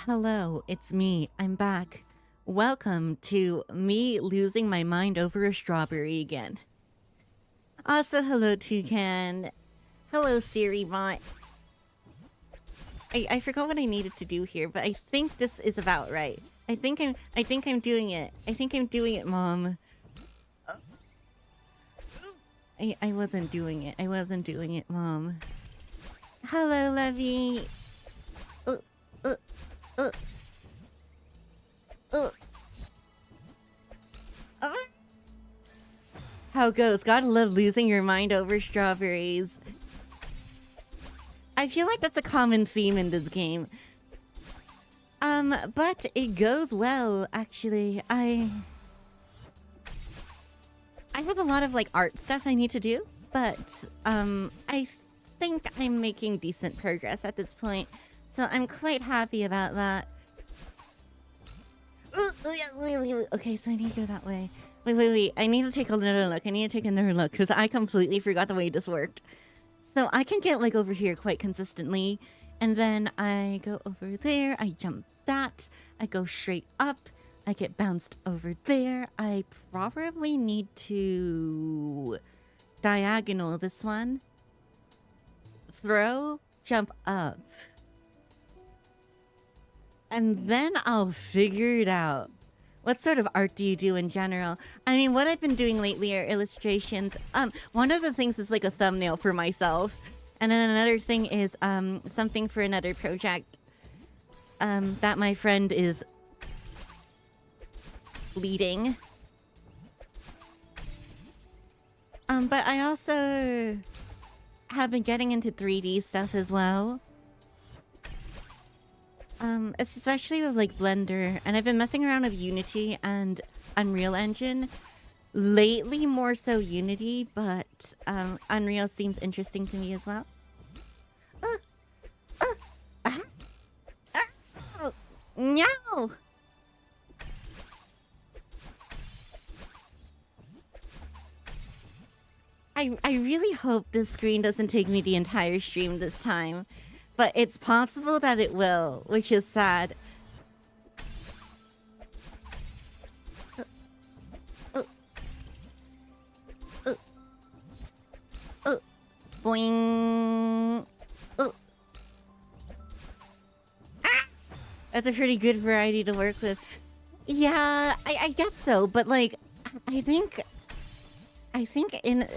Hello, it's me. I'm back. Welcome to me losing my mind over a strawberry again. Also, hello, Toucan. Hello, Siri bot. I forgot what I needed to do here, but I think this is about right. I think I'm doing it. I think I'm doing it, Mom. I wasn't doing it. I wasn't doing it, Mom. Hello, Levy. Uh, uh, uh. How goes? Gotta love losing your mind over strawberries. I feel like that's a common theme in this game. But it goes well, actually. I have a lot of, like, art stuff I need to do, but, I think I'm making decent progress at this point, so I'm quite happy about that. Okay, so I need to go that way. Wait. I need to take another look. Because I completely forgot the way this worked. So I can get, like, over here quite consistently. And then I go over there. I jump that. I go straight up. I get bounced over there. I probably need to diagonal this one. Throw. Jump up. And then I'll figure it out. What sort of art do you do in general? I mean, what I've been doing lately are illustrations. One of the things is like a thumbnail for myself. And then another thing is something for another project that my friend is leading. But I also have been getting into 3D stuff as well. Especially with, like, Blender, and I've been messing around with Unity and Unreal Engine. Lately, more so Unity, but Unreal seems interesting to me as well. No! I really hope this screen doesn't take me the entire stream this time. But it's possible that it will, which is sad. Boing. That's a pretty good variety to work with. Yeah, I guess so. But, like, I think in...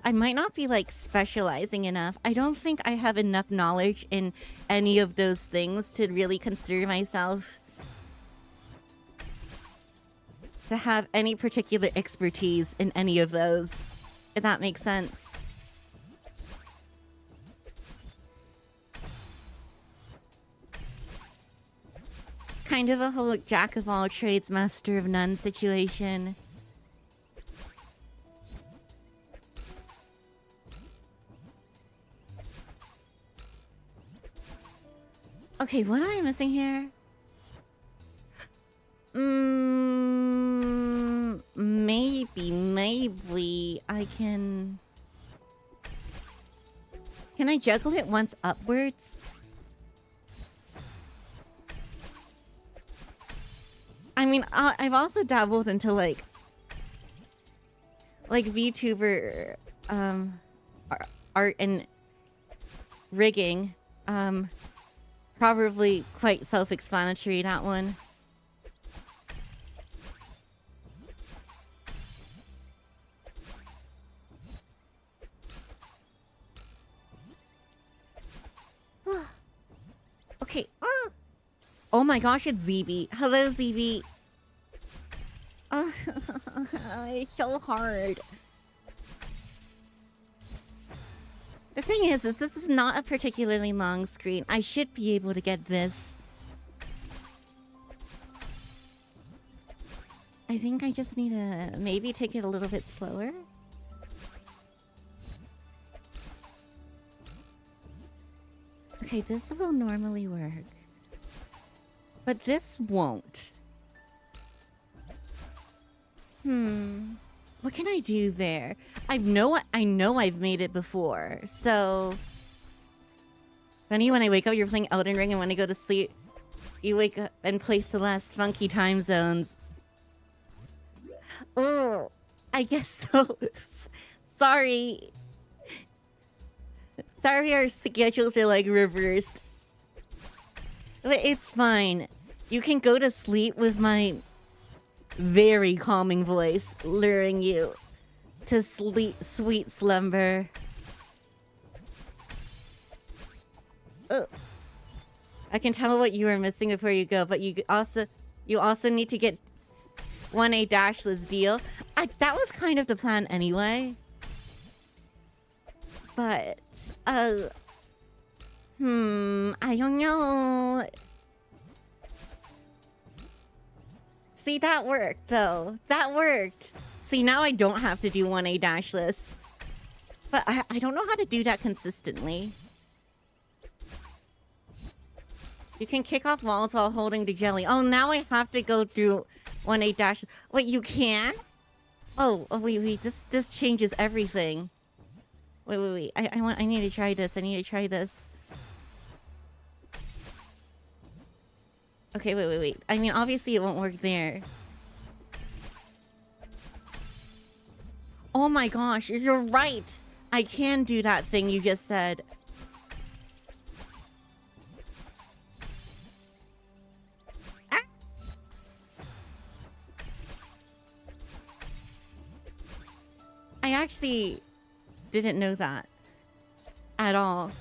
I might not be, like, specializing enough. I don't think I have enough knowledge in any of those things to really consider myself to have any particular expertise in any of those, if that makes sense. Kind of a whole jack of all trades, master of none situation. Okay, what am I missing here? Maybe I can... Can I juggle it once upwards? I mean, I've also dabbled into, like VTuber, art and rigging. Probably quite self-explanatory, that one. Okay. Oh my gosh, it's ZB. Hello, ZB. It's so hard. The thing is this is not a particularly long screen. I should be able to get this. I think I just need to maybe take it a little bit slower. Okay, this will normally work. But this won't. What can I do there? I know I've made it before, so... Funny, when I wake up, you're playing Elden Ring, and when I go to sleep... You wake up and play Celeste, funky time zones. Oh, I guess so. Sorry. Sorry our schedules are like reversed. But it's fine. You can go to sleep with my very calming voice, luring you to sleep, sweet slumber. I can tell what you were missing before you go, but you also need to get 1A dashless deal. That was kind of the plan anyway. But I don't know. See, that worked though. That worked. See, now I don't have to do 1A dashless. But I don't know how to do that consistently. You can kick off walls while holding the jelly. Oh, now I have to go through 1A dash. Wait, you can? Oh, wait. This changes everything. Wait. I need to try this. Okay, wait. I mean, obviously it won't work there. Oh my gosh, you're right. I can do that thing you just said. I actually didn't know that at all.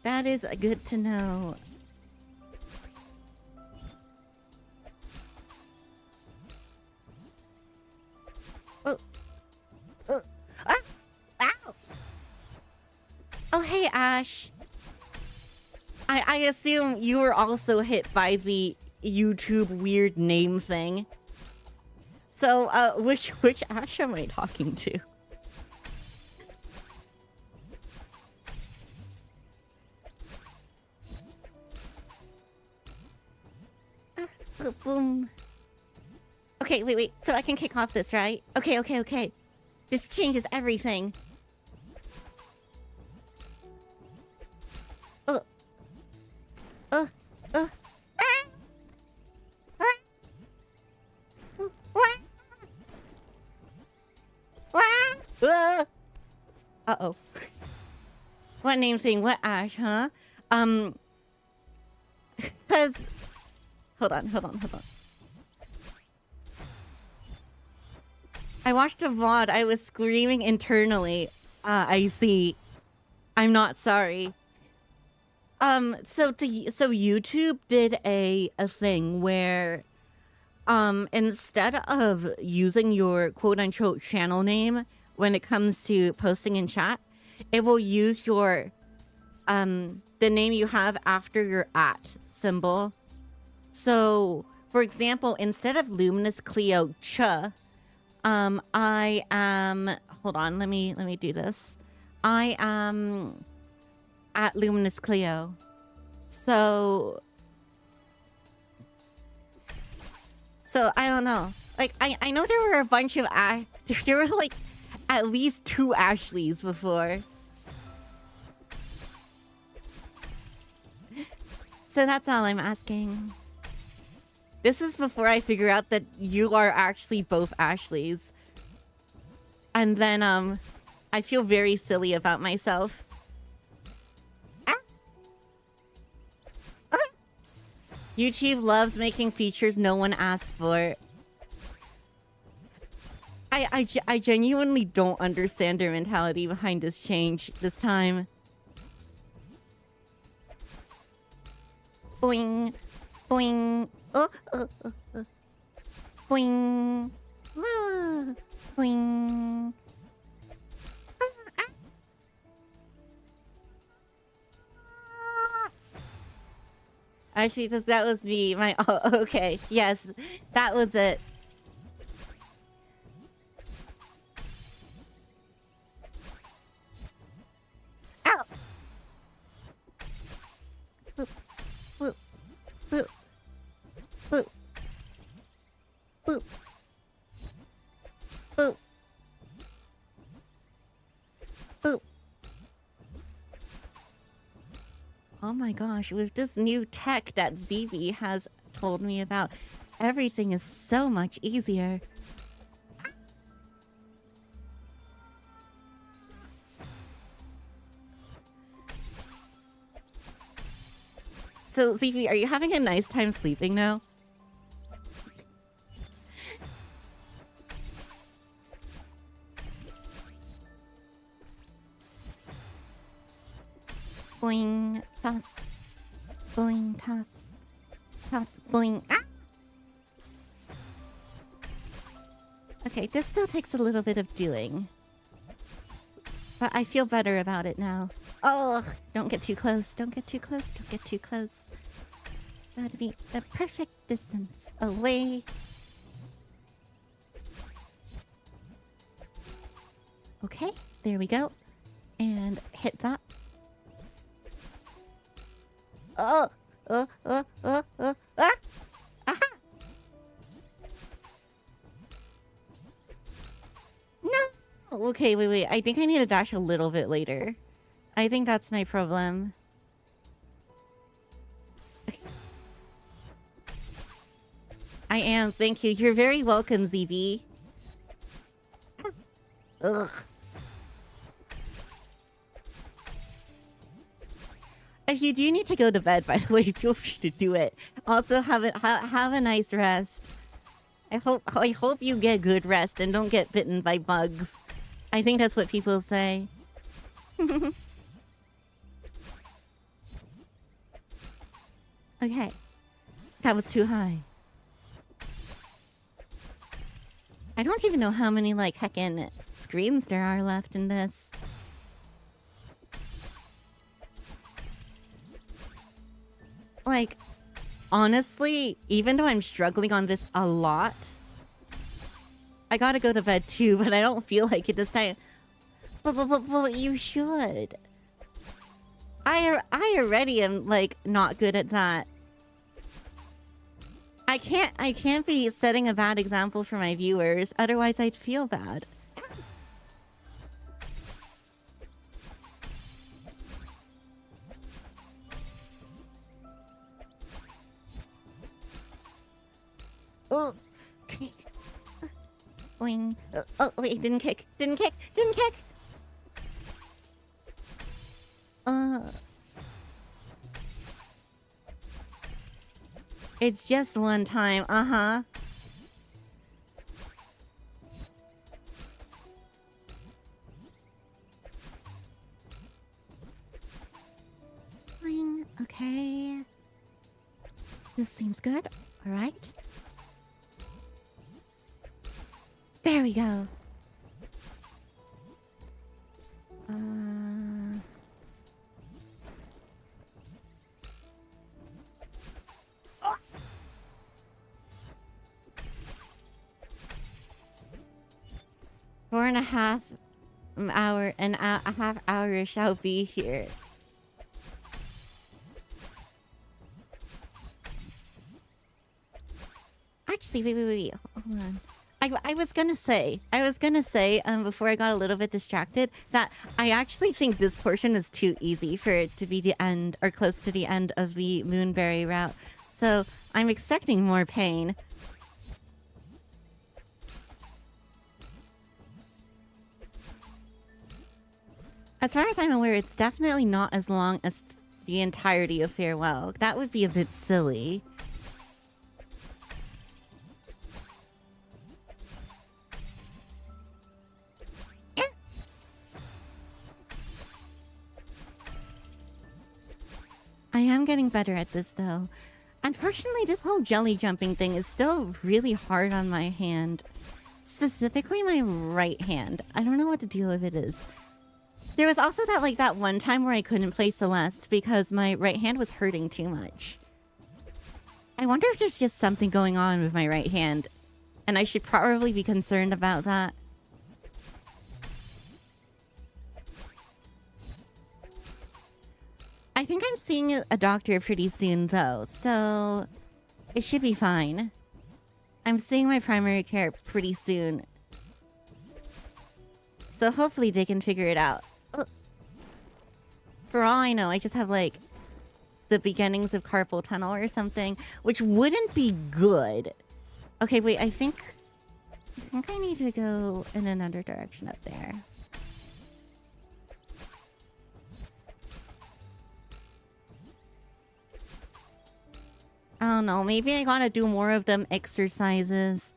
That is good to know. Ow! Oh, hey, Ash. I assume you were also hit by the YouTube weird name thing. So, which Ash am I talking to? Boom. Okay, wait. So I can kick off this, right? Okay. This changes everything. Uh-oh. What name thing? What Ash, huh? Cause... Hold on. I watched a VOD. I was screaming internally. I see. I'm not sorry. So YouTube did a thing where instead of using your quote-unquote channel name when it comes to posting in chat, it will use your the name you have after your @ symbol. So, for example, instead of Luminous Cleo Ch, I am... Hold on, let me do this. I am at Luminous Cleo. So I don't know. Like, I know there were a bunch of there were like at least 2 Ashleys before. So that's all I'm asking. This is before I figure out that you are actually both Ashleys. And then, I feel very silly about myself. YouTube loves making features no one asked for. I genuinely don't understand their mentality behind this change this time. Boing. Boing. Boing. Boing. Actually, that was me. Oh, okay. Yes, that was it. Ow! Boop. Boop. Boop. Boop. Boop. Boop. Boop. Oh my gosh, with this new tech that ZV has told me about, everything is so much easier. So, ZV, are you having a nice time sleeping now? Boing, toss. Boing, toss. Toss, boing. Ah! Okay, this still takes a little bit of doing. But I feel better about it now. Oh, don't get too close. Don't get too close. Don't get too close. Gotta be the perfect distance away. Okay, there we go. And hit that. Ah! Aha! No! Okay, wait. I think I need to dash a little bit later. I think that's my problem. I am, thank you. You're very welcome, ZB. Ugh. If you do need to go to bed, by the way, feel free to do it. Also, have a nice rest. I hope you get good rest and don't get bitten by bugs. I think that's what people say. Okay. That was too high. I don't even know how many, like, heckin' screens there are left in this. Like, honestly, even though I'm struggling on this a lot, I gotta go to bed too, but I don't feel like it this time. But you should. I already am, like, not good at that. I can't be setting a bad example for my viewers, otherwise I'd feel bad. Oh, okay. Boing. Oh, wait, didn't kick. It's just one time, uh-huh. Boing, okay. This seems good. All right. There we go. 4.5 hour and a half hour shall be here. Actually, wait. Hold on. I was gonna say, before I got a little bit distracted, that I actually think this portion is too easy for it to be the end, or close to the end of the Moonberry route. So, I'm expecting more pain. As far as I'm aware, it's definitely not as long as the entirety of Farewell. That would be a bit silly. I am getting better at this, though. Unfortunately, this whole jelly jumping thing is still really hard on my hand. Specifically, my right hand. I don't know what the deal with it is. There was also that one time where I couldn't play Celeste because my right hand was hurting too much. I wonder if there's just something going on with my right hand, and I should probably be concerned about that. I think I'm seeing a doctor pretty soon, though, so it should be fine. I'm seeing my primary care pretty soon, so hopefully they can figure it out. For all I know, I just have, like, the beginnings of carpal tunnel or something, which wouldn't be good. Okay, wait, I think I need to go in another direction up there. I don't know, maybe I gotta do more of them exercises.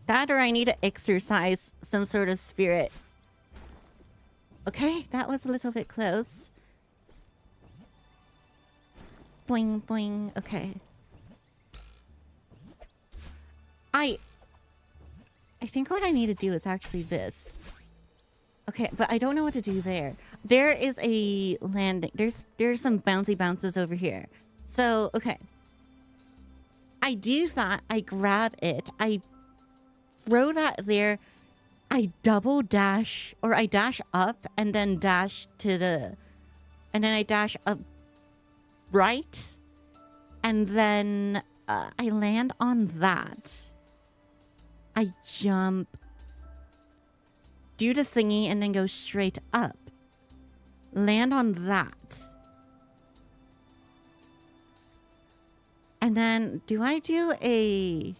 That, or I need to exercise some sort of spirit. Okay, that was a little bit close. Boing, boing. Okay. I think what I need to do is actually this. Okay, but I don't know what to do there. There is a landing. There's some bouncy bounces over here. So, okay. I do that. I grab it. I throw that there. I double dash, or I dash up and then dash to the, and then I dash up right, and then I land on that. I jump, do the thingy, and then go straight up. Land on that. And then, do I do a...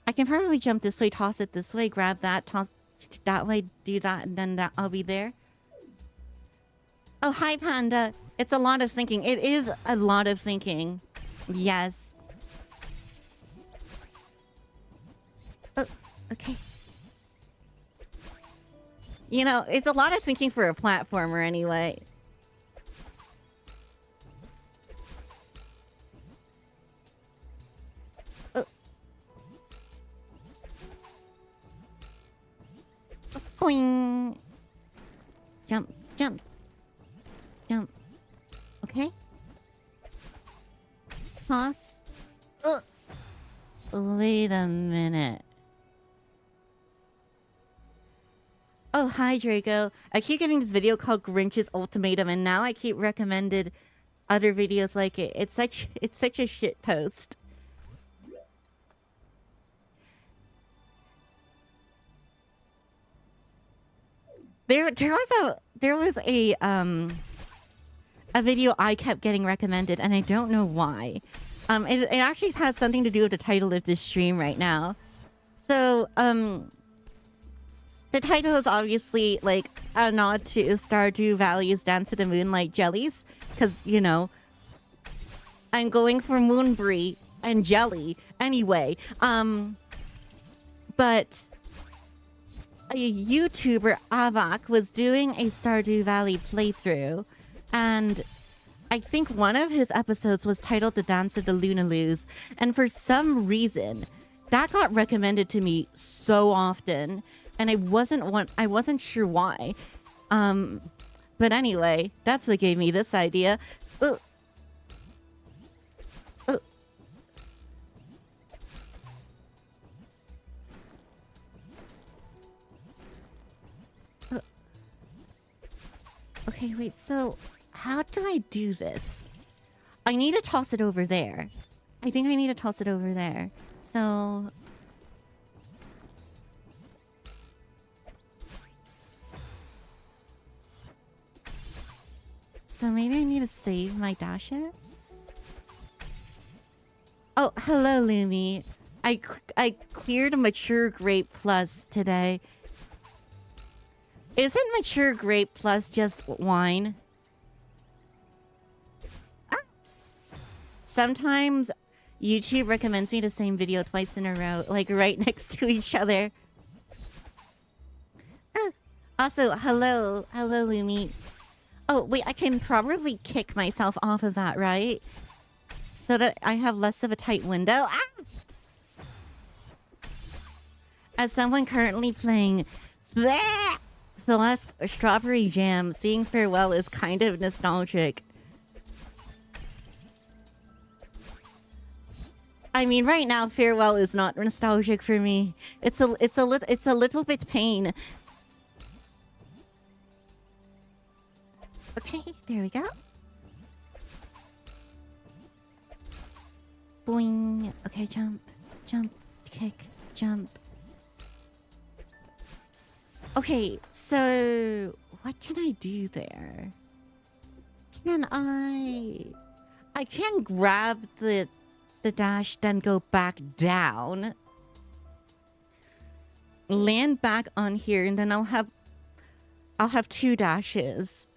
I can probably jump this way, toss it this way, grab that, toss that way, do that, and then I'll be there. Oh, hi, Panda. It's a lot of thinking. It is a lot of thinking. Yes. Oh, okay. You know, it's a lot of thinking for a platformer anyway. Boing. Jump, jump, jump. Okay. Toss. Wait a minute. Oh, hi, Draco. I keep getting this video called Grinch's Ultimatum, and now I keep recommended other videos like it. It's such a shit post. There was a video I kept getting recommended, and I don't know why. It actually has something to do with the title of this stream right now. So, the title is obviously like a nod to Stardew Valley's Dance to the Moonlight Jellies, because, you know, I'm going for Moonbrie and Jelly anyway. But a YouTuber, Avak, was doing a Stardew Valley playthrough, and I think one of his episodes was titled The Dance of the Lunaloos, and for some reason that got recommended to me so often, and I wasn't sure why. But anyway, that's what gave me this idea. Okay, wait, so how do I do this? I need to toss it over there. I think I need to toss it over there. So... So maybe I need to save my dashes? Oh, hello, Lumi. I cleared a Mature Grape Plus today. Isn't Mature Grape Plus just wine? Ah. Sometimes YouTube recommends me the same video twice in a row, like right next to each other. Ah. Also, hello. Hello, Lumi. Oh, wait, I can probably kick myself off of that, right? So that I have less of a tight window. Ah! As someone currently playing Celeste Strawberry Jam, seeing Farewell is kind of nostalgic. I mean, right now, Farewell is not nostalgic for me. It's a little bit pain. Okay, there we go. Boing. Okay, jump, jump, kick, jump. Okay, so what can I do there? Can I can grab the dash, then go back down, land back on here, and then I'll have 2 dashes,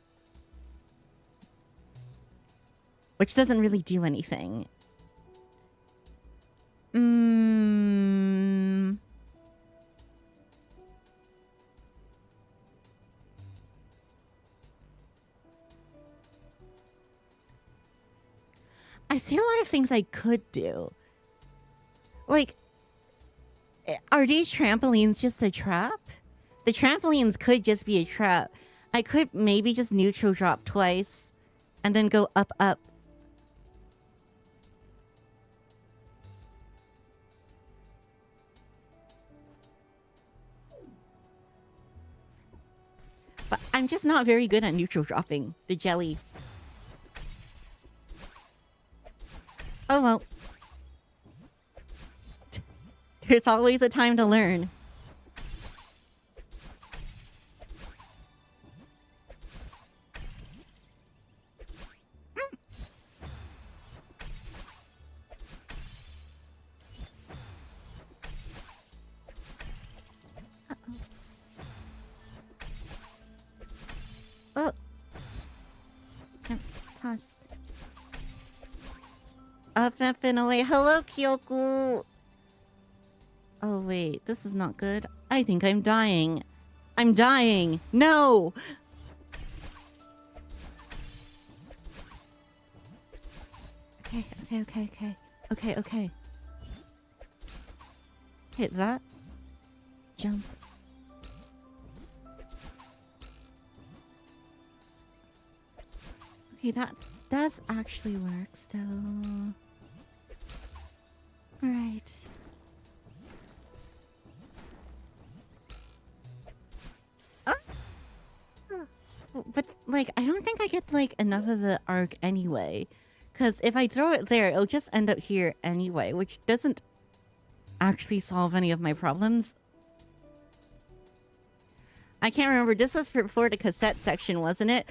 which doesn't really do anything. I see a lot of things I could do. Like, are these trampolines just a trap? The trampolines could just be a trap. I could maybe just neutral drop twice and then go up, up. But I'm just not very good at neutral dropping the jelly. Oh well. There's always a time to learn. Oh. Toss. Up and away. Hello, Kyoku. Oh, wait. This is not good. I think I'm dying. I'm dying. No! Okay. Hit that. Jump. Okay, that does actually work still. Alright. But, like, I don't think I get, like, enough of the arc anyway. Because if I throw it there, it'll just end up here anyway, which doesn't actually solve any of my problems. I can't remember. This was for the cassette section, wasn't it?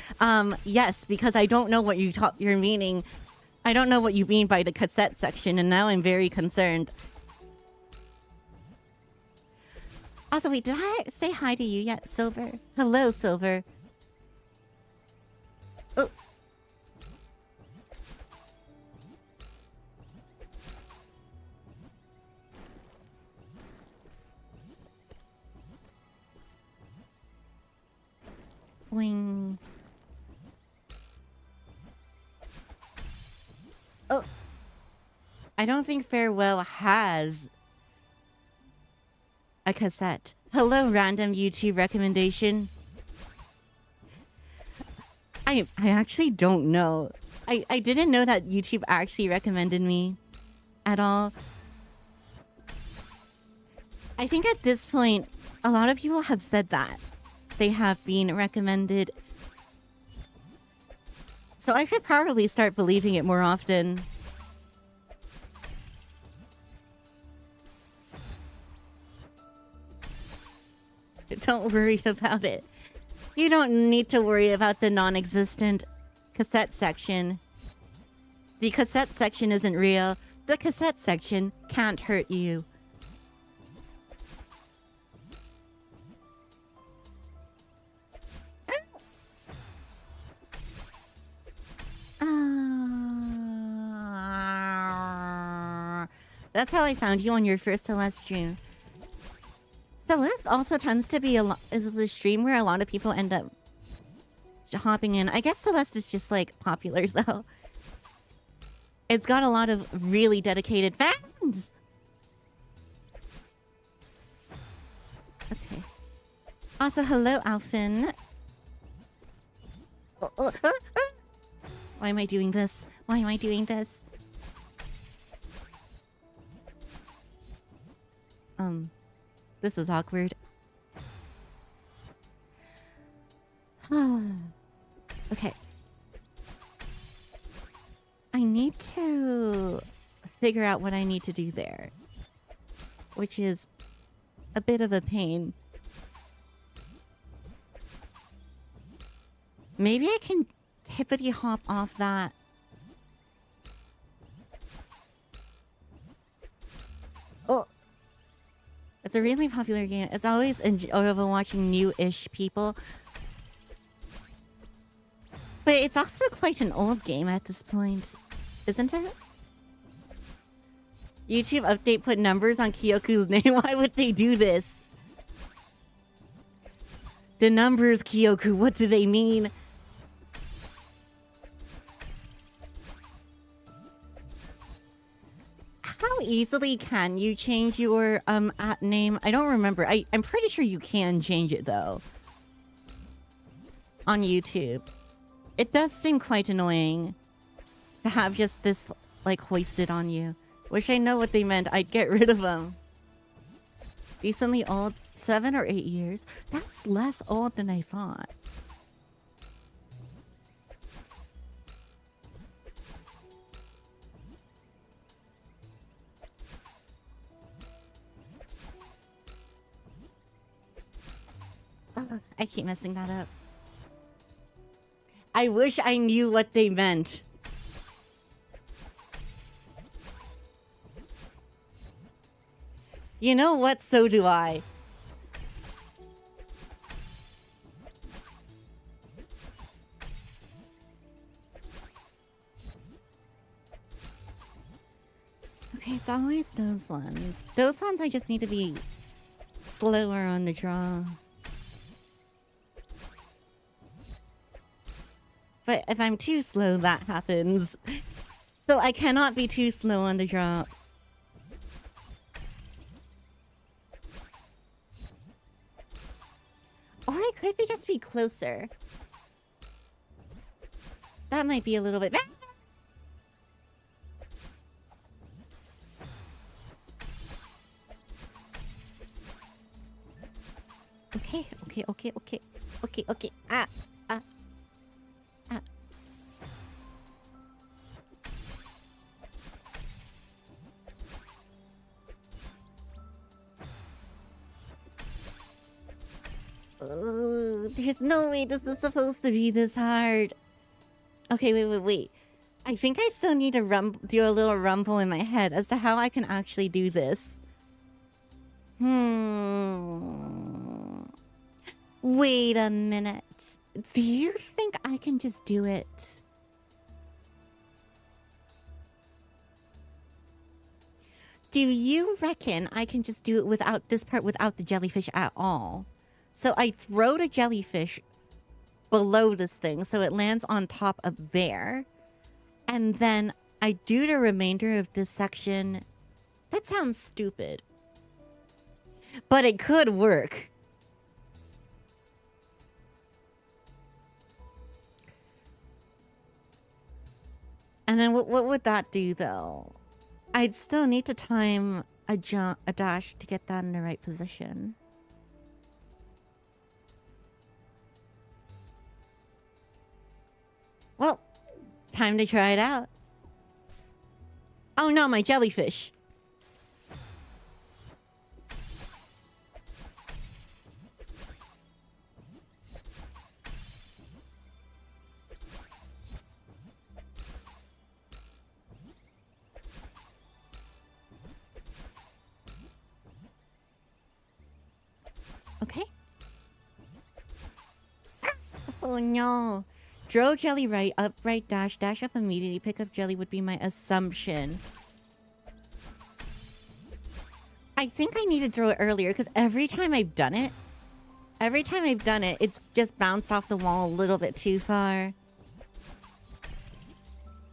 Yes, because I don't know what you're meaning. I don't know what you mean by the cassette section, and now I'm very concerned. Also, wait, did I say hi to you yet, Silver? Hello, Silver. Oh. Boing. Oh. I don't think Farewell has a cassette. Hello, random YouTube recommendation. I actually don't know. I didn't know that YouTube actually recommended me at all. I think at this point, a lot of people have said that. They have been recommended. So I could probably start believing it more often. Don't worry about it. You don't need to worry about the non-existent cassette section. The cassette section isn't real. The cassette section can't hurt you. That's how I found you on your first Celeste stream. Celeste also tends to be is the stream where a lot of people end up hopping in. I guess Celeste is just like popular though. It's got a lot of really dedicated fans. Okay. Also, hello, Alphin. Why am I doing this? Why am I doing this? This is awkward. Okay. I need to figure out what I need to do there, which is a bit of a pain. Maybe I can hippity hop off that. Oh, it's a really popular game. It's always enjoyable watching new-ish people. But it's also quite an old game at this point, isn't it? YouTube update put numbers on Kyoku's name. Why would they do this? The numbers, Kyoku, what do they mean? How easily can you change your app name? I don't remember. I'm pretty sure you can change it though. On YouTube. It does seem quite annoying to have just this like hoisted on you. Wish I know what they meant. I'd get rid of them. Decently old, 7 or 8 years. That's less old than I thought. Ugh, I keep messing that up. I wish I knew what they meant. You know what? So do I. Okay, it's always those ones. Those ones I just need to be slower on the draw. But if I'm too slow, that happens. So I cannot be too slow on the drop. Or I could just be closer. That might be a little bit better. Okay. Ah. There's no way this is supposed to be this hard. Okay, wait. I think I still need to do a little rumble in my head as to how I can actually do this. Wait a minute. Do you think I can just do it? Do you reckon I can just do it without this part, without the jellyfish at all? So I throw the jellyfish below this thing so it lands on top of there. And then I do the remainder of this section. That sounds stupid. But it could work. And then what would that do though? I'd still need to time a dash to get that in the right position. Well, time to try it out. Oh no, my jellyfish. Okay. Oh no. Throw jelly right, up right, dash up immediately, pick up jelly would be my assumption. I think I need to throw it earlier because every time I've done it, it's just bounced off the wall a little bit too far.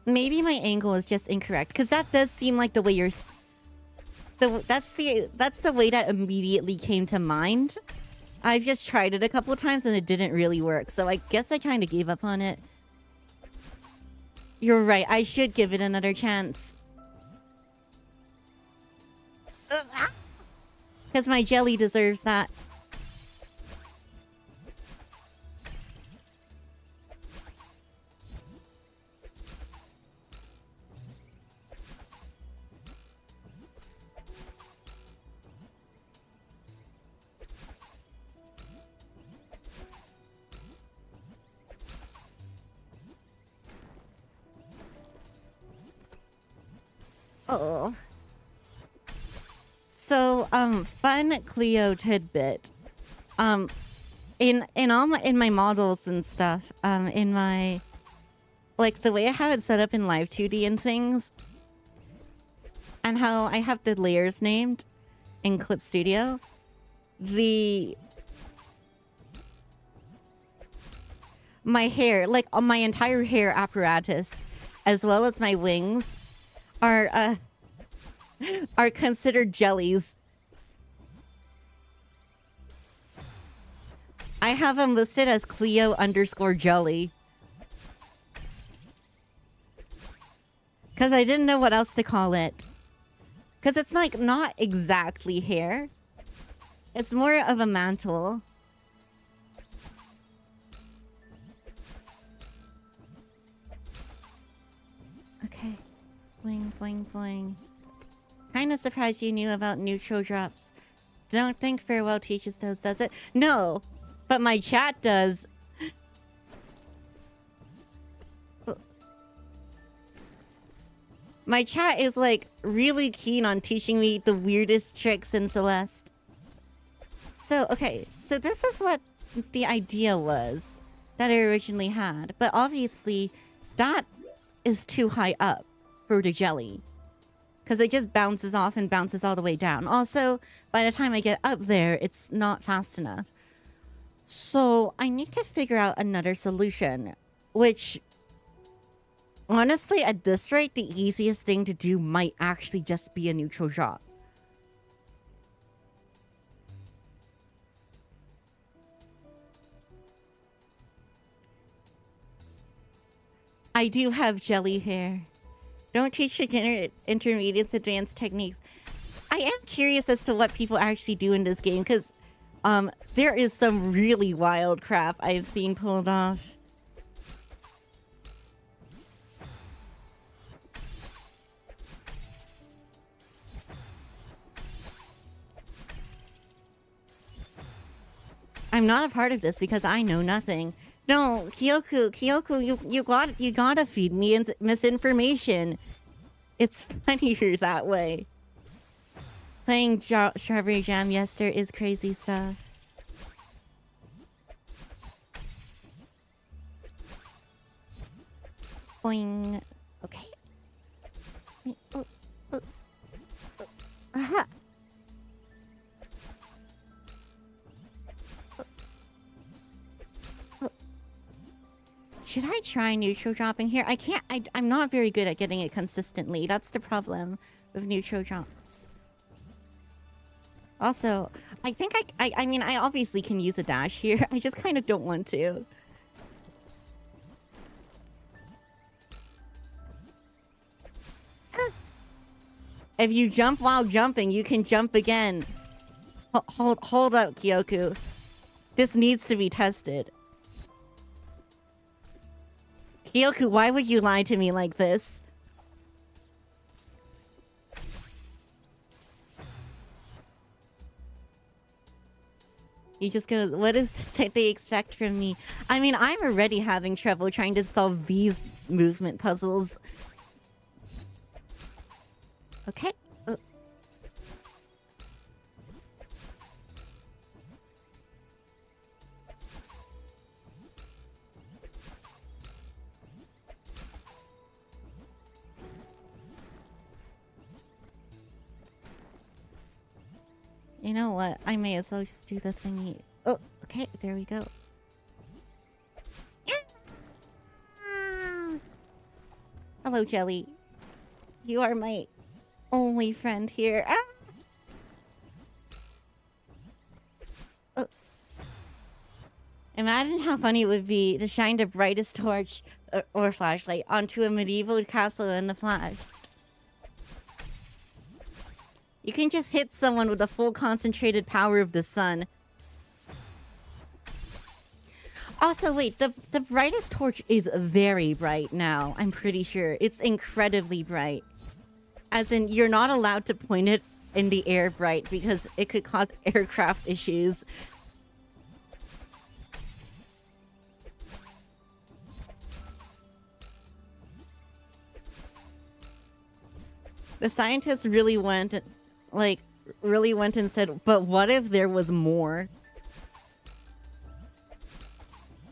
Maybe my angle is just incorrect because that does seem like the way you're... That's the way that immediately came to mind. I've just tried it a couple times and it didn't really work, so I guess I kind of gave up on it. You're right, I should give it another chance. Because my jelly deserves that. Oh. So, fun Cleo tidbit. In my models and stuff, in my, like, the way I have it set up in Live 2D and things, and how I have the layers named in Clip Studio, my hair, like, my entire hair apparatus, as well as my wings, are considered jellies. I have them listed as Cleo_jelly. Because I didn't know what else to call it. Because it's like not exactly hair. It's more of a mantle. Okay. Bling, bling, bling. Kinda surprised you knew about neutral drops. Don't think Farewell teaches those, does it? No! But my chat does. My chat is like really keen on teaching me the weirdest tricks in Celeste. So, okay. So this is what the idea was that I originally had. But obviously, that is too high up for the jelly. Because it just bounces off and bounces all the way down. Also, by the time I get up there, it's not fast enough. So, I need to figure out another solution. Which, honestly, at this rate, the easiest thing to do might actually just be a neutral drop. I do have jelly hair. Don't teach beginner, intermediates, advanced techniques. I am curious as to what people actually do in this game, because there is some really wild crap I've seen pulled off. I'm not a part of this because I know nothing. No, Kyoku, you gotta feed me misinformation. It's funnier that way. Playing Strawberry Jam, yes, there is crazy stuff. Boing. Okay. Aha. Should I try neutral dropping here? I can't. I'm not very good at getting it consistently. That's the problem with neutral drops. Also, I think I mean, I obviously can use a dash here. I just kind of don't want to. If you jump while jumping, you can jump again. Hold up, Kyoku. This needs to be tested. Kyoku, why would you lie to me like this? He just goes, what is that they expect from me? I mean, I'm already having trouble trying to solve these movement puzzles. Okay. You know what? I may as well just do the thingy. Oh, okay. There we go. Hello, Jelly. You are my only friend here. Ah! Oh. Imagine how funny it would be to shine the brightest torch or flashlight onto a medieval castle in the flash. You can just hit someone with the full concentrated power of the sun. Also, wait, the brightest torch is very bright now, I'm pretty sure. It's incredibly bright. As in, you're not allowed to point it in the air bright because it could cause aircraft issues. The scientists really went, like, really went and said, but what if there was more?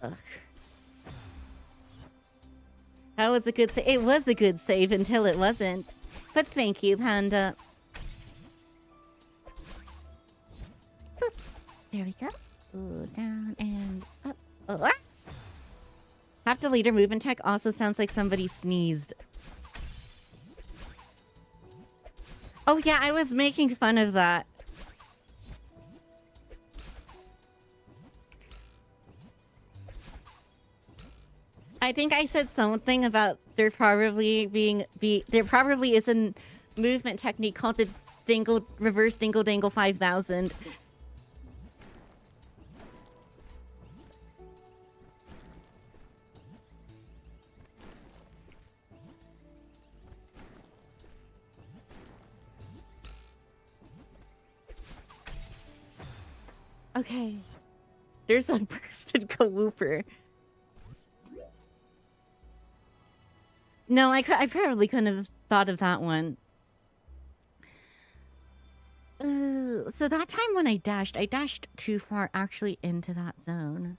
Ugh. That was a good save. It was a good save until it wasn't. But thank you, Panda. Boop. There we go. Ooh, down and up. Oh, ah! Have to later movement tech also sounds like somebody sneezed. Oh yeah, I was making fun of that. I think I said something about there probably is a movement technique called the reverse dingle dangle 5000. Okay. There's a bursted Kawooper. No, I probably couldn't have thought of that one. So that time when I dashed too far actually into that zone.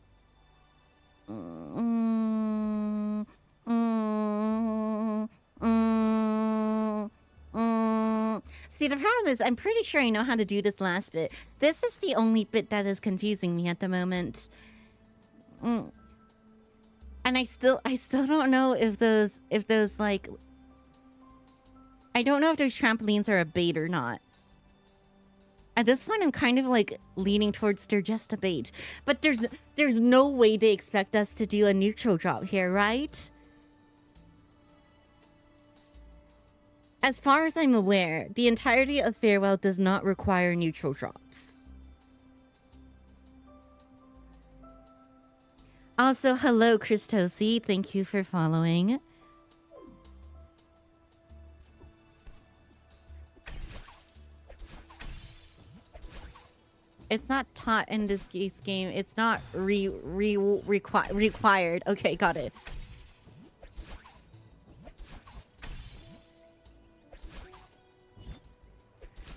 See, the problem is I'm pretty sure I know how to do this last bit. This is the only bit that is confusing me at the moment. And I still don't know if those like, I don't know if those trampolines are a bait or not. At this point, I'm kind of like leaning towards they're just a bait. But there's no way they expect us to do a neutral drop here, right? As far as I'm aware, the entirety of Farewell does not require neutral drops. Also, hello, Christosi. Thank you for following. It's not taught in this game. It's not required. Okay, got it.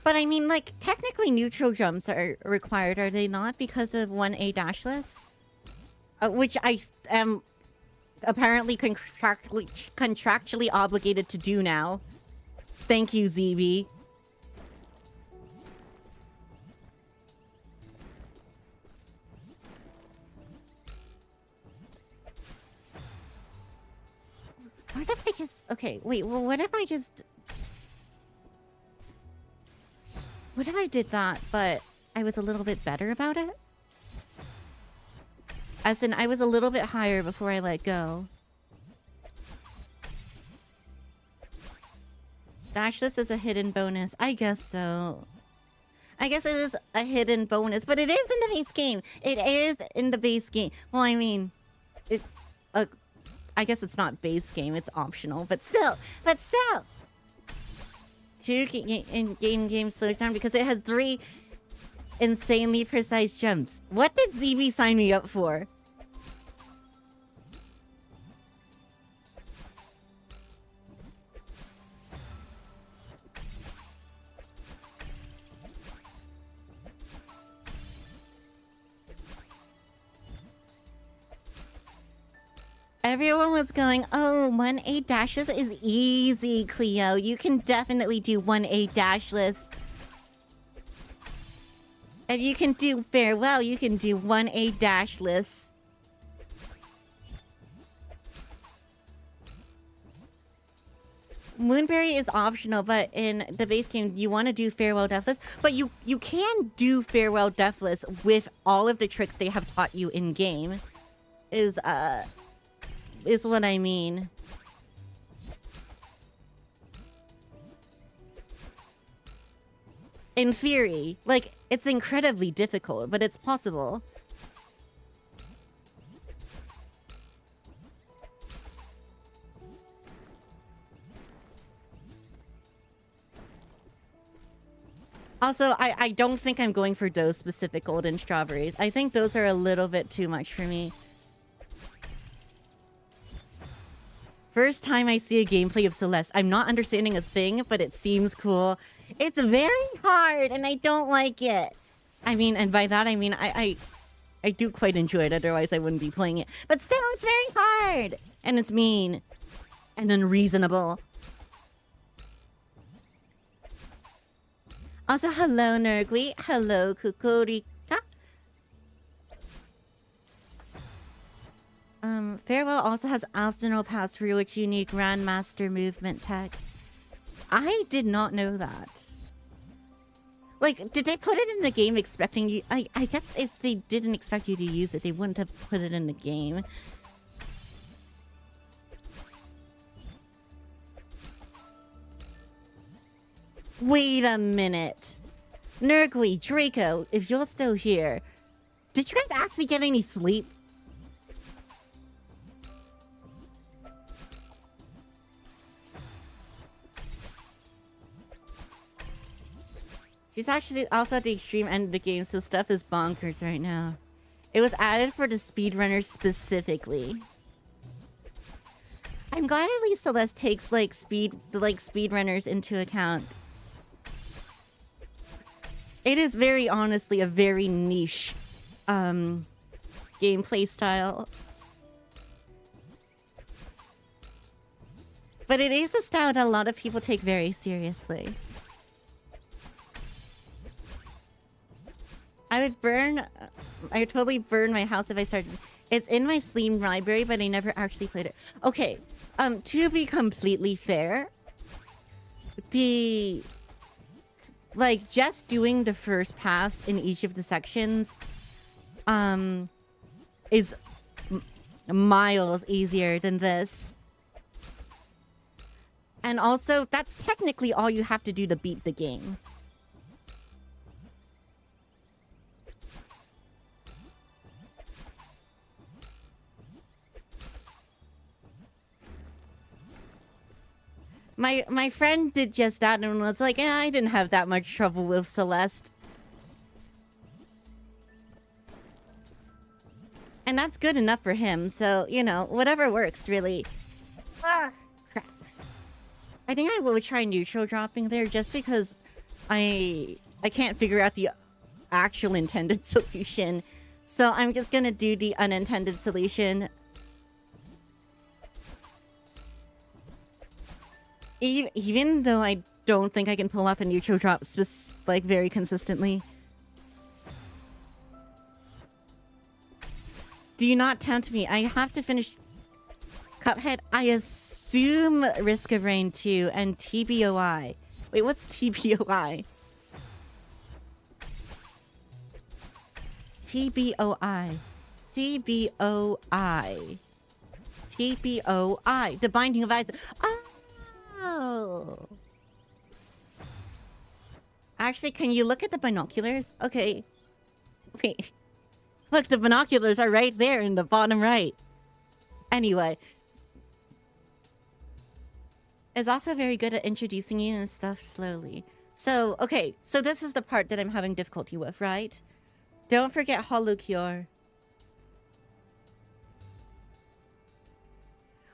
But I mean, like, technically neutral jumps are required, are they not? Because of 1A dashless? Which I am apparently contractually obligated to do now. Thank you, ZB. What if I just... Okay, wait, well, what if I just... What if I did that, but I was a little bit better about it? As in, I was a little bit higher before I let go. Dashless is a hidden bonus. I guess so. I guess it is a hidden bonus, but it is in the base game. It is in the base game. Well, I mean, I guess it's not base game. It's optional, but still. Two in-game slows down because it has 3 insanely precise jumps. What did ZB sign me up for? Everyone was going, oh, 1A dashless is easy, Cleo. You can definitely do 1A dashless. If you can do Farewell, you can do 1A dashless. Moonberry is optional, but in the base game, you want to do Farewell Deathless. But you can do Farewell Deathless with all of the tricks they have taught you in-game. Is what I mean. In theory, like, it's incredibly difficult, but it's possible. Also, I don't think I'm going for those specific golden strawberries. I think those are a little bit too much for me. First time I see a gameplay of Celeste. I'm not understanding a thing, but it seems cool. It's very hard, and I don't like it. I mean, and by that I mean I do quite enjoy it. Otherwise, I wouldn't be playing it. But still, it's very hard, and it's mean, and unreasonable. Also, hello, Nergui. Hello, Kukurika. Farewell also has Obstacle Pass for which you need Grandmaster movement tech. I did not know that. Like, did they put it in the game expecting you... I guess if they didn't expect you to use it, they wouldn't have put it in the game. Wait a minute. Nergui, Draco, if you're still here, did you guys actually get any sleep? She's actually also at the extreme end of the game, so stuff is bonkers right now. It was added for the speedrunners specifically. I'm glad at least Celeste takes speedrunners into account. It is very honestly a very niche gameplay style. But it is a style that a lot of people take very seriously. I would totally burn my house if I started. It's in my Steam library, but I never actually played it. Okay, to be completely fair, just doing the first pass in each of the sections, is miles easier than this. And also, that's technically all you have to do to beat the game. My friend did just that and was like, I didn't have that much trouble with Celeste. And that's good enough for him, so, you know, whatever works, really. Ugh, crap. I think I would try neutral dropping there just because I can't figure out the actual intended solution. So I'm just gonna do the unintended solution. Even though I don't think I can pull off a neutral drop very consistently. Do you not tempt me? I have to finish Cuphead. I assume Risk of Rain 2 and TBOI. Wait, what's TBOI? TBOI. TBOI. TBOI. The Binding of Isaac. Oh. Actually, can you look at the binoculars? Okay. Wait. Look, the binoculars are right there in the bottom right. Anyway. It's also very good at introducing you and stuff slowly. So, okay. So this is the part that I'm having difficulty with, right? Don't forget Hollow Cure.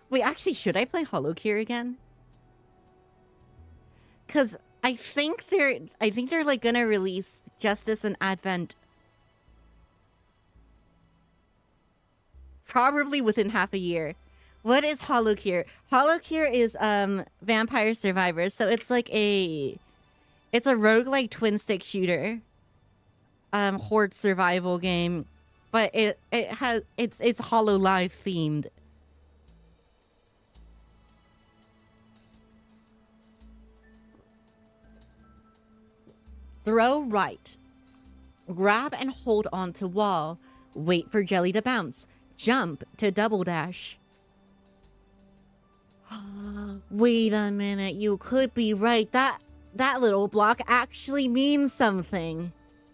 Wait, actually, should I play Hollow Cure again? Because I think they're like gonna release Justice and Advent probably within half a year. What is Hollow Cure? Hollow Cure is Vampire Survivors, so it's like it's a roguelike twin stick shooter, horde survival game, but it's Hollow Live themed. Throw right. Grab and hold on to wall. Wait for jelly to bounce. Jump to double dash. Wait a minute, you could be right. That little block actually means something.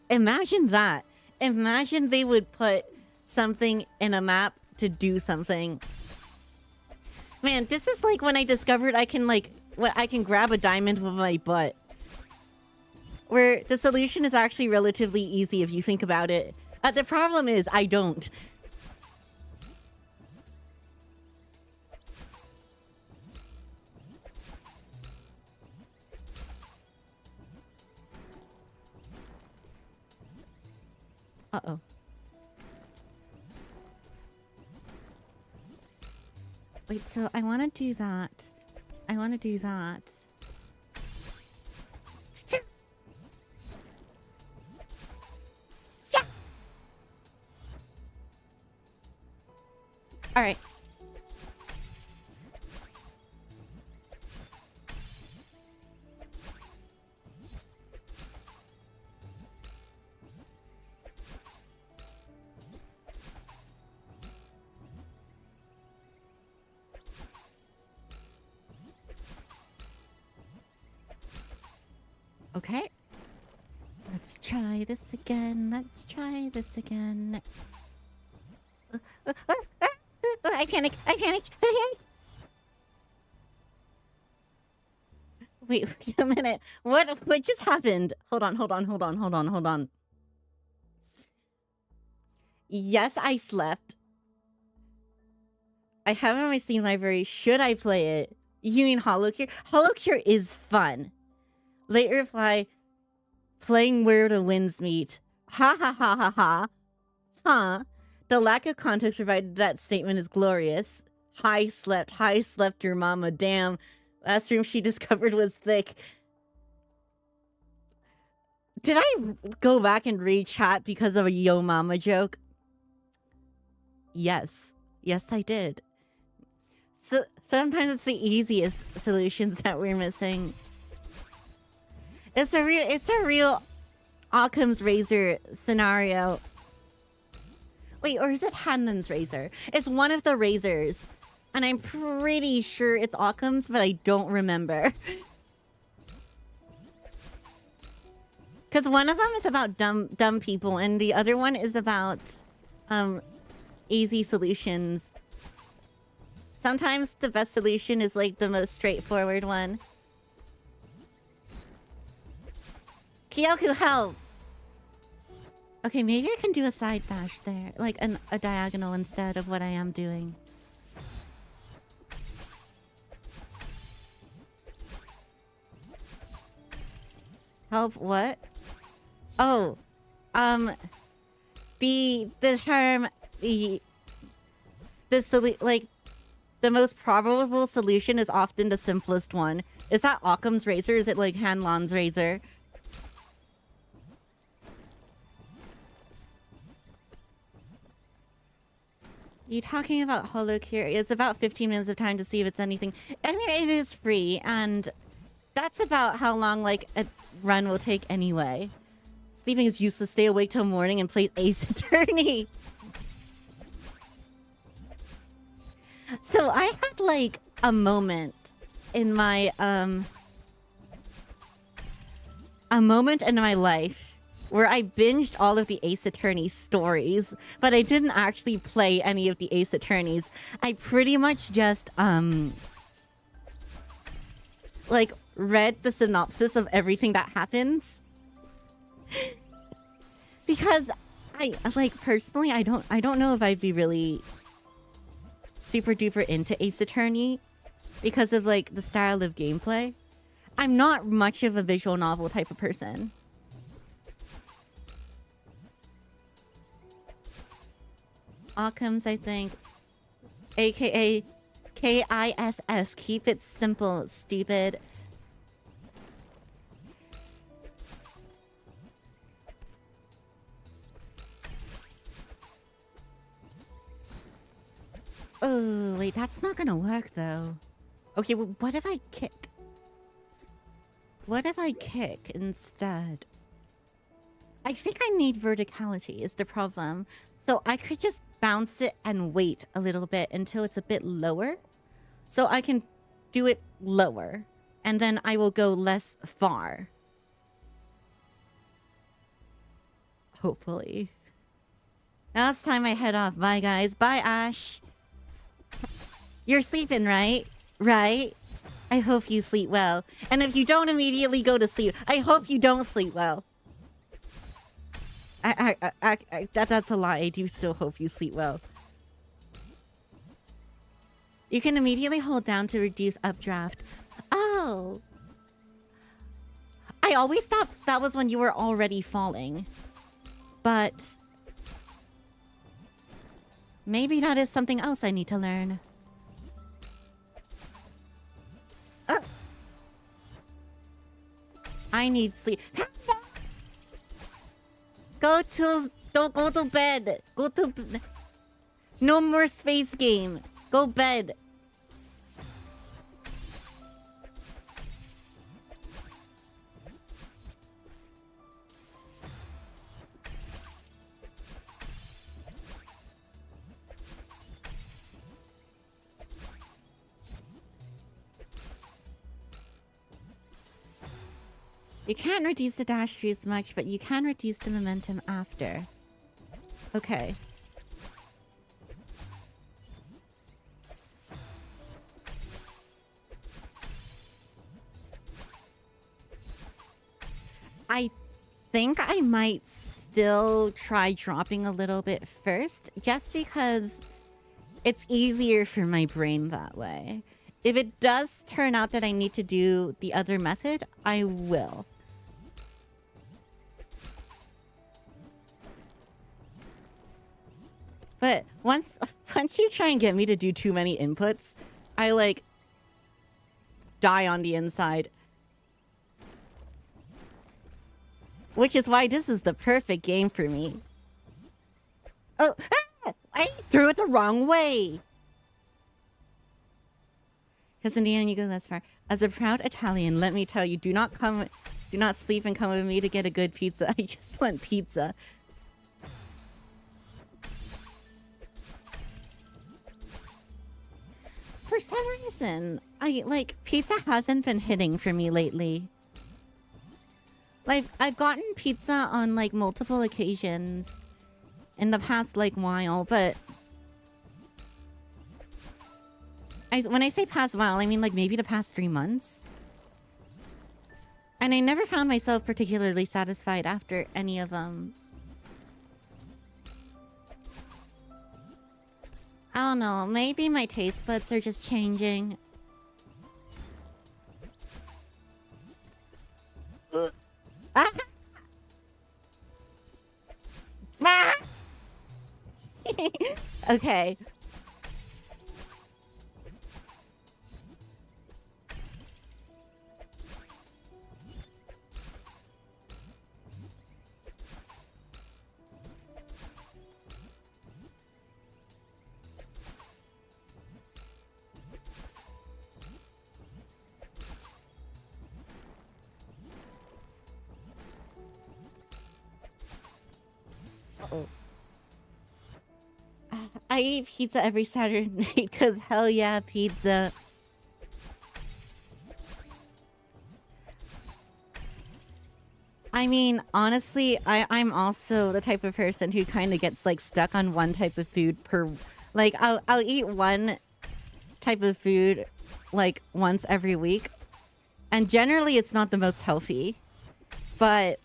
Imagine that. Imagine they would put something in a map to do something. Man, this is like when I discovered I can grab a diamond with my butt. Where the solution is actually relatively easy if you think about it. The problem is, I don't. Uh-oh. Wait, so I want to do that. I want to do that. All right. Okay. Let's try this again. Let's try this again. I panic. I panic. I panic. Wait a minute. What just happened? Hold on. Yes, I slept. I have it on my Steam library. Should I play it? You mean Hollow Cure? Hollow Cure is fun. Late reply, playing where the winds meet. Ha ha ha ha ha. Huh. The lack of context provided that statement is glorious. Hi slept your mama. Damn. Last room she discovered was thick. Did I go back and read chat because of a yo mama joke? Yes. Yes, I did. So sometimes it's the easiest solutions that we're missing. It's a real Occam's razor scenario. Wait, or is it Hanlon's razor? It's one of the razors. And I'm pretty sure it's Occam's, but I don't remember. Because one of them is about dumb people, and the other one is about easy solutions. Sometimes the best solution is like the most straightforward one. Kyoku, help! Okay, maybe I can do a side dash there. Like a diagonal instead of what I am doing. Help what? Oh. The term... The most probable solution is often the simplest one. Is that Occam's razor? Is it like Hanlon's razor? You talking about Hollow Cure? It's about 15 minutes of time to see if it's anything. I mean, it is free, and that's about how long, like, a run will take anyway. Sleeping is useless. Stay awake till morning and play Ace Attorney. So I had, like, a moment in my, a moment in my life where I binged all of the Ace Attorney stories, but I didn't actually play any of the Ace Attorneys. I pretty much just, like, read the synopsis of everything that happens. Because personally, I don't know if I'd be really super duper into Ace Attorney because of, like, the style of gameplay. I'm not much of a visual novel type of person. Occam's, I think. AKA KISS. Keep it simple, stupid. Oh, wait, that's not gonna work, though. Okay, well, what if I kick? What if I kick instead? I think I need verticality is the problem. So I could just bounce it and wait a little bit until it's a bit lower. So I can do it lower. And then I will go less far. Hopefully. Now it's time I head off. Bye, guys. Bye, Ash. You're sleeping, right? Right? I hope you sleep well. And if you don't immediately go to sleep, I hope you don't sleep well. That's a lie. I do still hope you sleep well. You can immediately hold down to reduce updraft. Oh. I always thought that was when you were already falling. But Maybe that is something else I need to learn. I need sleep. Don't go to bed. No more space game. Go bed. You can't reduce the dash boost much, but you can reduce the momentum after. Okay. I think I might still try dropping a little bit first, just because it's easier for my brain that way. If it does turn out that I need to do the other method, I will. But once you try and get me to do too many inputs, I like die on the inside. Which is why this is the perfect game for me. Oh, I threw it the wrong way. Because in the end, you go this far. As a proud Italian, let me tell you, do not sleep and come with me to get a good pizza. I just want pizza. For some reason, pizza hasn't been hitting for me lately. Like, I've gotten pizza on, like, multiple occasions in the past, like, while, but... when I say past while, I mean, like, maybe the past 3 months. And I never found myself particularly satisfied after any of them. I don't know, maybe my taste buds are just changing. Ah! Ah! Okay. Uh-oh. I eat pizza every Saturday night because hell yeah, pizza. I mean, honestly, I'm also the type of person who kind of gets like stuck on one type of food per... Like, I'll eat one type of food like once every week. And generally it's not the most healthy. But,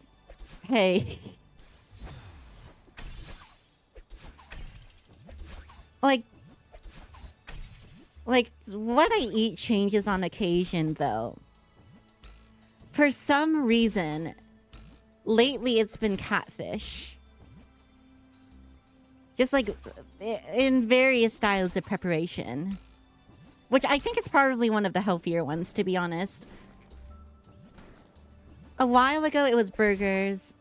hey... Like, what I eat changes on occasion, though. For some reason, lately it's been catfish. Just like, in various styles of preparation. Which I think it's probably one of the healthier ones, to be honest. A while ago, it was burgers.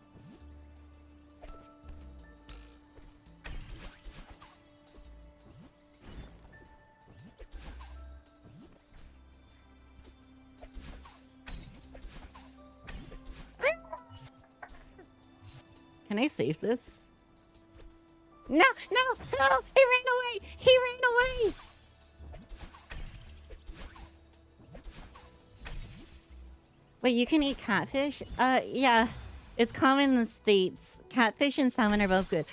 Can I save this? No, no, no! He ran away! He ran away! Wait, you can eat catfish? Yeah. It's common in the States. Catfish and salmon are both good.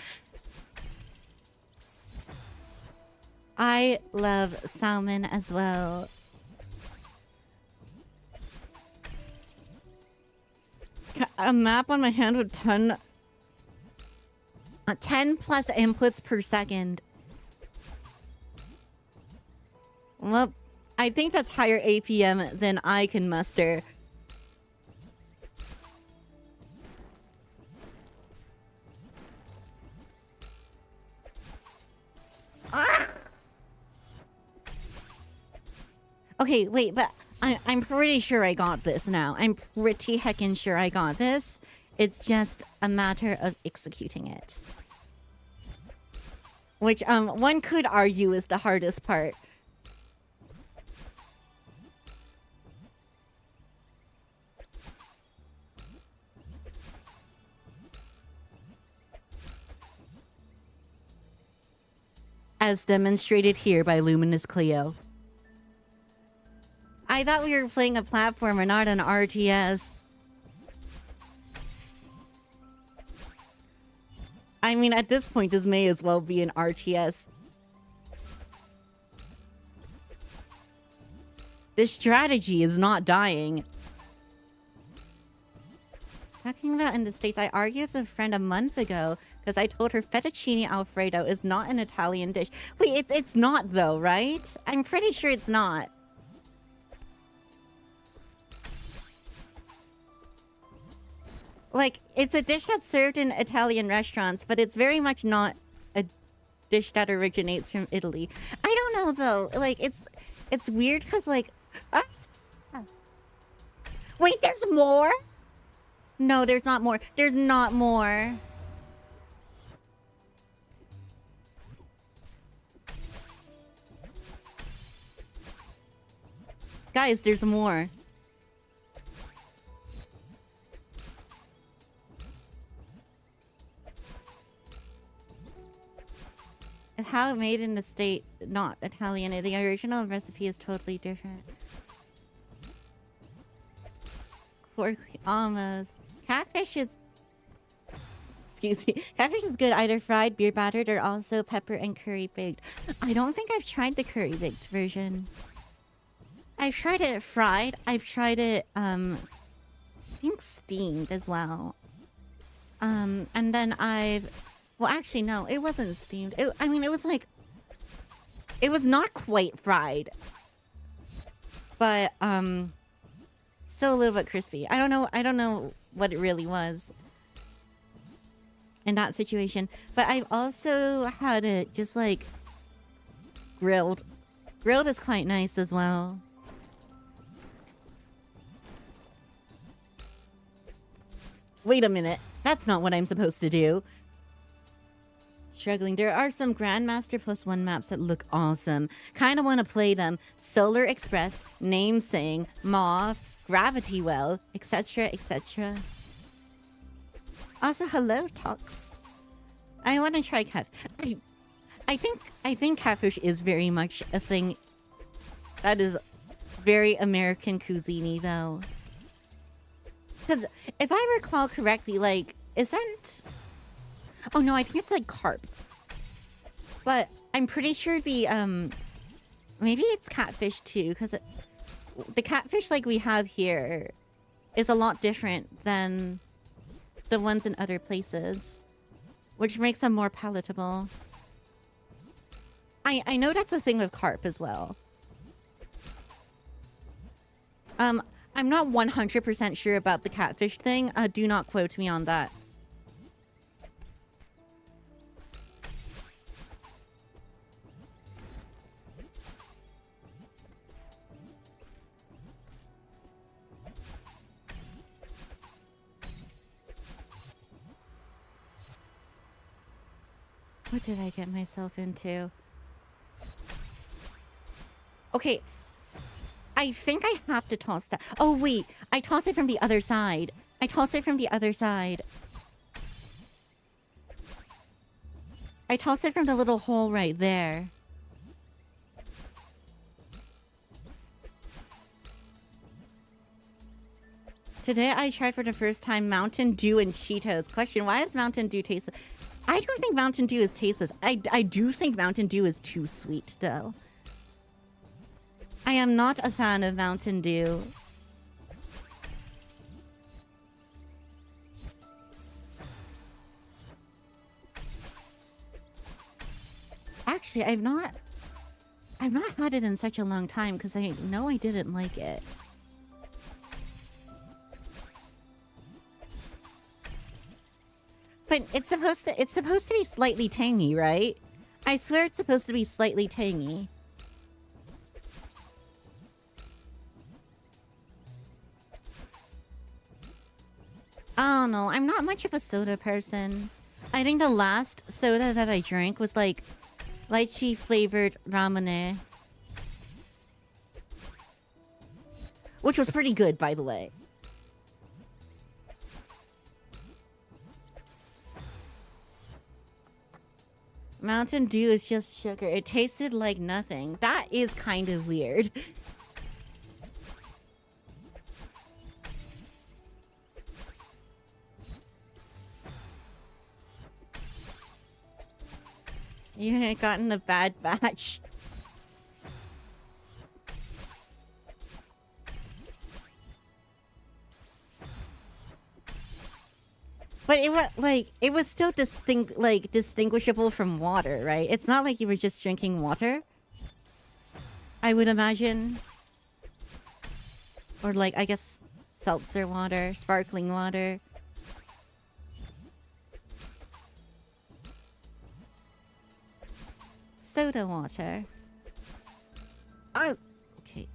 I love salmon as well. A map on my hand with 10 plus inputs per second. Well, I think that's higher APM than I can muster. Okay, wait, but I'm pretty sure I got this now. I'm pretty heckin' sure I got this. It's just a matter of executing it. Which, one could argue is the hardest part. As demonstrated here by Luminous Cleo. I thought we were playing a platformer, not an RTS. I mean, at this point, this may as well be an RTS. This strategy is not dying. Talking about in the States, I argued with a friend a month ago because I told her fettuccine alfredo is not an Italian dish. Wait, it's not though, right? I'm pretty sure it's not. Like, it's a dish that's served in Italian restaurants, but it's very much not a dish that originates from Italy. I don't know, though. Like, it's weird because, like... Ah. Wait, there's more? No, there's not more. There's not more. Guys, there's more. How made in the state, not Italian. The original recipe is totally different. Almost. Catfish is... Excuse me. Catfish is good either fried, beer battered, or also pepper and curry baked. I don't think I've tried the curry baked version. I've tried it fried. I've tried it, I think steamed as well. And then I've... Well, actually, no, it wasn't steamed. I mean, it was like... It was not quite fried. But, still a little bit crispy. I don't know what it really was in that situation. But I've also had it just, like, grilled. Grilled is quite nice as well. Wait a minute. That's not what I'm supposed to do. Struggling. There are some Grandmaster +1 maps that look awesome. Kind of want to play them. Solar Express, Namesaying, Mauve, Gravity Well, etc., etc. Also, hello, Tox. I want to try cat. I think catfish is very much a thing that is very American cuisine, though. Because if I recall correctly, like, isn't... Oh no, I think it's like carp. But I'm pretty sure the, maybe it's catfish too, because the catfish like we have here is a lot different than the ones in other places, which makes them more palatable. I know that's a thing with carp as well. I'm not 100% sure about the catfish thing. Do not quote me on that. What did I get myself into? Okay. I think I have to toss that. Oh, wait. I toss it from the other side. I toss it from the other side. I toss it from the little hole right there. Today I tried for the first time Mountain Dew and Cheetos. Question, why does Mountain Dew taste... I don't think Mountain Dew is tasteless. I do think Mountain Dew is too sweet, though. I am not a fan of Mountain Dew. Actually, I've not had it in such a long time because I know I didn't like it. But it's supposed to be slightly tangy, right? I swear it's supposed to be slightly tangy. I don't know. I'm not much of a soda person. I think the last soda that I drank was like lychee flavored ramune, which was pretty good, by the way. Mountain Dew is just sugar. It tasted like nothing. That is kind of weird. You had gotten a bad batch. But it was like it was still distinguishable from water, right? It's not like you were just drinking water. I would imagine. Or like I guess seltzer water, sparkling water. Soda water. Oh, okay.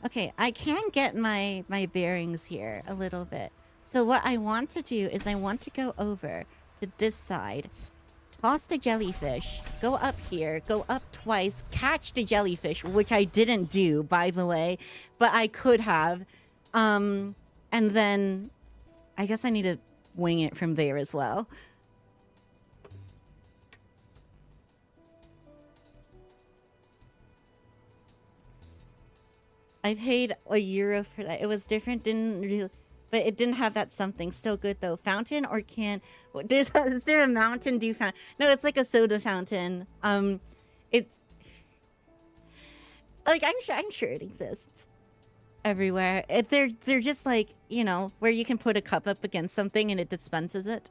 Okay, I can get my bearings here a little bit. So what I want to do is I want to go over to this side, toss the jellyfish, go up here, go up twice, catch the jellyfish, which I didn't do, by the way, but I could have. And then I guess I need to wing it from there as well. I paid €1 for that. It was different, but it didn't have that something. Still good though. Fountain or can? Is there a Mountain Dew fountain? No, it's like a soda fountain. It's like I'm sure it exists everywhere. They're just like, you know, where you can put a cup up against something and it dispenses it.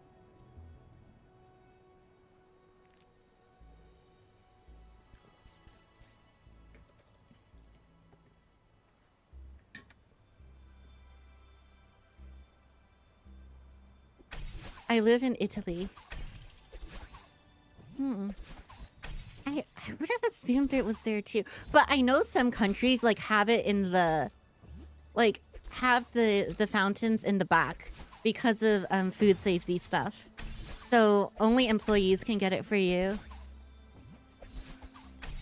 I live in Italy. I would have assumed it was there too. But I know some countries like have it in the have the fountains in the back because of food safety stuff. So only employees can get it for you.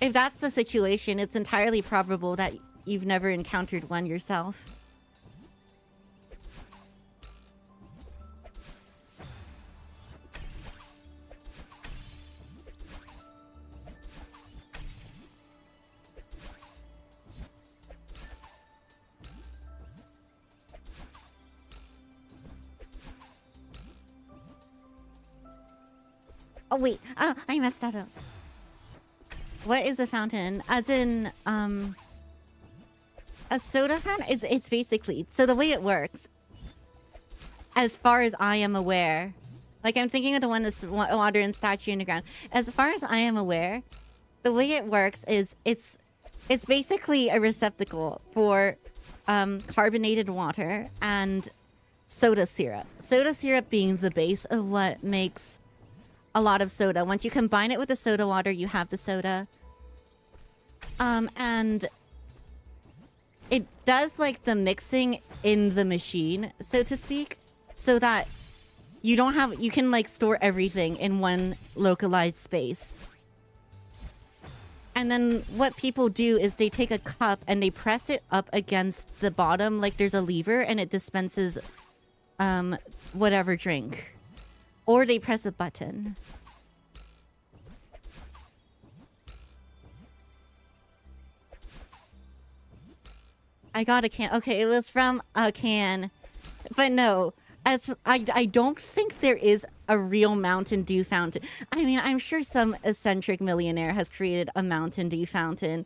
If that's the situation, it's entirely probable that you've never encountered one yourself. Oh wait, I messed that up. What is a fountain? As in, a soda fountain? It's basically, so the way it works, as far as I am aware, like I'm thinking of the one that's the water and statue in the ground. As far as I am aware, the way it works is it's basically a receptacle for carbonated water and soda syrup. Soda syrup being the base of what makes a lot of soda. Once you combine it with the soda water, you have the soda. And it does like the mixing in the machine, so to speak, so that you can like store everything in one localized space. And then what people do is they take a cup and they press it up against the bottom, like there's a lever, and it dispenses whatever drink. Or they press a button. I got a can. Okay, it was from a can. But no, I don't think there is a real Mountain Dew fountain. I mean, I'm sure some eccentric millionaire has created a Mountain Dew fountain.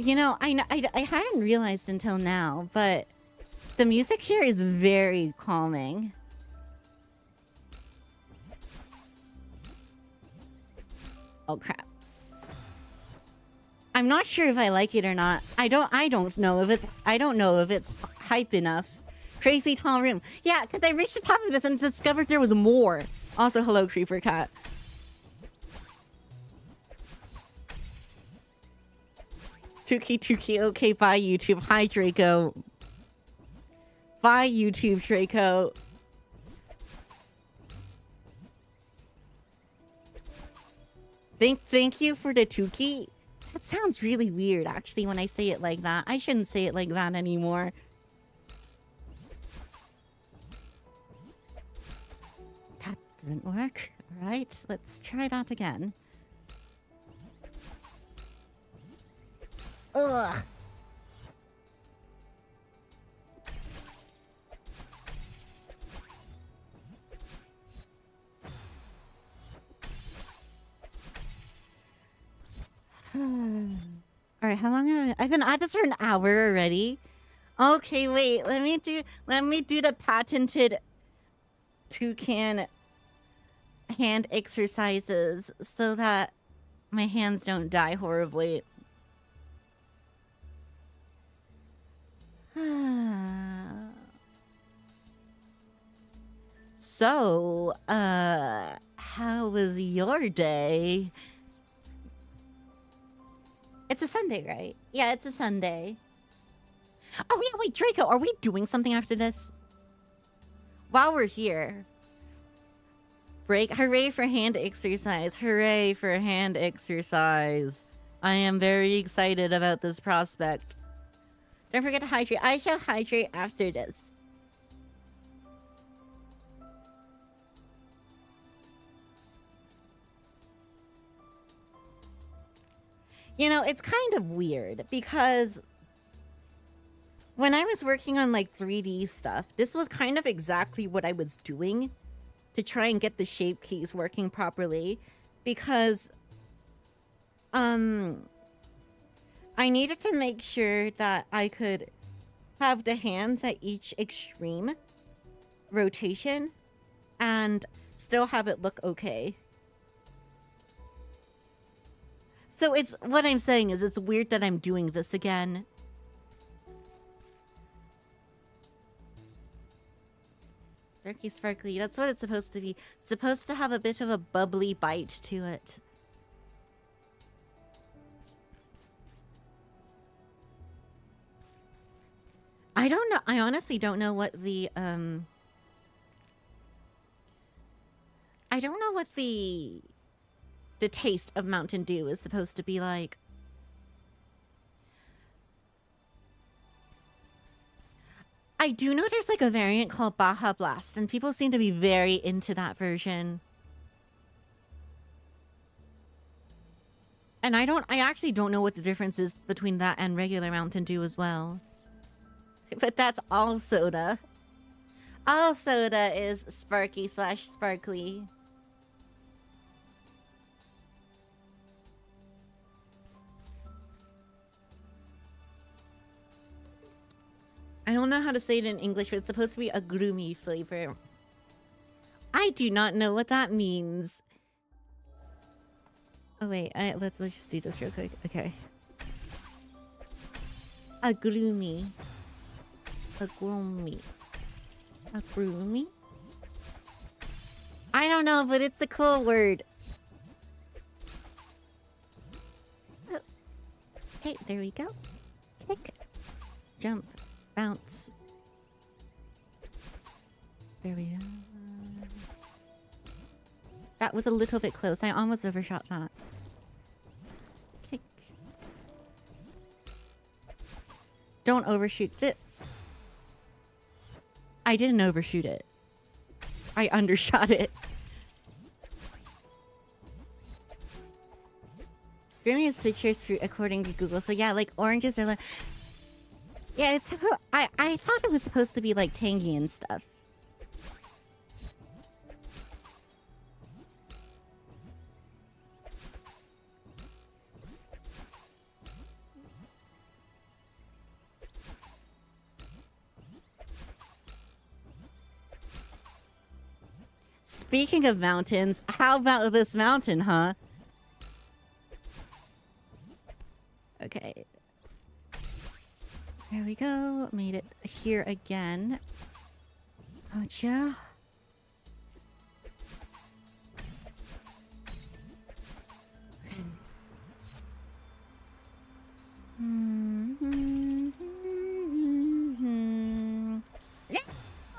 You know, I hadn't realized until now, but the music here is very calming. Oh crap. I'm not sure if I like it or not. I don't know if it's hype enough. Crazy tall room. Yeah, because I reached the top of this and discovered there was more. Also, hello, Creeper Cat. Tuki, okay, bye, YouTube. Hi, Draco. Bye, YouTube, Draco. Thank you for the Tuki. That sounds really weird, actually, when I say it like that. I shouldn't say it like that anymore. That didn't work. All right, let's try that again. Ugh. All right, how long I've been at this for an hour already? Okay, wait. Let me do the patented toucan hand exercises so that my hands don't die horribly. So, how was your day? It's a Sunday, right? Yeah, it's a Sunday. Oh, yeah, wait, Draco, are we doing something after this? While we're here. Break. Hooray for hand exercise. Hooray for hand exercise. I am very excited about this prospect. Don't forget to hydrate. I shall hydrate after this. You know, it's kind of weird because when I was working on like 3D stuff, this was kind of exactly what I was doing to try and get the shape keys working properly, because I needed to make sure that I could have the hands at each extreme rotation and still have it look okay. So it's what I'm saying is it's weird that I'm doing this again. Sparky sparkly, that's what it's supposed to be. It's supposed to have a bit of a bubbly bite to it. I don't know. I honestly don't know what the I don't know what the taste of Mountain Dew is supposed to be like. I do know there's like a variant called Baja Blast, and people seem to be very into that version. And I actually don't know what the difference is between that and regular Mountain Dew as well. But that's all soda. All soda is Sparky / Sparkly. I don't know how to say it in English, but it's supposed to be a groomy flavor. I do not know what that means. Oh wait, let's just do this real quick. Okay. A groomy. A groomy. A groomy? I don't know, but it's a cool word. Oh. Okay, there we go. Kick. Jump. Bounce. There we go. That was a little bit close. I almost overshot that. Kick. Don't overshoot it. I didn't overshoot it. I undershot it. Green is citrus fruit according to Google. So yeah, like oranges are like... Yeah, it's... I thought it was supposed to be like tangy and stuff. Speaking of mountains, how about this mountain, huh? Okay. There we go. Made it here again. Gotcha.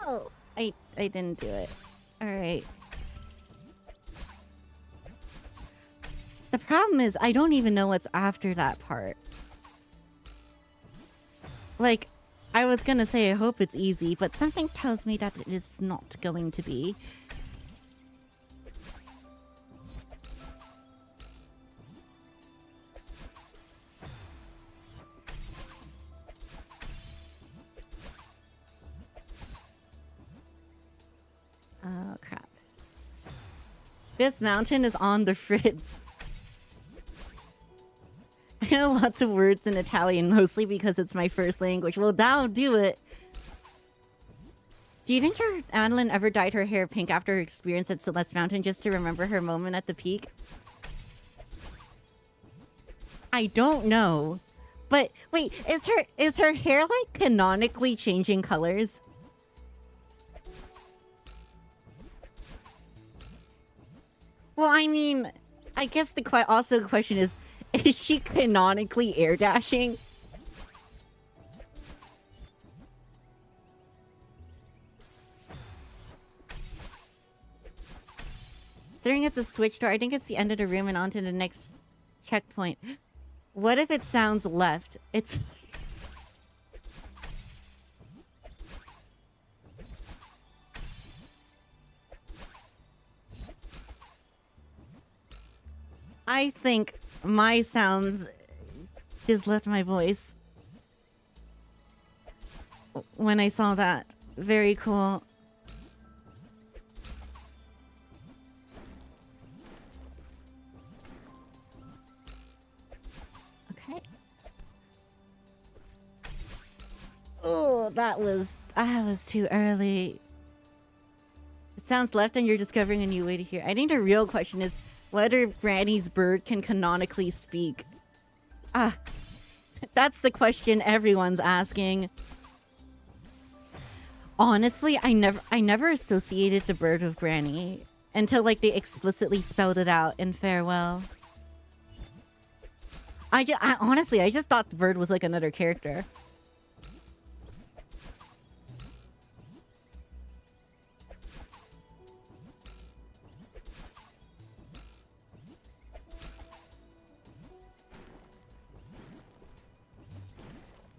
No! I didn't do it. Alright. The problem is, I don't even know what's after that part. Like, I was gonna say I hope it's easy, but something tells me that it's not going to be. Oh, crap. This mountain is on the fritz. I know lots of words in Italian, mostly because it's my first language. Well, that'll do it. Do you think your Adeline ever dyed her hair pink after her experience at Celeste Mountain just to remember her moment at the peak? I don't know. But wait, is her hair like canonically changing colors? Well, I mean, I guess the question is she canonically air dashing? Considering it's a switch door, I think it's the end of the room and onto the next checkpoint. What if it sounds left? It's... I think my sounds just left my voice when I saw that. Very cool. Okay. Oh, that was too early. It sounds left and you're discovering a new way to hear. I think the real question is whether Granny's bird can canonically speak. Ah, that's the question everyone's asking. Honestly, I never associated the bird with Granny until like they explicitly spelled it out in Farewell. Honestly, I just thought the bird was like another character.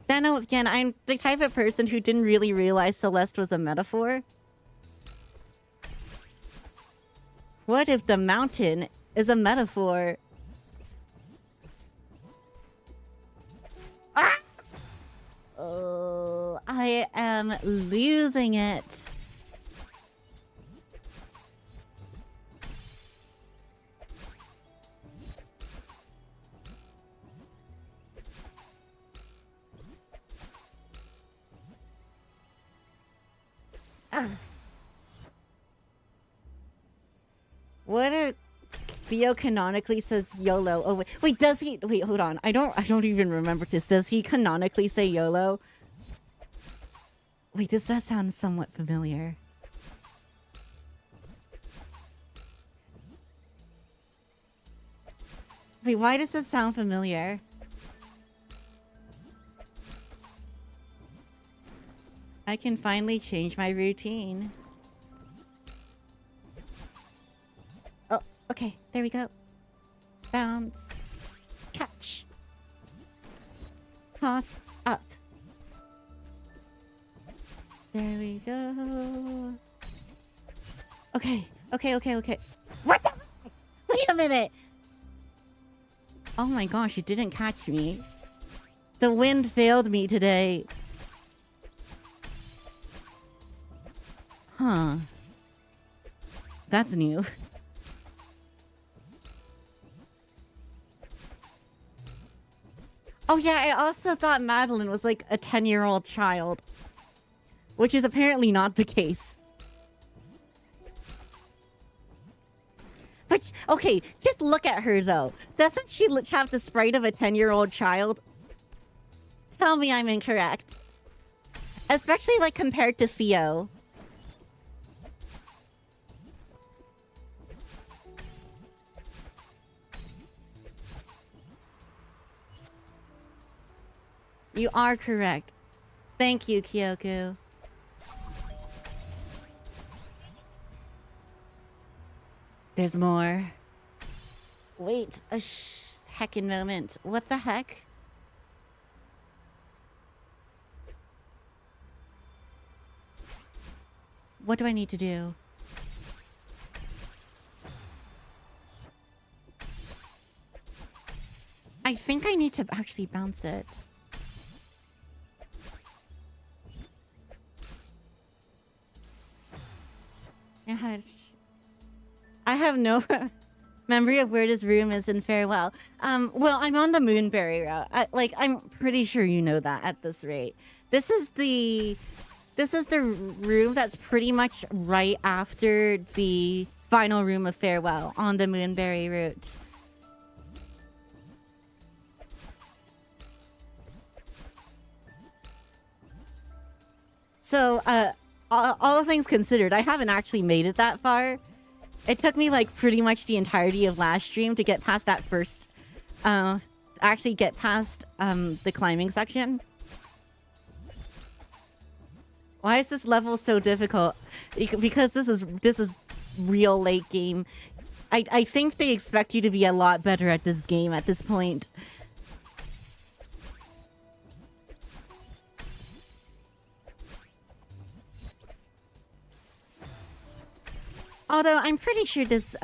Then again, I'm the type of person who didn't really realize Celeste was a metaphor. What if the mountain is a metaphor? Ah! Oh, I am losing it. What if Theo canonically says YOLO? Oh wait, does he? Wait, hold on. I don't even remember this. Does he canonically say YOLO? Wait, this does sound somewhat familiar. Wait, why does this sound familiar? I can finally change my routine. Oh, okay. There we go. Bounce. Catch. Toss up. There we go. Okay. Okay. What the? Wait a minute. Oh my gosh, it didn't catch me. The wind failed me today. Huh. That's new. Oh yeah, I also thought Madeline was like a 10-year-old child. Which is apparently not the case. But okay, just look at her though. Doesn't she have the sprite of a 10-year-old child? Tell me I'm incorrect. Especially like compared to Theo. You are correct. Thank you, Kyoku. There's more. Wait a heckin' moment. What the heck? What do I need to do? I think I need to actually bounce it. Yeah, I have no memory of where this room is in Farewell. Well, I'm on the Moonberry route. I'm pretty sure you know that at this rate. This is the room that's pretty much right after the final room of Farewell on the Moonberry route. So, all things considered, I haven't actually made it that far. It took me like pretty much the entirety of last stream to get past that first, actually get past the climbing section. Why is this level so difficult? Because this is real late game. I think they expect you to be a lot better at this game at this point. Although I'm pretty sure this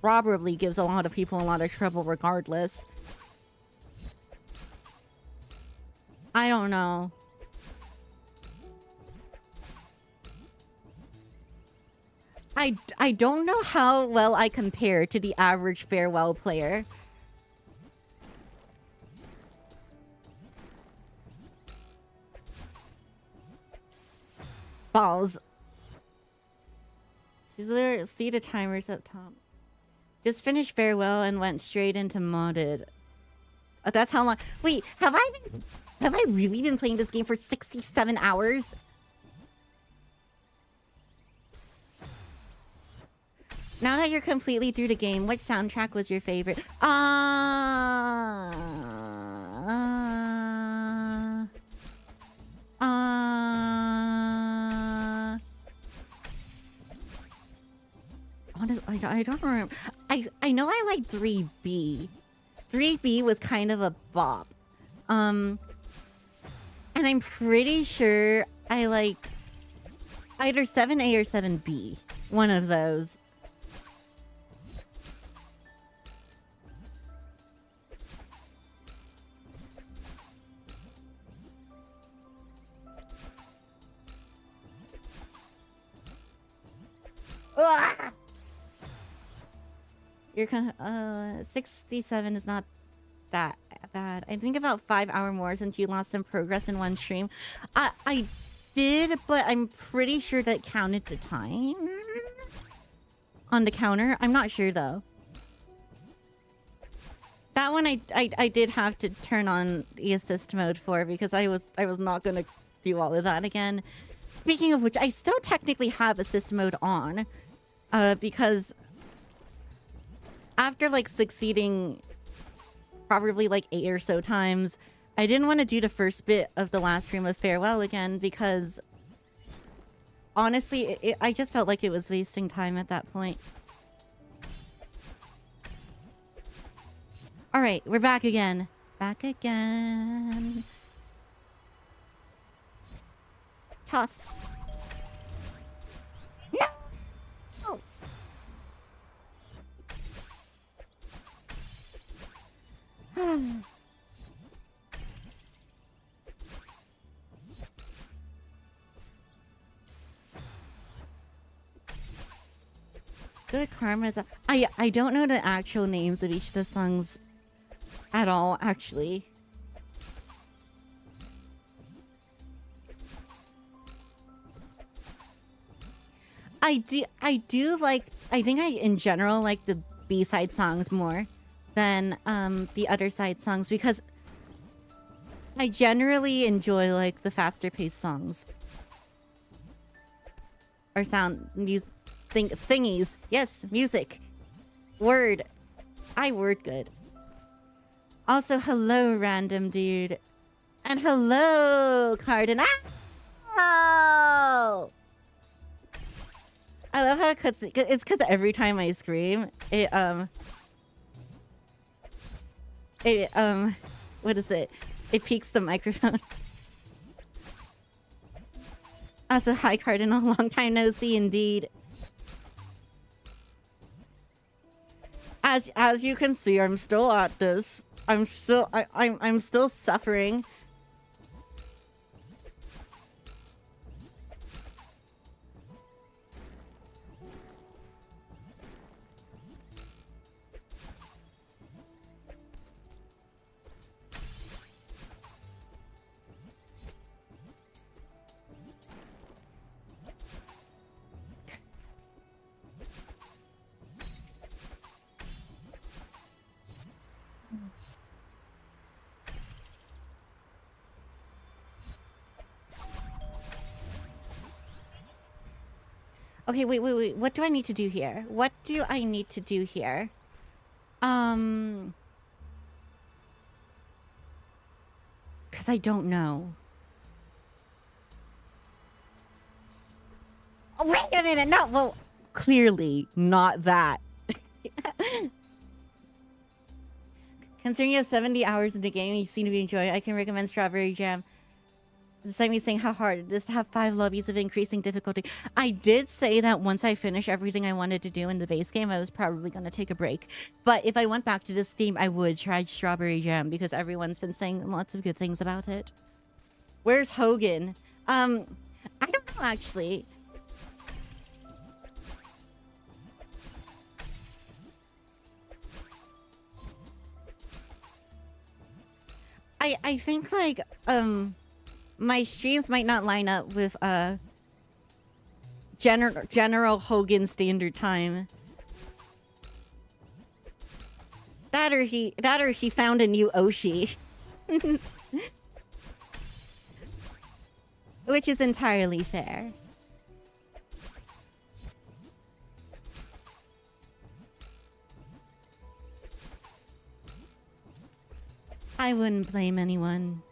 probably gives a lot of people a lot of trouble regardless. I don't know. I don't know how well I compare to the average Farewell player. Balls. See the timers up top. Just finished Farewell and went straight into modded. Oh, that's how long. Wait, have I really been playing this game for 67 hours? Now that you're completely through the game, which soundtrack was your favorite? Honestly, I don't remember. I know I liked 3B. 3B was kind of a bop. And I'm pretty sure I liked either 7A or 7B. One of those. Ugh! You're kind of, 67 is not that bad. I think about 5 hours more since you lost some progress in one stream. I did, but I'm pretty sure that counted the time on the counter. I'm not sure though. That one I did have to turn on the assist mode for because I was not gonna do all of that again. Speaking of which, I still technically have assist mode on, because after like succeeding probably like 8 or so times, I didn't want to do the first bit of the last stream of Farewell again because honestly, I just felt like it was wasting time at that point. All right, we're back again. Back again. Toss. No! Oh. Good Karma's I don't know the actual names of each of the songs at all, actually. I do like I think I, in general, like the B-side songs more than the other side songs because I generally enjoy like the faster paced songs or sound music thingies. Yes, music. Word. I word good. Also, hello, random dude. And hello, Cardinal. I love how it cuts. It's because every time I scream, what is it? It peaks the microphone. Also, hi, Cardinal. Long time no see, indeed. As you can see, I'm still at this. I'm still suffering. Okay, wait. What do I need to do here? What do I need to do here? Because I don't know. Oh, wait a minute. No, well, clearly not that. Considering you have 70 hours in the game and you seem to be enjoying it, I can recommend Strawberry Jam. Despite me saying how hard it is to have 5 lobbies of increasing difficulty. I did say that once I finish everything I wanted to do in the base game, I was probably going to take a break. But if I went back to this game, I would try Strawberry Jam because everyone's been saying lots of good things about it. Where's Hogan? I don't know, actually. I think, like, my streams might not line up with general Hogan standard time. That or he found a new Oshi. Which is entirely fair. I wouldn't blame anyone.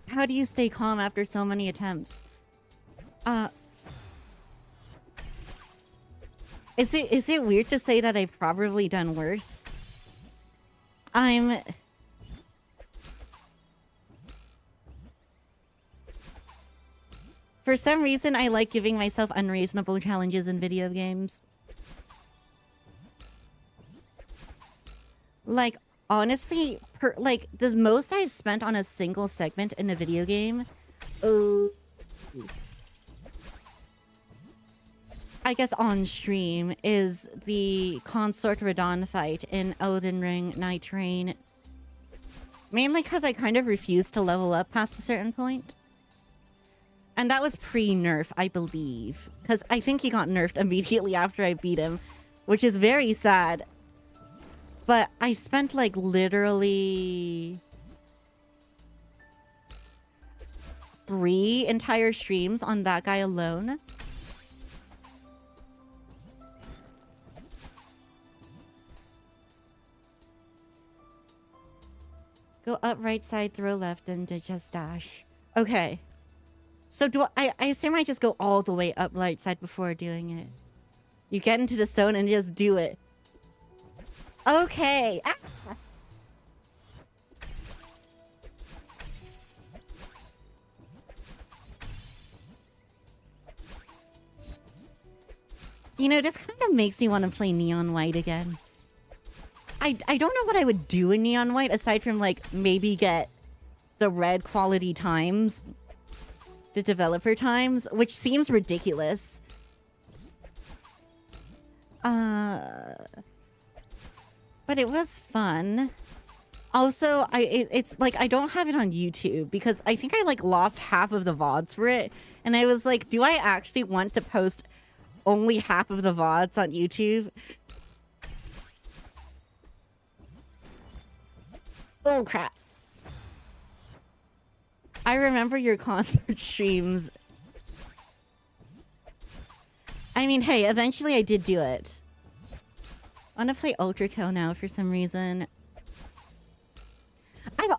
How do you stay calm after so many attempts? Is it weird to say that I've probably done worse? For some reason, I like giving myself unreasonable challenges in video games. Like, honestly, like, the most I've spent on a single segment in a video game... I guess on stream is the Consort Radon fight in Elden Ring Night Rain. Mainly because I kind of refused to level up past a certain point. And that was pre-nerf, I believe. Because I think he got nerfed immediately after I beat him. Which is very sad. But I spent, like, literally 3 entire streams on that guy alone. Go up right side, throw left, and just dash. Okay. So do I assume I just go all the way up right side before doing it. You get into the zone and just do it. Okay. Ah. You know, this kind of makes me want to play Neon White again. I don't know what I would do in Neon White aside from, like, maybe get the red quality times. The developer times, which seems ridiculous. But it was fun. Also, it's like I don't have it on YouTube because I think I like lost half of the VODs for it. And I was like, do I actually want to post only half of the VODs on YouTube? Oh, crap. I remember your concert streams. I mean, hey, eventually I did do it. I want to play Ultra Kill now for some reason.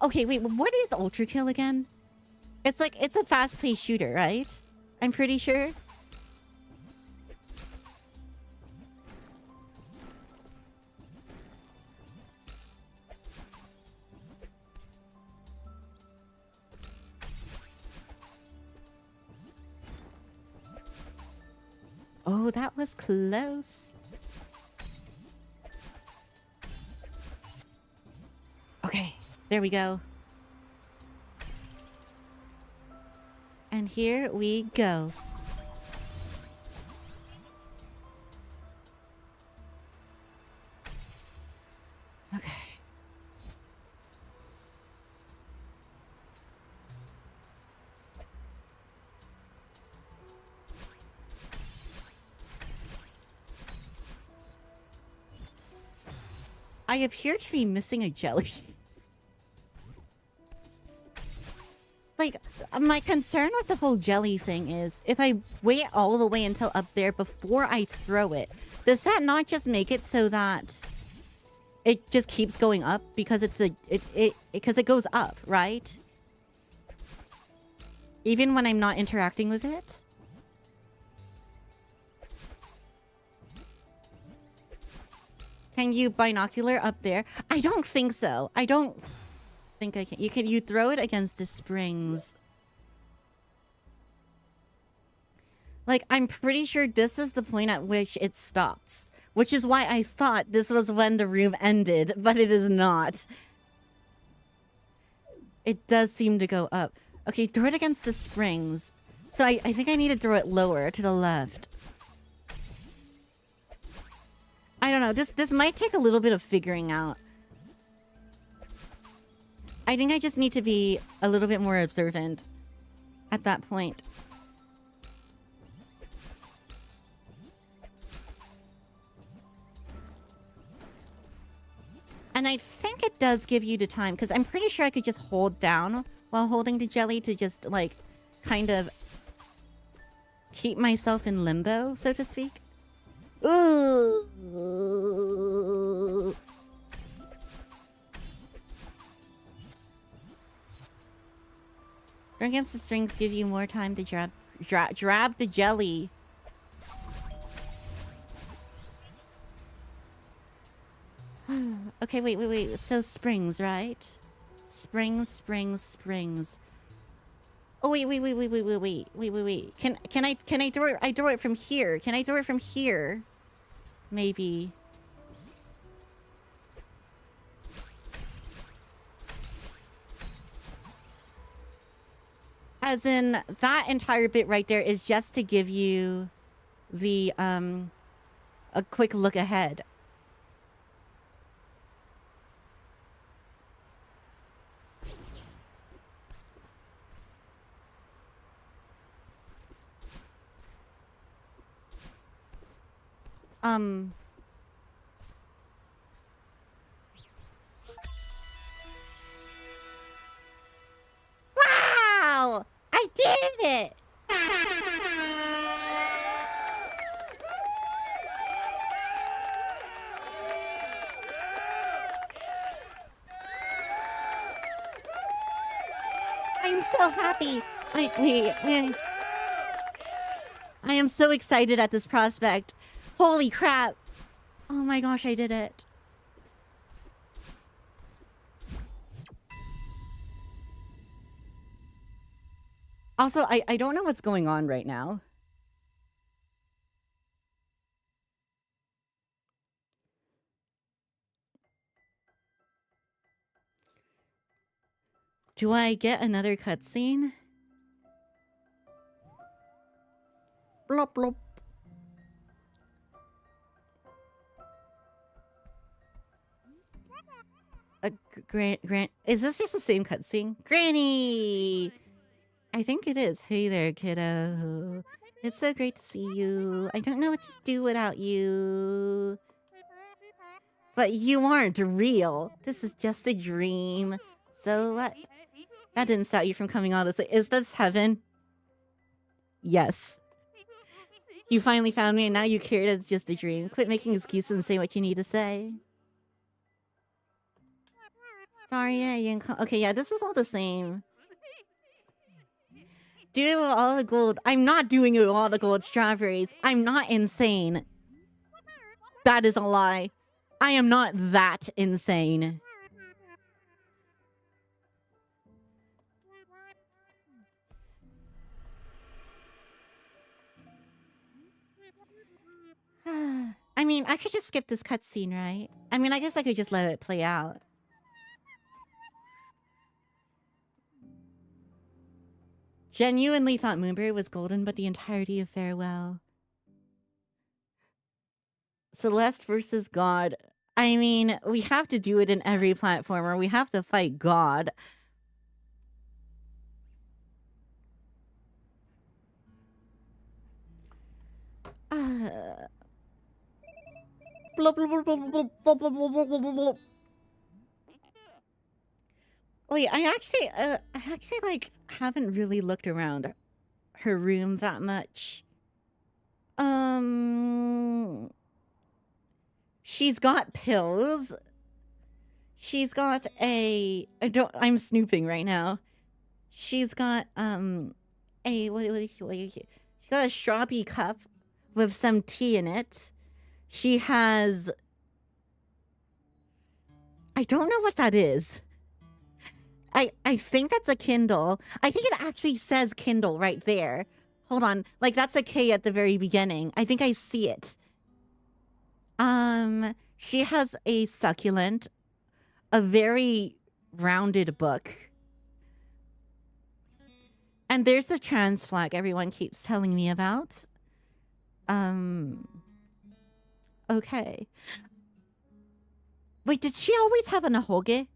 Okay, wait, what is Ultra Kill again? It's like, it's a fast-paced shooter, right? I'm pretty sure. Oh, that was close. Okay, there we go. And here we go. Okay. I appear to be missing a jelly. Like, my concern with the whole jelly thing is, if I wait all the way until up there before I throw it, does that not just make it so that it just keeps going up because because it goes up, right? Even when I'm not interacting with it? Can you binocular up there? I don't think so. I don't think I can. You throw it against the springs. Like, I'm pretty sure this is the point at which it stops. Which is why I thought this was when the room ended, but it is not. It does seem to go up. Okay, throw it against the springs. So I think I need to throw it lower to the left. I don't know. This might take a little bit of figuring out. I think I just need to be a little bit more observant at that point. And I think it does give you the time, because I'm pretty sure I could just hold down while holding the jelly to just, like, kind of keep myself in limbo, so to speak. Ooh. Against the strings give you more time to grab the jelly. Okay, wait. So springs, right? Springs. Oh wait. Can I throw it? I throw it from here. Can I throw it from here? Maybe. As in, that entire bit right there is just to give you the, a quick look ahead. Wow! I did it! I'm so happy. I am so excited at this prospect. Holy crap. Oh my gosh, I did it. Also, I don't know what's going on right now. Do I get another cutscene? Blop, blop. Is this just the same cutscene? Granny! I think it is. Hey there, kiddo. It's so great to see you. I don't know what to do without you. But you aren't real. This is just a dream. So what? That didn't stop you from coming all this way. Is this heaven? Yes. You finally found me and now you care it's just a dream. Quit making excuses and say what you need to say. Sorry, yeah, you didn't come. Okay, yeah, this is all the same. Do it with all the gold. I'm not doing it with all the gold strawberries. I'm not insane. That is a lie. I am not that insane. I mean, I could just skip this cutscene, right? I mean, I guess I could just let it play out. Genuinely thought Moonberry was golden, but the entirety of Farewell. Celeste versus God. I mean, we have to do it in every platformer. We have to fight God. Wait, I actually like haven't really looked around her room that much. She's got pills. She's got I'm snooping right now. She's got she's got a strawberry cup with some tea in it. She has, I don't know what that is. I think that's a Kindle. I think it actually says Kindle right there. Hold on. Like, that's a K at the very beginning. I think I see it. She has a succulent, a very rounded book. And there's the trans flag everyone keeps telling me about. Okay. Wait, did she always have an ahoge?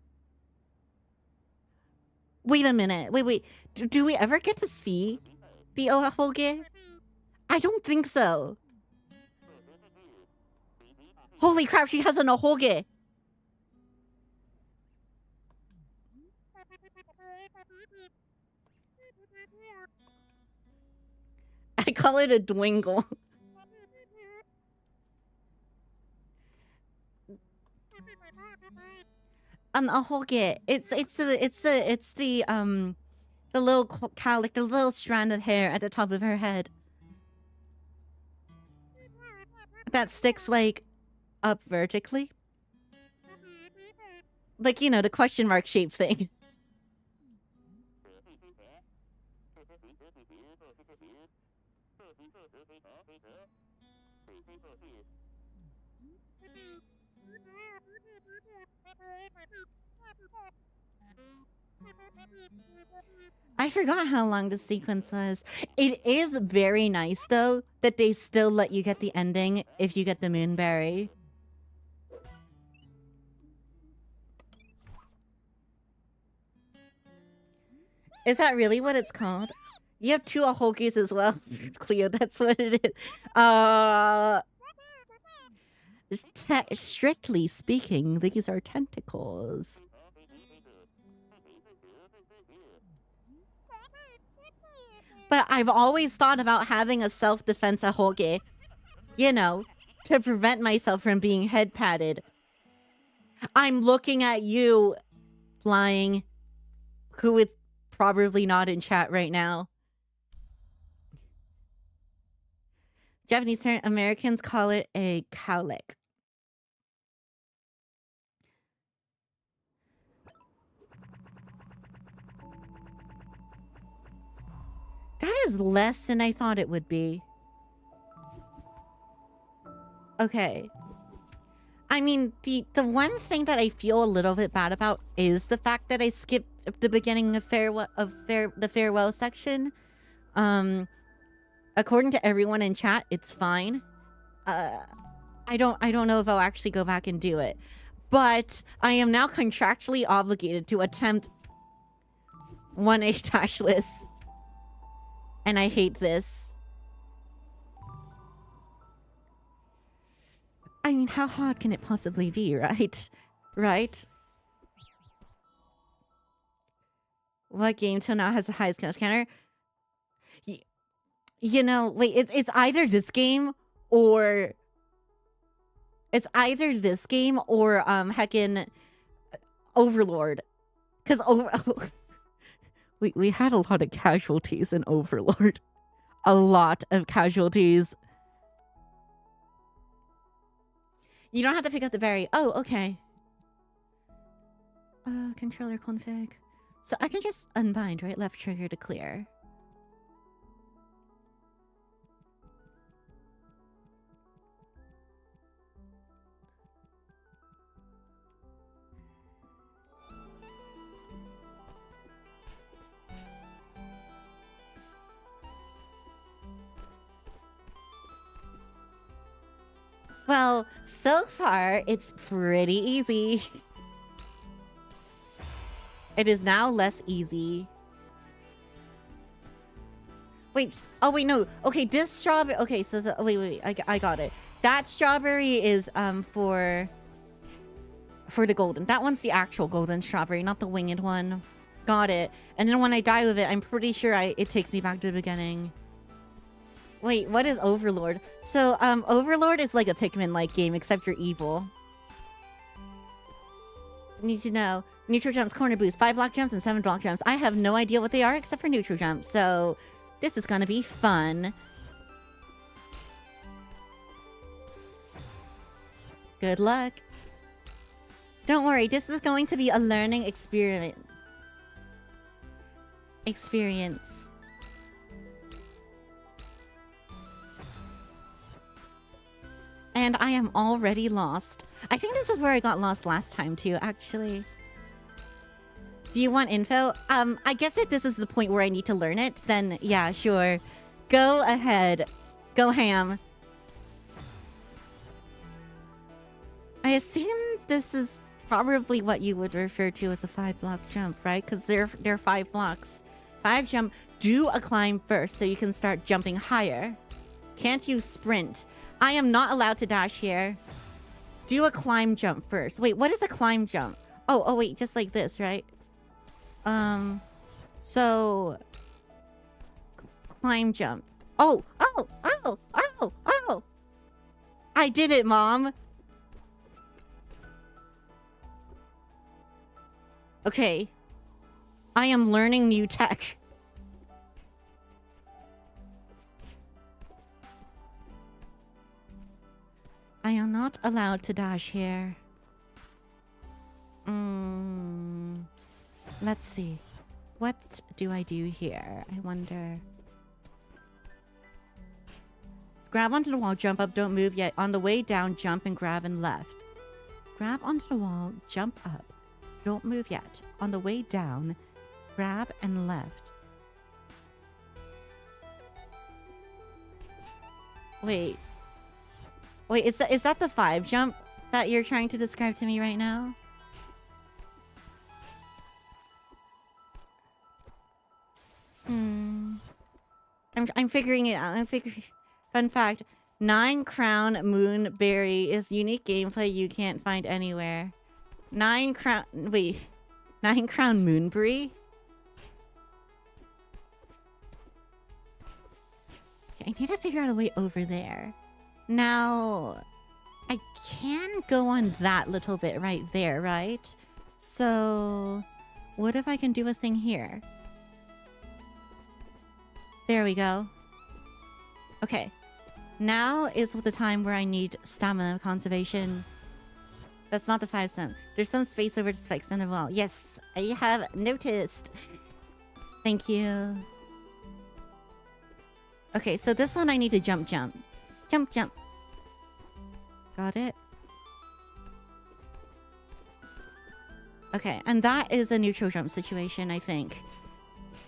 Wait a minute. Wait. Do we ever get to see the ahoge? I don't think so. Holy crap, she has an ahoge. I call it a dwingle. An ahoge. It's the little cowlick, the little strand of hair at the top of her head that sticks like up vertically, like, you know, the question mark shape thing. I forgot how long the sequence was. It is very nice, though, that they still let you get the ending if you get the Moonberry. Is that really what it's called? You have two ahoges as well, Cleo. That's what it is. Strictly speaking, these are tentacles. But I've always thought about having a self-defense ahoge, you know, to prevent myself from being head patted. I'm looking at you, Flying, who is probably not in chat right now. Japanese term, Americans call it a cowlick. That is less than I thought it would be. Okay. I mean, the one thing that I feel a little bit bad about is the fact that I skipped the beginning of the farewell section. According to everyone in chat, it's fine. I don't know if I'll actually go back and do it. but I am now contractually obligated to attempt 1A dashless. And I hate this. I mean, how hard can it possibly be, right? Right? What game till now has the highest counter? You know, wait, it's either this game or... It's either this game or, heckin' Overlord. Because we had a lot of casualties in Overlord. A lot of casualties. You don't have to pick up the berry. Oh, okay. Controller config. So I can just unbind, right? Left trigger to clear. Well, so far, it's pretty easy. It is now less easy. Wait, oh wait, no. Okay, this strawberry, okay, so wait, I got it. That strawberry is, for the golden. That one's the actual golden strawberry, not the winged one. Got it. And then when I die with it, I'm pretty sure it takes me back to the beginning. Wait, what is Overlord? So, Overlord is like a Pikmin-like game, except you're evil. Need to know. Neutral jumps, corner boost, 5 block jumps, and 7 block jumps. I have no idea what they are, except for neutral jumps. So, this is gonna be fun. Good luck. Don't worry, this is going to be a learning experience. And I am already lost. I think this is where I got lost last time too, actually. Do you want info? I guess if this is the point where I need to learn it, then yeah, sure. Go ahead. Go ham. I assume this is probably what you would refer to as a 5-block jump, right? Because they're 5 blocks. 5 jump. Do a climb first so you can start jumping higher. Can't use sprint. I am not allowed to dash here. Do a climb jump first. Wait, what is a climb jump? Oh, wait, just like this, right? So... Climb jump. Oh! I did it, Mom! Okay. I am learning new tech. I am not allowed to dash here. Let's see. What do I do here? I wonder. Grab onto the wall, jump up, don't move yet. On the way down, jump and grab and left. Grab onto the wall, jump up. Don't move yet. On the way down, grab and left. Wait, is that the 5 jump that you're trying to describe to me right now? I'm figuring it out. Fun fact, 9 crown moonberry is unique gameplay you can't find anywhere. 9 crown moonberry? Okay, I need to figure out a way over there. Now, I can go on that little bit right there, right? So, what if I can do a thing here? There we go. Okay. Now is the time where I need stamina conservation. That's not the 5 step. There's some space over the spikes on the wall. Yes, I have noticed. Thank you. Okay, so this one I need to jump. Jump. Got it. Okay, and that is a neutral jump situation, I think.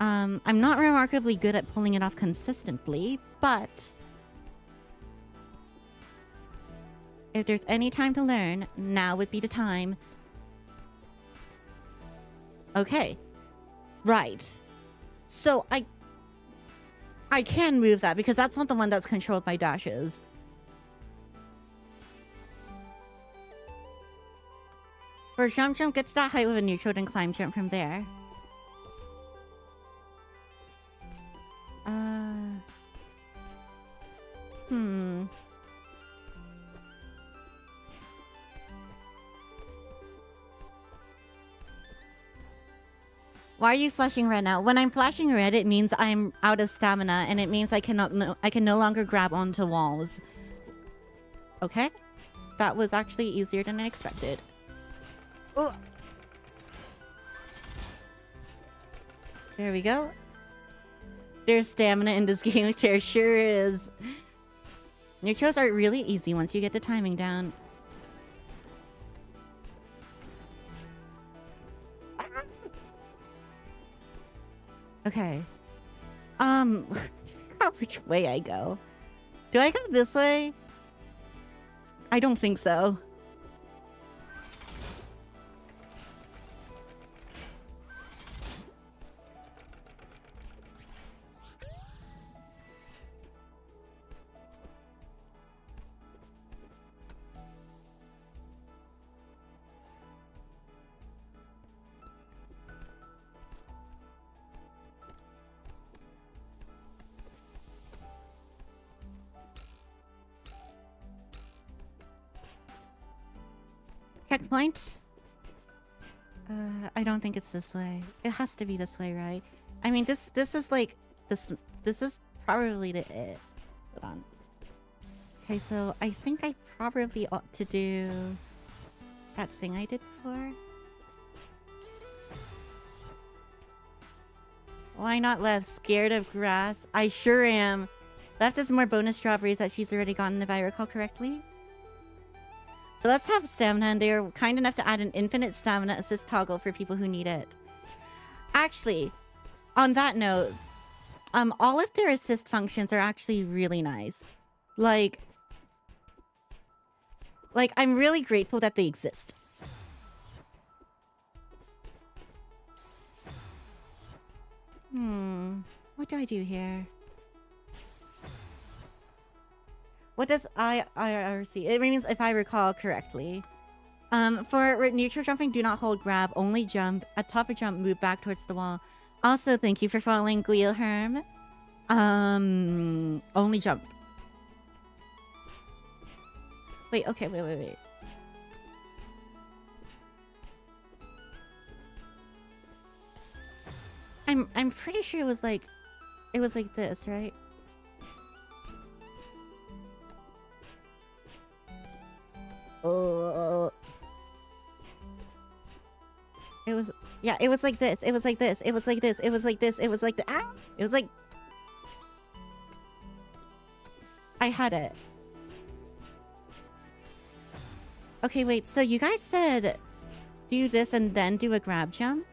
I'm not remarkably good at pulling it off consistently, but... If there's any time to learn, now would be the time. Okay. Right. So I can move that because that's not the one that's controlled by dashes. For jump jump, gets that height with a neutral, then climb jump from there. Why are you flashing red now? When I'm flashing red, it means I'm out of stamina, and it means I can no longer grab onto walls. Okay, that was actually easier than I expected. Oh. There we go. There's stamina in this game. There sure is. Neutrals are really easy once you get the timing down. Okay. Which way I go? Do I go this way? I don't think so. Checkpoint? I don't think it's this way. It has to be this way, right? I mean, this is like... This is probably the it. Hold on. Okay, so I think I probably ought to do... that thing I did before. Why not left? Scared of grass? I sure am. Left is more bonus strawberries that she's already gotten, if I recall correctly. So let's have stamina, and they're kind enough to add an infinite stamina assist toggle for people who need it. Actually, on that note, all of their assist functions are actually really nice. Like, I'm really grateful that they exist. What do I do here? What does IRC? It means if I recall correctly. For neutral jumping, do not hold grab, only jump. At top of jump, move back towards the wall. Also, thank you for following Guilherme. Only jump. Wait, okay, wait. I'm pretty sure it was like this, right? It was, yeah, it was like this. It was like this. It was like this. It was like this. It was like the It was like I had it. Okay, wait. So you guys said do this and then do a grab jump?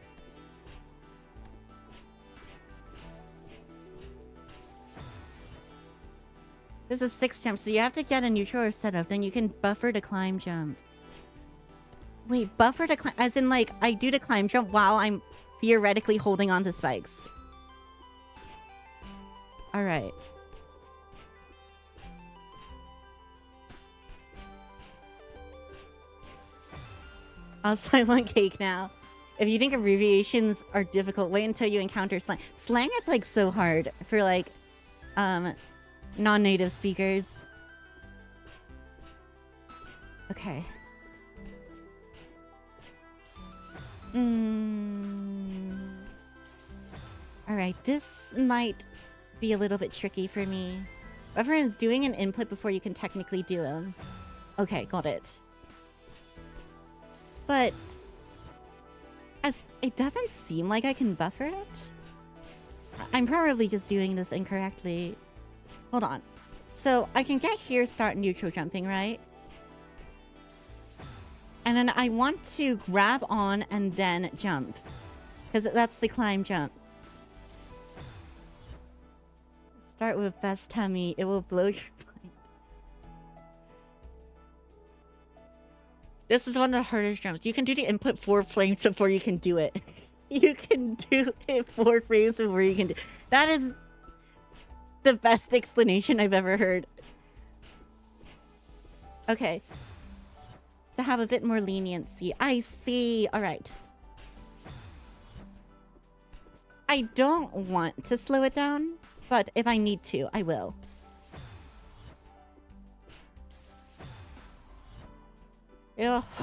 This is 6 jumps, so you have to get a neutral or setup, then you can buffer to climb jump. Wait, buffer to climb, as in like, I do the climb jump while I'm theoretically holding on to spikes. Alright. Also, I want cake now. If you think abbreviations are difficult, wait until you encounter slang. Slang is like so hard for like, non-native speakers. Okay. Alright, this might be a little bit tricky for me. Buffer is doing an input before you can technically do them. Okay, got it. But as it doesn't seem like I can buffer it. I'm probably just doing this incorrectly. Hold on. So I can get here, start neutral jumping, right? And then I want to grab on and then jump. Because that's the climb jump. Start with best tummy. It will blow your mind. This is one of the hardest jumps. You can do the input 4 frames before you can do it. You can do it 4 frames before you can do. That is the best explanation I've ever heard. Okay. To have a bit more leniency. I see. All right. I don't want to slow it down, but if I need to, I will.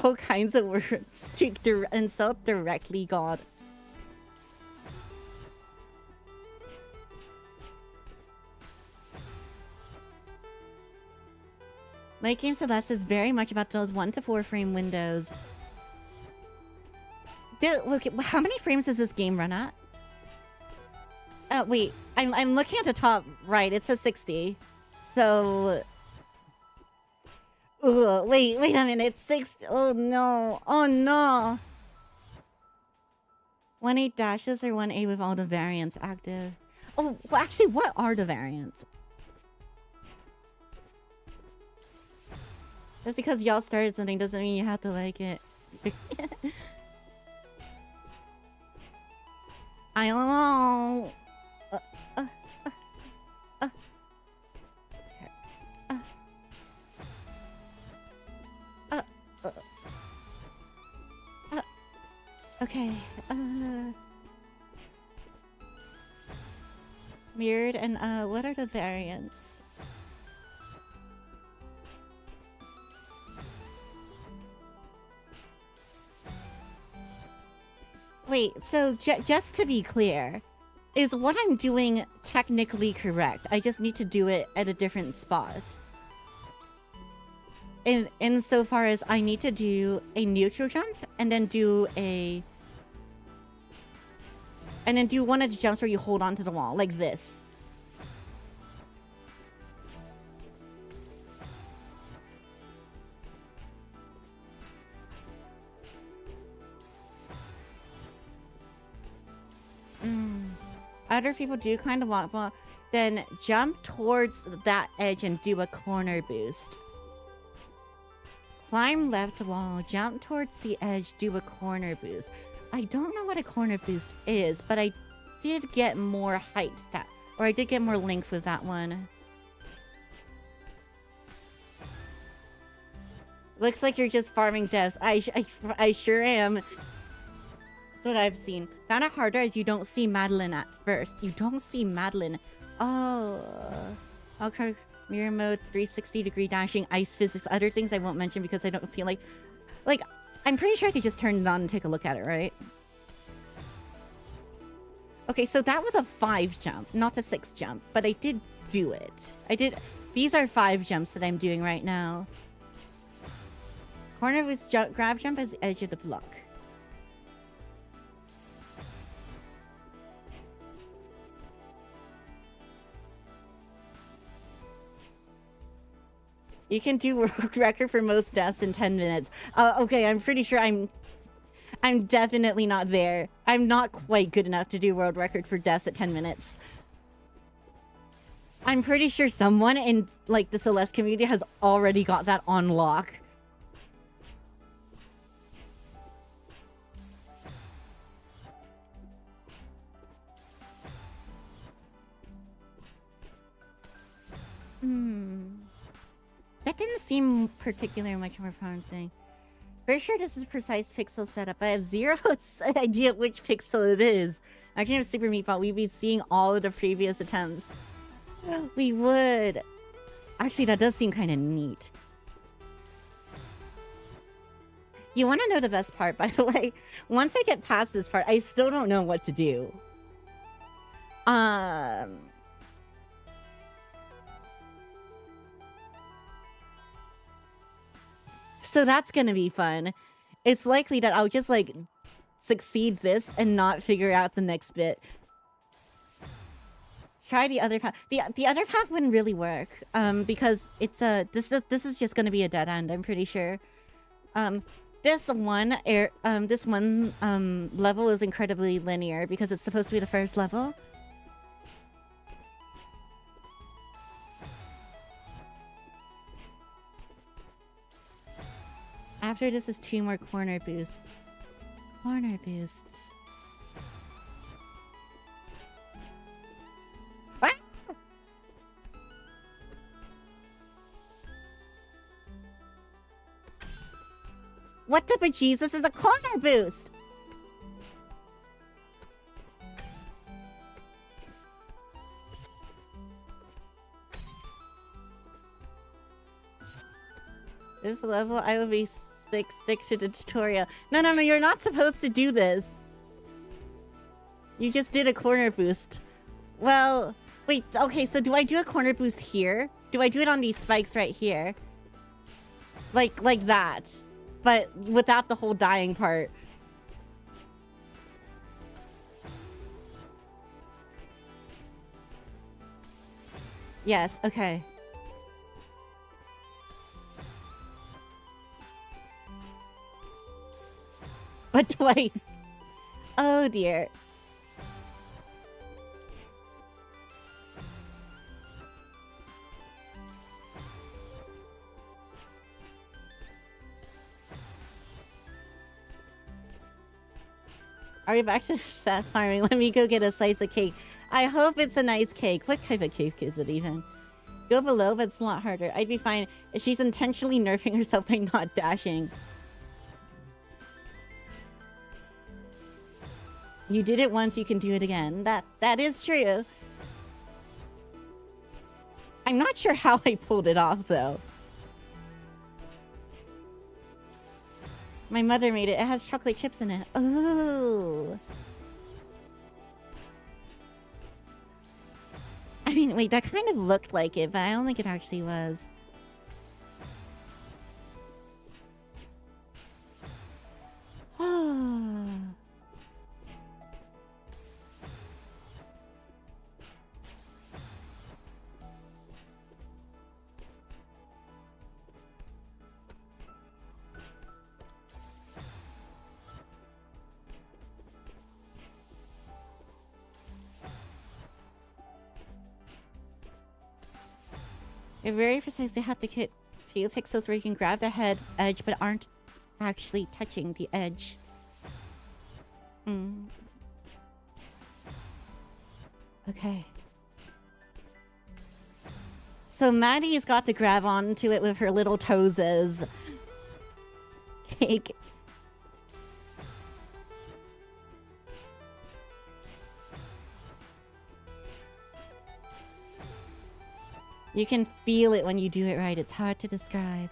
All kinds of words to insult directly God. My game Celeste is very much about those 1 to 4 frame windows. Look, how many frames does this game run at? Wait, I'm looking at the top right. It says 60. So... Ugh, wait a minute. It's 60. Oh no. Oh no. 1-8 dashes or 1-A with all the variants active? Oh, well, actually, what are the variants? Just because y'all started something doesn't mean you have to like it. I don't know. Okay. Mirrored and what are the variants? Wait, so just to be clear, is what I'm doing technically correct? I just need to do it at a different spot. Insofar as I need to do a neutral jump and then do a... And then do one of the jumps where you hold onto the wall, like this. Other people do kind of want, well, then jump towards that edge and do a corner boost. Climb left wall, jump towards the edge, do a corner boost. I don't know what a corner boost is, but I did get more height or I did get more length with that one. Looks like you're just farming deaths. I sure am. That's what I've seen. Found it harder as you don't see Madeline at first. You don't see Madeline. Oh. Okay. Mirror mode, 360-degree dashing, ice physics, other things I won't mention because I don't feel like... Like, I'm pretty sure I could just turn it on and take a look at it, right? Okay, so that was a 5 jump, not a 6 jump, but I did do it. These are 5 jumps that I'm doing right now. Corner was grab jump as the edge of the block. You can do world record for most deaths in 10 minutes. Okay, I'm pretty sure I'm definitely not there. I'm not quite good enough to do world record for deaths at 10 minutes. I'm pretty sure someone in, like, the Celeste community has already got that on lock. That didn't seem particularly much of a promising. Very sure this is a precise pixel setup. I have zero idea which pixel it is. Actually, if Super Meatball, we'd be seeing all of the previous attempts. We would. Actually, that does seem kind of neat. You want to know the best part, by the way? Once I get past this part, I still don't know what to do. So that's gonna be fun. It's likely that I'll just, like, succeed this and not figure out the next bit. Try the other path. The other path wouldn't really work, because it's a... This is just gonna be a dead end, I'm pretty sure. This one level is incredibly linear because it's supposed to be the first level. after this is 2 more corner boosts. Corner boosts. Ah! What the bejesus is a corner boost? This level, I will be sick. Stick to the tutorial. No, you're not supposed to do this. You just did a corner boost. Well, wait, okay, so do I do a corner boost here? Do I do it on these spikes right here? Like that. But without the whole dying part. Yes, okay. But twice. Oh dear. Are we back to fat farming? Let me go get a slice of cake. I hope it's a nice cake. What type of cake is it even? Go below, but it's a lot harder. I'd be fine if she's intentionally nerfing herself by not dashing. You did it once, you can do it again. That is true. I'm not sure how I pulled it off, though. My mother made it. It has chocolate chips in it. Ooh. I mean, wait, that kind of looked like it, but I don't think it actually was. You're very precisely have to hit few pixels where you can grab the head edge but aren't actually touching the edge. Okay. So Maddie's got to grab onto it with her little toeses. Cake. You can feel it when you do it right. It's hard to describe.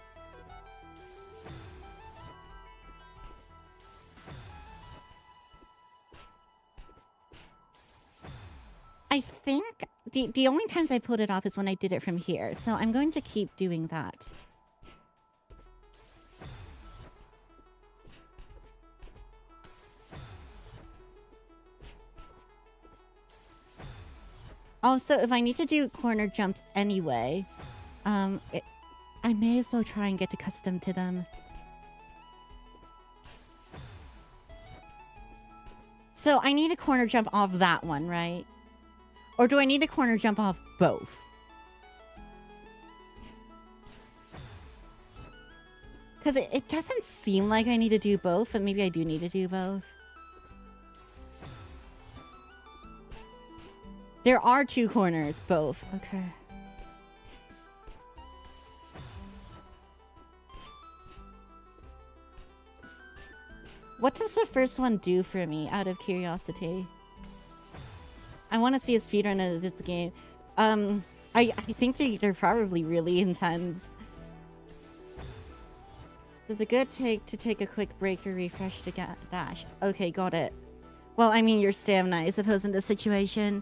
I think the only times I pulled it off is when I did it from here. So I'm going to keep doing that. Also, if I need to do corner jumps anyway, I may as well try and get accustomed to them. So I need a corner jump off that one, right? Or do I need a corner jump off both? Because it doesn't seem like I need to do both, but maybe I do need to do both. There are 2 corners, both. Okay. What does the first one do for me, out of curiosity? I want to see a speedrun of this game. I think they're probably really intense. It's a good take to take a quick break to refresh the dash. Okay, got it. Well, I mean, your stamina, I suppose, in this situation.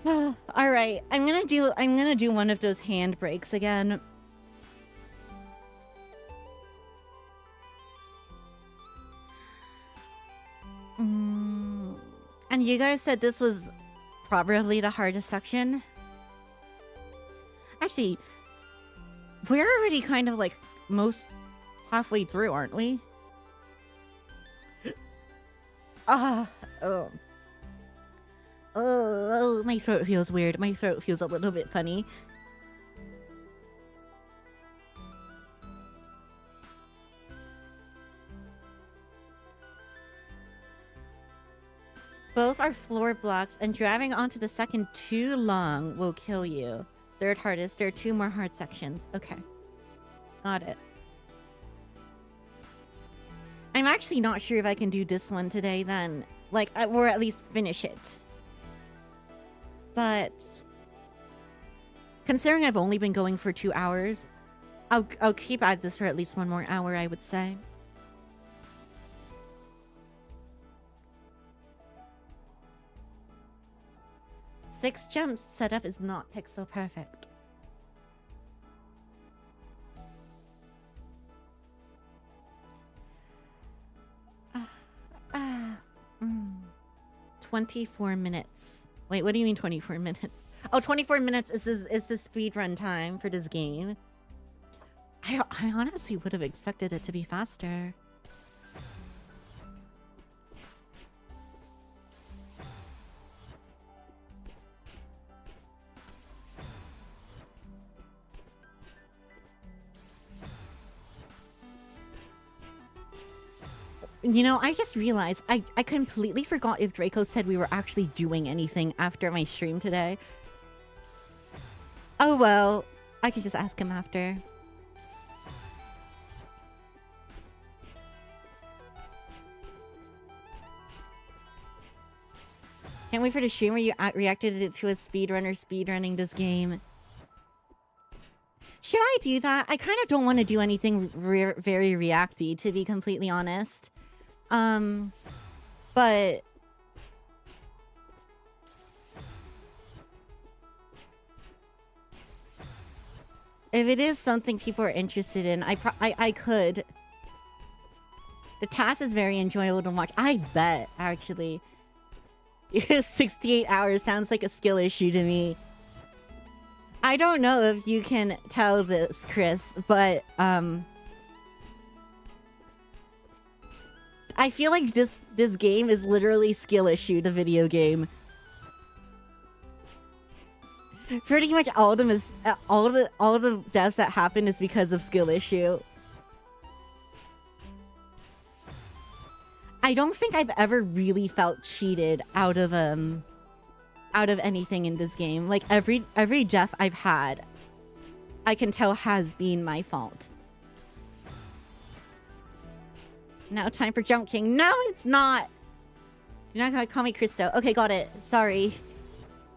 All right, I'm gonna do one of those hand brakes again. And you guys said this was probably the hardest section. Actually, we're already kind of like most halfway through, aren't we? Oh, my throat feels weird. My throat feels a little bit funny. Both are floor blocks, and driving onto the second too long will kill you. Third hardest. There are 2 more hard sections. Okay. Got it. I'm actually not sure if I can do this one today then. Like, or at least finish it. But considering I've only been going for 2 hours, I'll keep at this for at least 1 more hour, I would say. Six jumps setup is not pixel perfect. 24 minutes. Wait, what do you mean 24 minutes? Oh, 24 minutes is the speed run time for this game. I honestly would have expected it to be faster. You know, I just realized I completely forgot if Draco said we were actually doing anything after my stream today. Oh well, I could just ask him after. Can't wait for the stream where you reacted to a speedrunner speedrunning this game. Should I do that? I kind of don't want to do anything very reacty, to be completely honest. But if it is something people are interested in, I could. The task is very enjoyable to watch. I bet, actually. 68 hours sounds like a skill issue to me. I don't know if you can tell this, Chris, but I feel like this game is literally skill issue, the video game. Pretty much all of them is all the deaths that happen is because of skill issue. I don't think I've ever really felt cheated out of anything in this game. Like every death I've had, I can tell has been my fault. Now time for Jump King. No, it's not. You're not gonna call me Christo. Okay, got it. Sorry.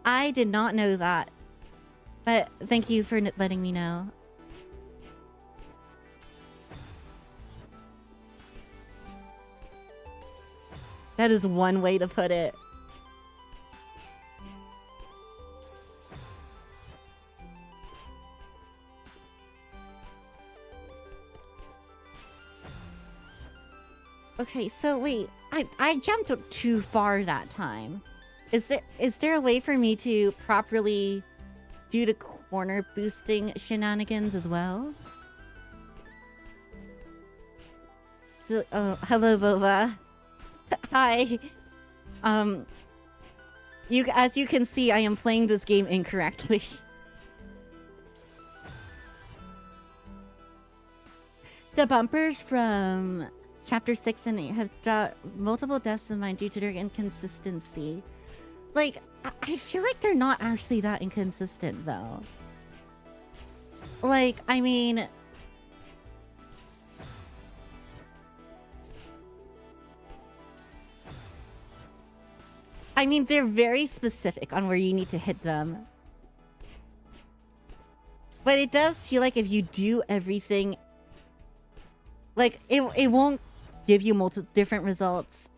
I did not know that. But thank you for letting me know. That is one way to put it. Okay, so wait, I jumped too far that time. Is there a way for me to properly do the corner boosting shenanigans as well? So, oh, hello, Bova. Hi. As you can see, I am playing this game incorrectly. The bumpers from Chapter 6 and 8 have brought multiple deaths in mind due to their inconsistency. Like, I feel like they're not actually that inconsistent, though. Like, I mean... they're very specific on where you need to hit them. But it does feel like if you do everything... Like, it won't give you multiple different results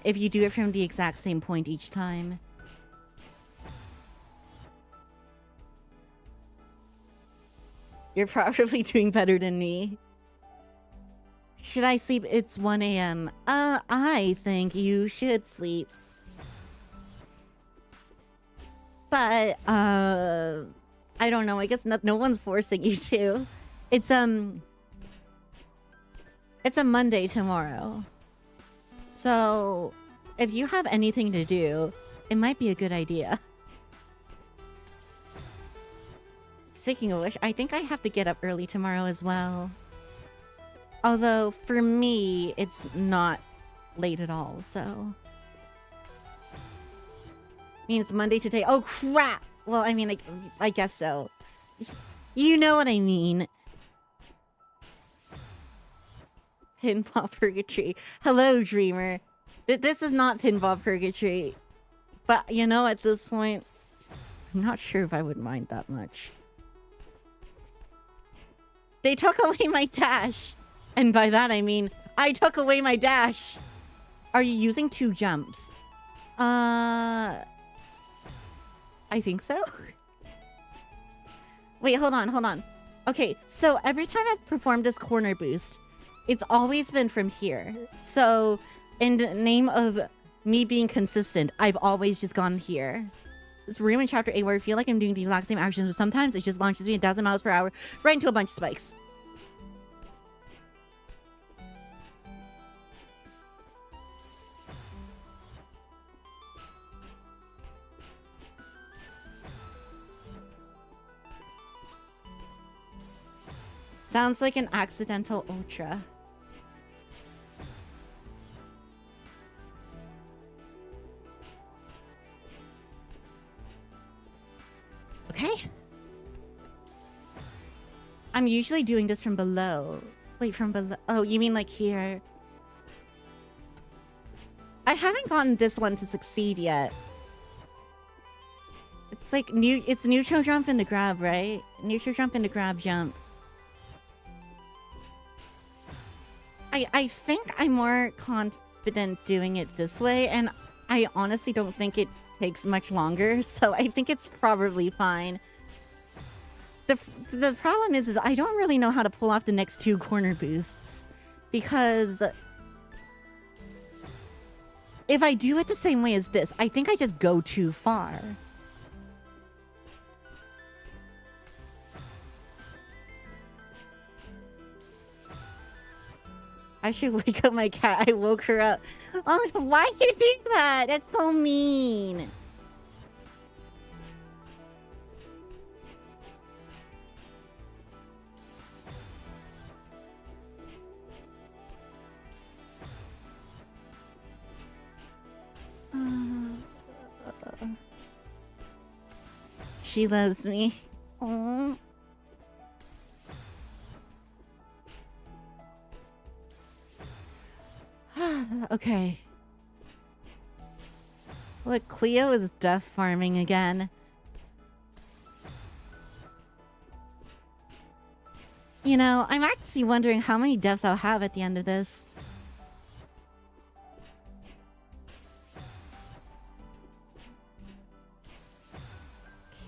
if you do it from the exact same point each time. You're probably doing better than me. Should I sleep? It's 1 a.m. I think you should sleep. But, I don't know. I guess no one's forcing you to. It's a Monday tomorrow. So, if you have anything to do, it might be a good idea. Speaking of which, I think I have to get up early tomorrow as well. Although, for me, it's not late at all, so... mean, it's Monday today. Oh, crap! Well, I mean, I guess so. You know what I mean. Pinball Purgatory. Hello, Dreamer. This is not Pinball Purgatory. But, you know, at this point, I'm not sure if I would mind that much. They took away my dash. And by that, I mean, I took away my dash. Are you using 2 jumps? I think so. Wait, hold on. Okay, so every time I've performed this corner boost, it's always been from here. So, in the name of me being consistent, I've always just gone here. This room in Chapter 8 where I feel like I'm doing the exact same actions, but sometimes it just launches me 1,000 miles per hour right into a bunch of spikes. Sounds like an accidental ultra. Okay. I'm usually doing this from below. Wait, from below. Oh, you mean like here? I haven't gotten this one to succeed yet. It's like it's neutral jump into grab, right? Neutral jump into grab jump. I think I'm more confident doing it this way, and I honestly don't think it takes much longer, so I think it's probably fine. The problem is I don't really know how to pull off the next 2 corner boosts, because if I do it the same way as this, I think I just go too far. I should wake up my cat. I woke her up. Oh, why you do that? That's so mean. She loves me. Aww. Okay. Look, Cleo is death farming again. You know, I'm actually wondering how many deaths I'll have at the end of this.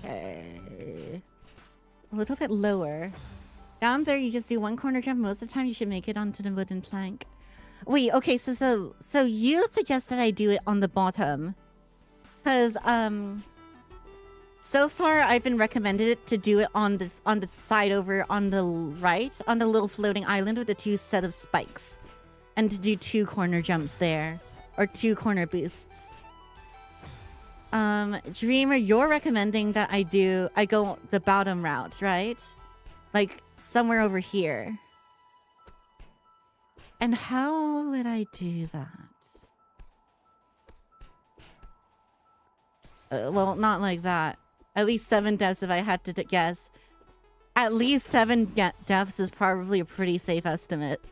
Okay. A little bit lower. Down there, you just do 1 corner jump. Most of the time, you should make it onto the wooden plank. Wait, okay, so you suggest that I do it on the bottom. Because, so far I've been recommended to do it on the side over on the right, on the little floating island with the 2 set of spikes. And to do 2 corner jumps there. Or 2 corner boosts. Dreamer, you're recommending that I go the bottom route, right? Like, somewhere over here. And how would I do that? Well, not like that. At least 7 deaths if I had to guess. At least 7 deaths is probably a pretty safe estimate.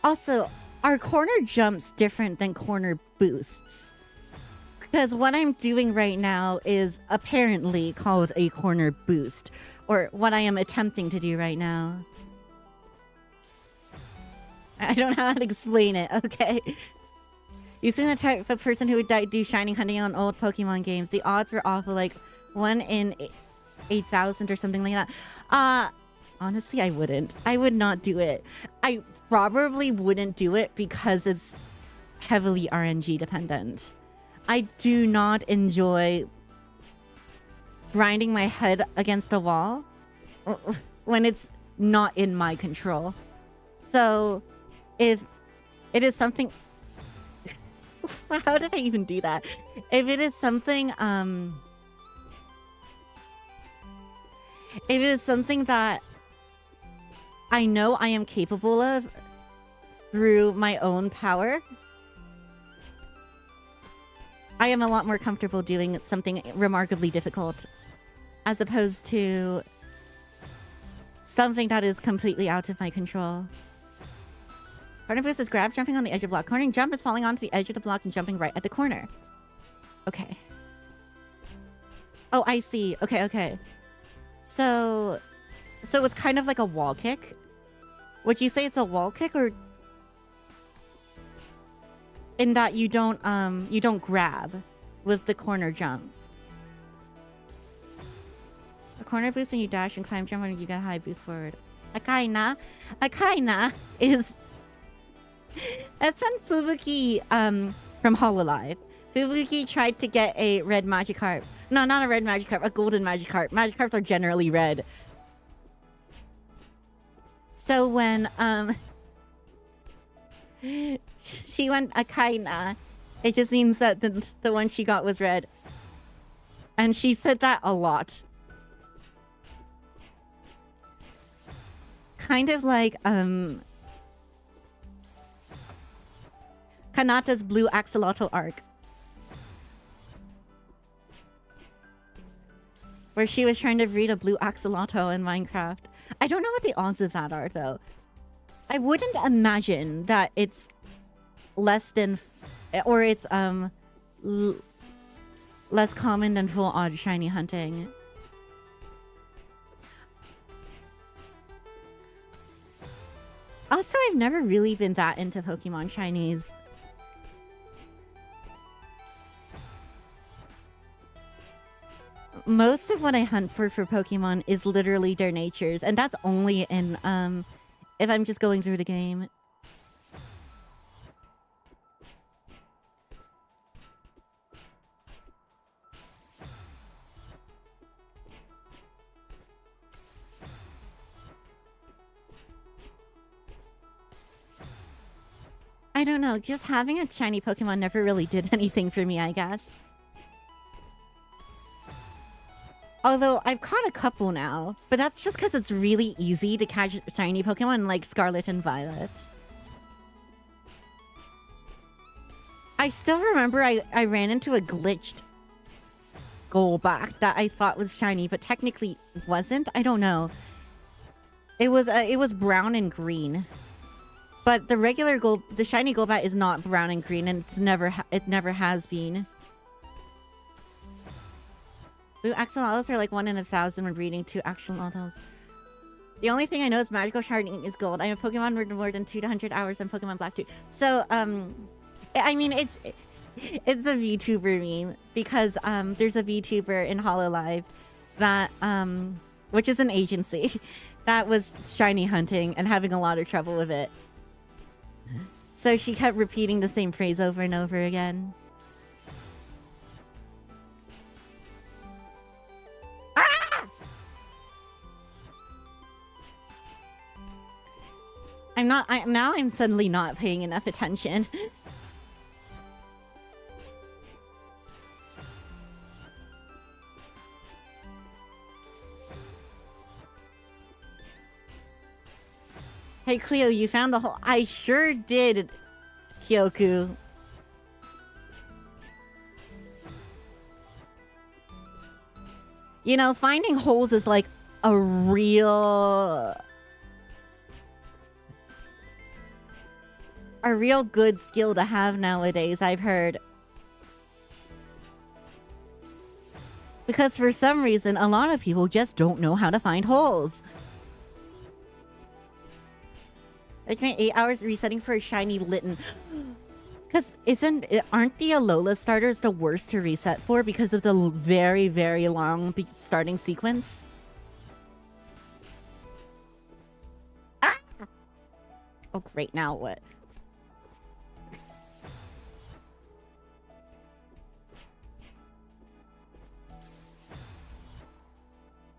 Also, are corner jumps different than corner boosts? Because what I'm doing right now is apparently called a corner boost. Or what I am attempting to do right now. I don't know how to explain it, okay? Using the type of person who would do shining hunting on old Pokemon games, the odds were awful, like 1 in 8,000 or something like that. Honestly, I wouldn't. I would not do it. I probably wouldn't do it because it's heavily RNG dependent. I do not enjoy grinding my head against a wall when it's not in my control. So, if it is something... How did I even do that? If it is something, if it is something that I know I am capable of through my own power, I am a lot more comfortable doing something remarkably difficult as opposed to something that is completely out of my control. Corner boost is grab, jumping on the edge of block. Cornering jump is falling onto the edge of the block and jumping right at the corner. Okay. Oh, I see. Okay, okay. So it's kind of like a wall kick. Would you say it's a wall kick, or in that you don't grab with the corner jump? A corner boost when you dash and climb jump when you get a high boost forward. A kaina is that's on Fubuki from Hololive. Fubuki tried to get a red Magikarp. No, not a red Magikarp, a golden Magikarp. Magikarps are generally red. So when she went Akaina, it just means that the one she got was red. And she said that a lot. Kind of like Kanata's blue axolotl arc, where she was trying to breed a blue axolotl in Minecraft. I don't know what the odds of that are, though. I wouldn't imagine that it's less than, or it's less common than full odd shiny hunting. Also, I've never really been that into Pokemon shinies. Most of what I hunt for Pokemon is literally their natures, and that's only in if I'm just going through the game. I don't know, just having a shiny Pokemon never really did anything for me, I guess. Although, I've caught a couple now, but that's just because it's really easy to catch shiny Pokemon like Scarlet and Violet. I still remember I ran into a glitched Golbat that I thought was shiny, but technically wasn't. I don't know. It was brown and green. But the regular the shiny Golbat is not brown and green, and it never has been. Blue axolotls are like 1 in 1,000 when breeding 2 axolotls. The only thing I know is magical sharding is gold. I'm a Pokemon with more than 200 hours on Pokemon Black 2. So, I mean, it's a VTuber meme because there's a VTuber in Hololive that which is an agency that was shiny hunting and having a lot of trouble with it. So she kept repeating the same phrase over and over again. Now I'm suddenly not paying enough attention. Hey Cleo, you found the hole. I sure did, Kyoku. You know, finding holes is like a real good skill to have nowadays, I've heard. Because for some reason, a lot of people just don't know how to find holes. Like my 8 hours resetting for a shiny Litten. Because aren't the Alola starters the worst to reset for because of the very, very long starting sequence? Ah! Oh, great. Now what?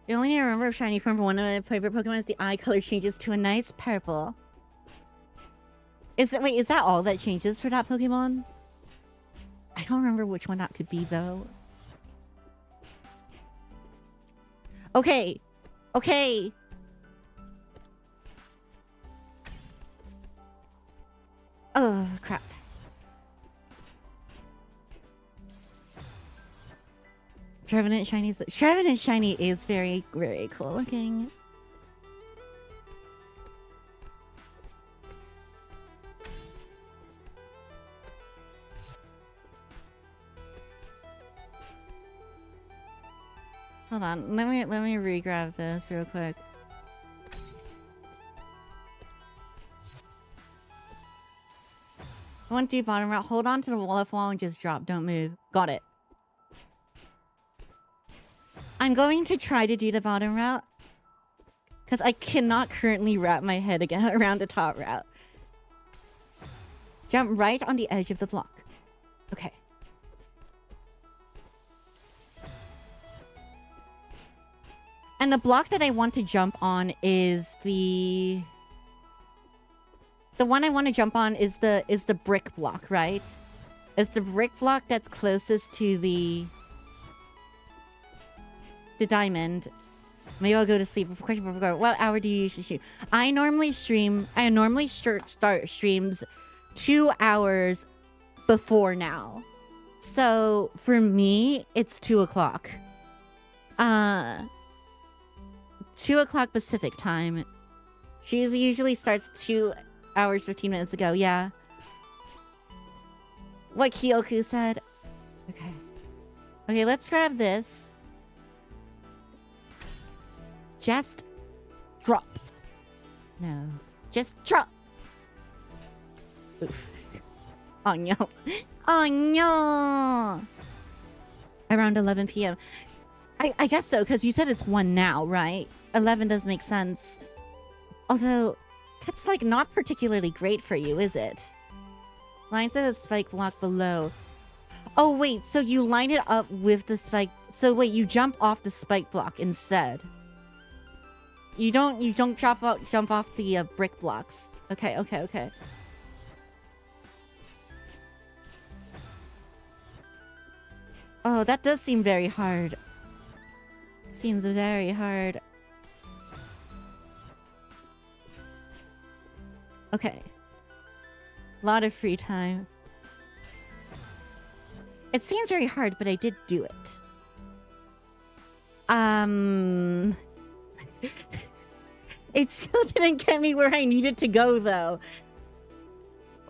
The only thing I remember of shiny from one of my favorite Pokemon is the eye color changes to a nice purple. Is that all that changes for that Pokemon? I don't remember which one that could be, though. Okay. Okay. Oh, crap. Trevenant Shiny is very, very cool looking. Hold on, let me re-grab this real quick. I want to do bottom route. Hold on to the left wall and just drop. Don't move. Got it. I'm going to try to do the bottom route because I cannot currently wrap my head again around the top route. Jump right on the edge of the block. Okay. And the block that I want to jump on is the one I want to jump on is the brick block, right? It's the brick block that's closest to the diamond. Maybe I'll go to sleep. Question before we go. What hour do you usually stream? I normally start streams 2 hours before now. So for me, it's 2 o'clock. 2 o'clock Pacific time. She usually starts 2 hours, 15 minutes ago. Yeah. What Kyoku said. Okay. Okay, let's grab this. Just drop. No. Just drop. Oof. Oh no. Oh no. Around 11 p.m. I guess so, because you said it's 1 now, right? 11 does make sense. Although, that's like not particularly great for you, is it? Lines of the spike block below. Oh wait, so you line it up with the spike. So wait, you jump off the spike block instead. You don't jump off the brick blocks. Okay, okay, okay. Oh, that does seem very hard. Seems very hard. Okay. A lot of free time. It seems very hard, but I did do it. It still didn't get me where I needed to go, though.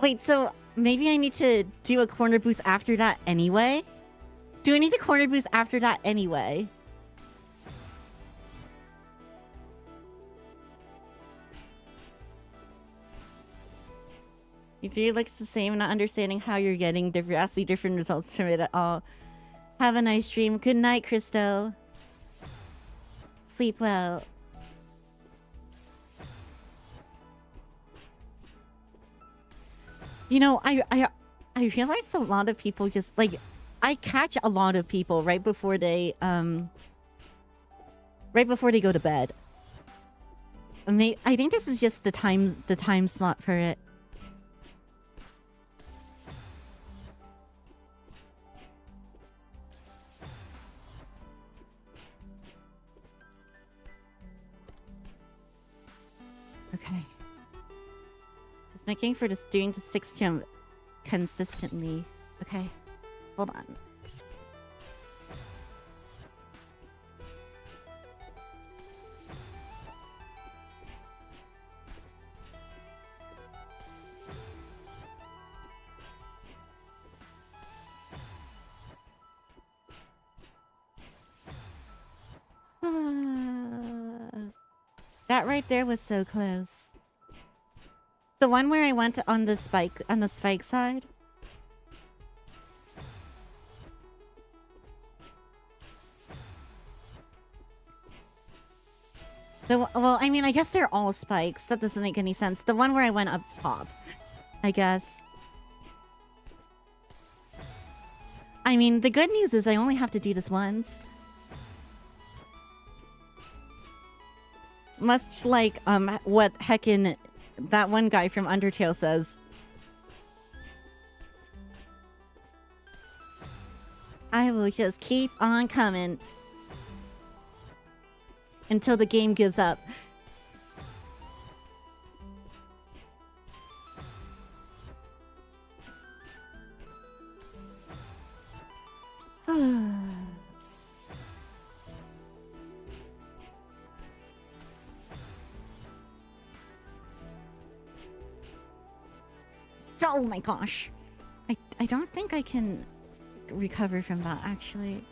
Wait, so maybe I need to do a corner boost after that anyway? Do I need a corner boost after that anyway? It looks the same, not understanding how you're getting vastly different results from it at all. Have a nice dream. Good night, Christo. Sleep well. You know, I realized a lot of people just like I catch a lot of people right before they go to bed. And I think this is just the time slot for it. Okay. Just looking for just doing the 6 jump consistently. Okay. Hold on. That right there was so close. The one where I went on the spike side. Well, I mean, I guess they're all spikes. That doesn't make any sense. The one where I went up top, I guess. I mean, the good news is I only have to do this once. Much like what heckin' that one guy from Undertale says. I will just keep on coming until the game gives up. Oh my gosh. I don't think I can recover from that, actually.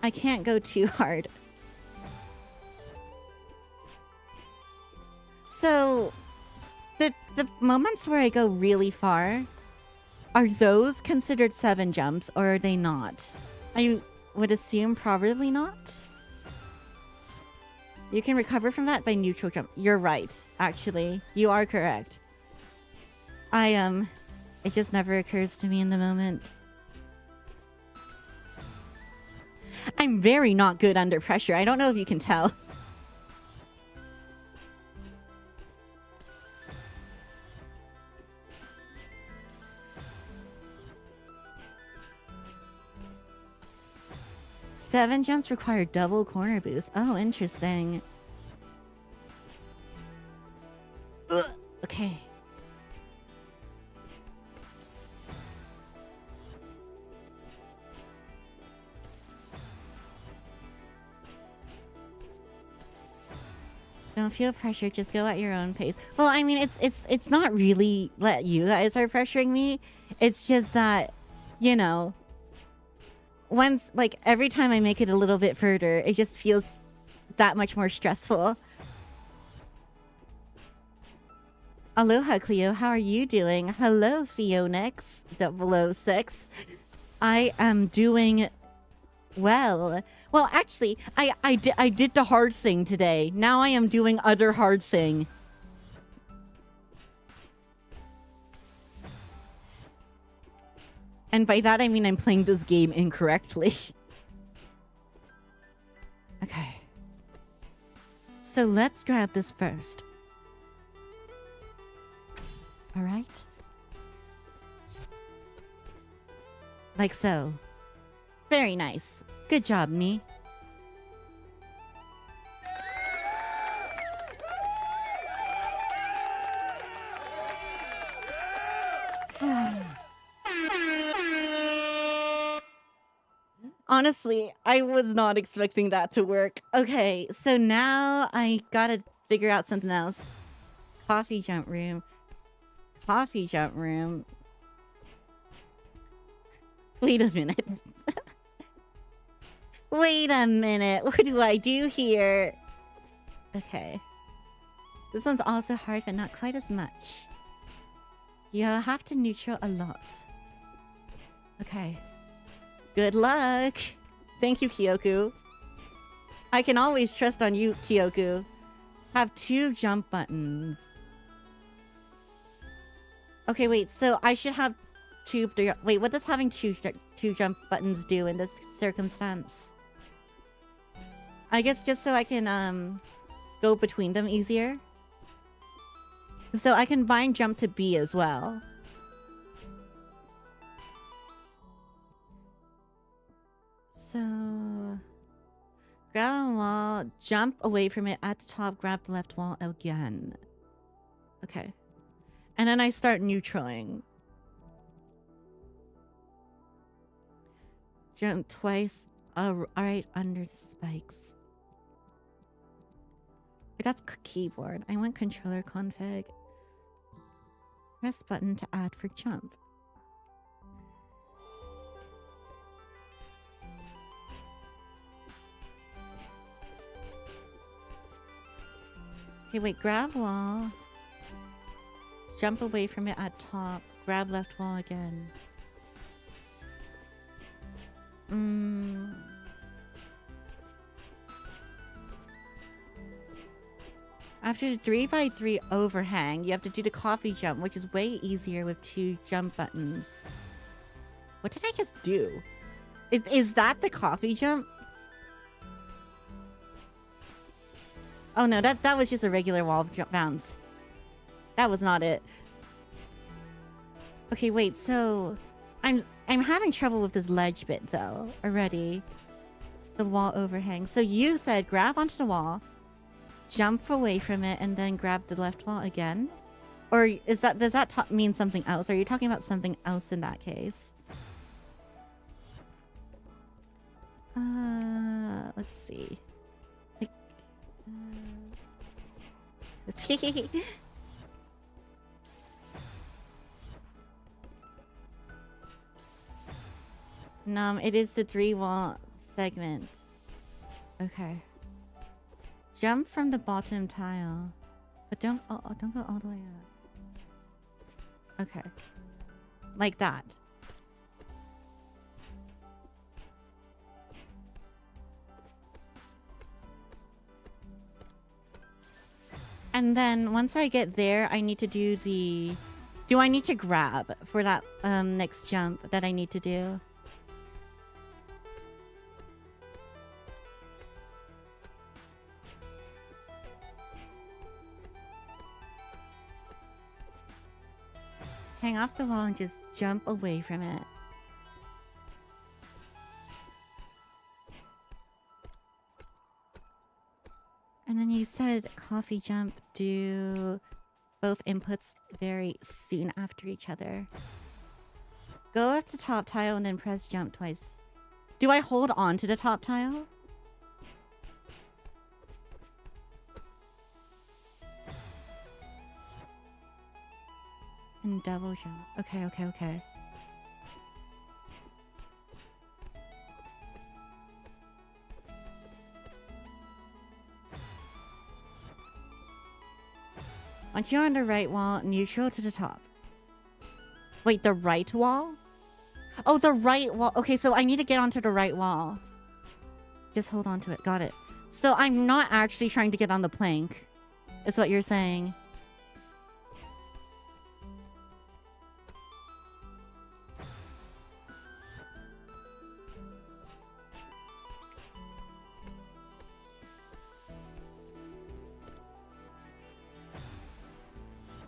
I can't go too hard. So, the moments where I go really far, are those considered 7 jumps, or are they not? I would assume probably not. You can recover from that by neutral jump. You're right, actually. You are correct. It just never occurs to me in the moment. I'm very not good under pressure. I don't know if you can tell. Seven jumps require double corner boost. Oh, interesting. Ugh. Okay. Don't feel pressure, just go at your own pace. Well, I mean, it's not really that you guys are pressuring me. It's just that, you know, once, like, every time I make it a little bit further, it just feels that much more stressful. Aloha, Cleo. How are you doing? Hello, Theonix006. I am doing well. Well, actually, I did the hard thing today. Now I am doing other hard thing. And by that, I mean I'm playing this game incorrectly. Okay. So let's grab this first. All right. Like so. Very nice. Good job, me. Honestly, I was not expecting that to work. Okay, so now I gotta figure out something else. Coffee jump room. Coffee jump room. Wait a minute. Wait a minute. What do I do here? Okay. This one's also hard, but not quite as much. You have to neutral a lot. Okay. Good luck. Thank you, Kyoku. I can always trust on you, Kyoku. Have 2 jump buttons. Okay, wait. So I should have 2... Wait, what does having two jump buttons do in this circumstance? I guess just so I can go between them easier. So I can bind jump to B as well. So, grab a wall, jump away from it at the top, grab the left wall again. Okay. And then I start neutraling. Jump twice, right under the spikes. That's keyboard. I want controller config. Press button to add for jump. Okay, wait, grab wall. Jump away from it at top. Grab left wall again. After the 3x3 overhang, you have to do the coffee jump, which is way easier with 2 jump buttons. What did I just do? Is that the coffee jump? Oh no, that was just a regular wall jump bounce. That was not it. Okay, wait, so I'm having trouble with this ledge bit though already. The wall overhang. So you said grab onto the wall, jump away from it, and then grab the left wall again? Or is that, does that mean something else? Are you talking about something else in that case? Let's see. Like, it is the 3-wall segment. Okay. Jump from the bottom tile. But don't go all the way up. Okay. Like that. And then once I get there, I need to do the... Do I need to grab for that next jump that I need to do? Hang off the wall and just jump away from it. And then you said coffee jump, do both inputs very soon after each other. Go up to top tile and then press jump twice. Do I hold on to the top tile? And double jump. Okay, okay, okay. Once you're on the right wall, neutral to the top. Wait, the right wall? Oh, the right wall. Okay, so I need to get onto the right wall. Just hold on to it. Got it. So I'm not actually trying to get on the plank. Is what you're saying.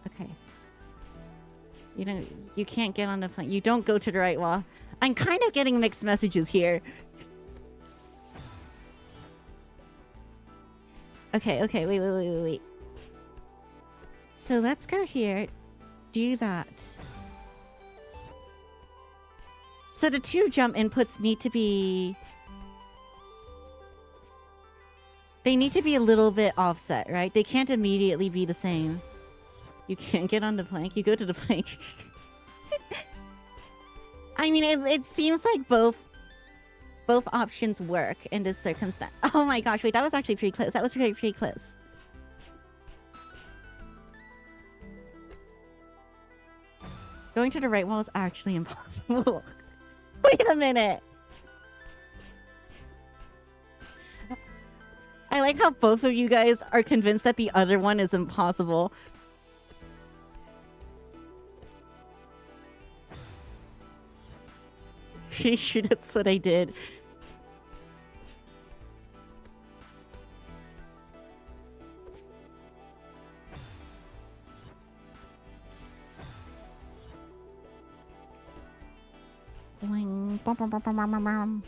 Okay. You can't get on the plank. You don't go to the right wall. I'm kind of getting mixed messages here. Okay, okay, wait. So let's go here. Do that. So the 2 jump inputs need to be... They need to be a little bit offset, right? They can't immediately be the same. You can't get on the plank. You go to the plank. I mean, it seems like both options work in this circumstance. Oh my gosh, wait, that was actually pretty close. That was pretty close. Going to the right wall is actually impossible. Wait a minute. I like how both of you guys are convinced that the other one is impossible. Pretty sure that's what I did. Boing. Bum, bum, bum, bum, bum, bum.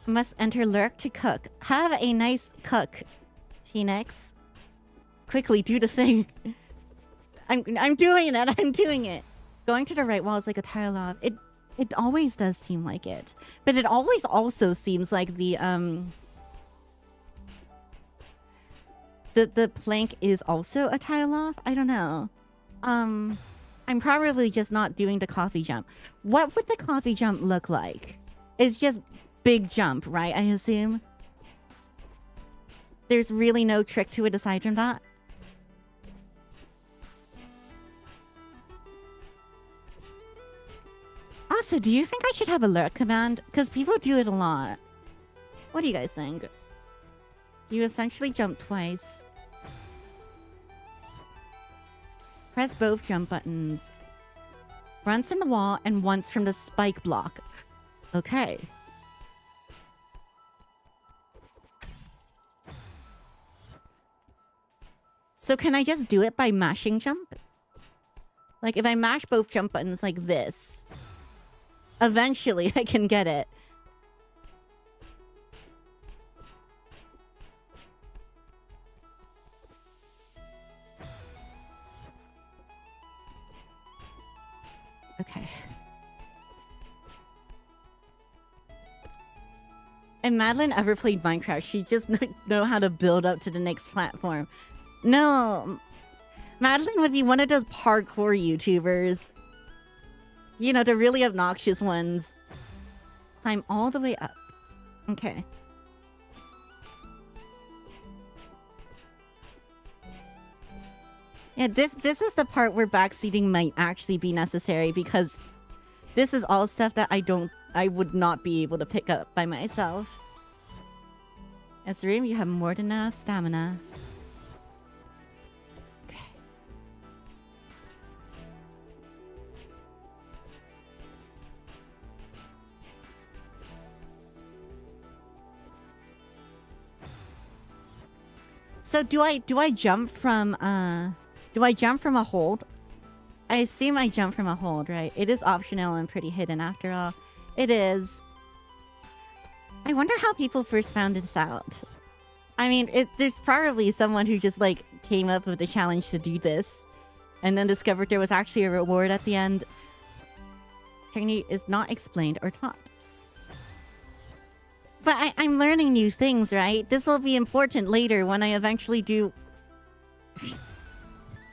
Must enter lurk to cook. Have a nice cook, Phoenix. Quickly, do the thing. I'm doing it. I'm doing it. Going to the right wall is like a tile off. It always does seem like it, but it always also seems like the plank is also a tile off. I don't know. I'm probably just not doing the coffee jump. What would the coffee jump look like? It's just big jump, right? I assume. There's really no trick to it aside from that. Also, do you think I should have a lurk command? Because people do it a lot. What do you guys think? You essentially jump twice. Press both jump buttons. Once from the wall and once from the spike block. Okay. So can I just do it by mashing jump? Like, if I mash both jump buttons like this, eventually I can get it. Okay. If Madeline ever played Minecraft, she just know how to build up to the next platform. No, Madeline would be one of those parkour YouTubers. You know, the really obnoxious ones. Climb all the way up. Okay. Yeah, this is the part where backseating might actually be necessary, because this is all stuff that I would not be able to pick up by myself. As Reem, you have more than enough stamina. Okay. So do I jump from a hold? I assume I jump from a hold, right? It is optional and pretty hidden after all. It is. I wonder how people first found this out. I mean, there's probably someone who just, like, came up with the challenge to do this, and then discovered there was actually a reward at the end. Technique is not explained or taught. But I'm learning new things, right? This will be important later when I eventually do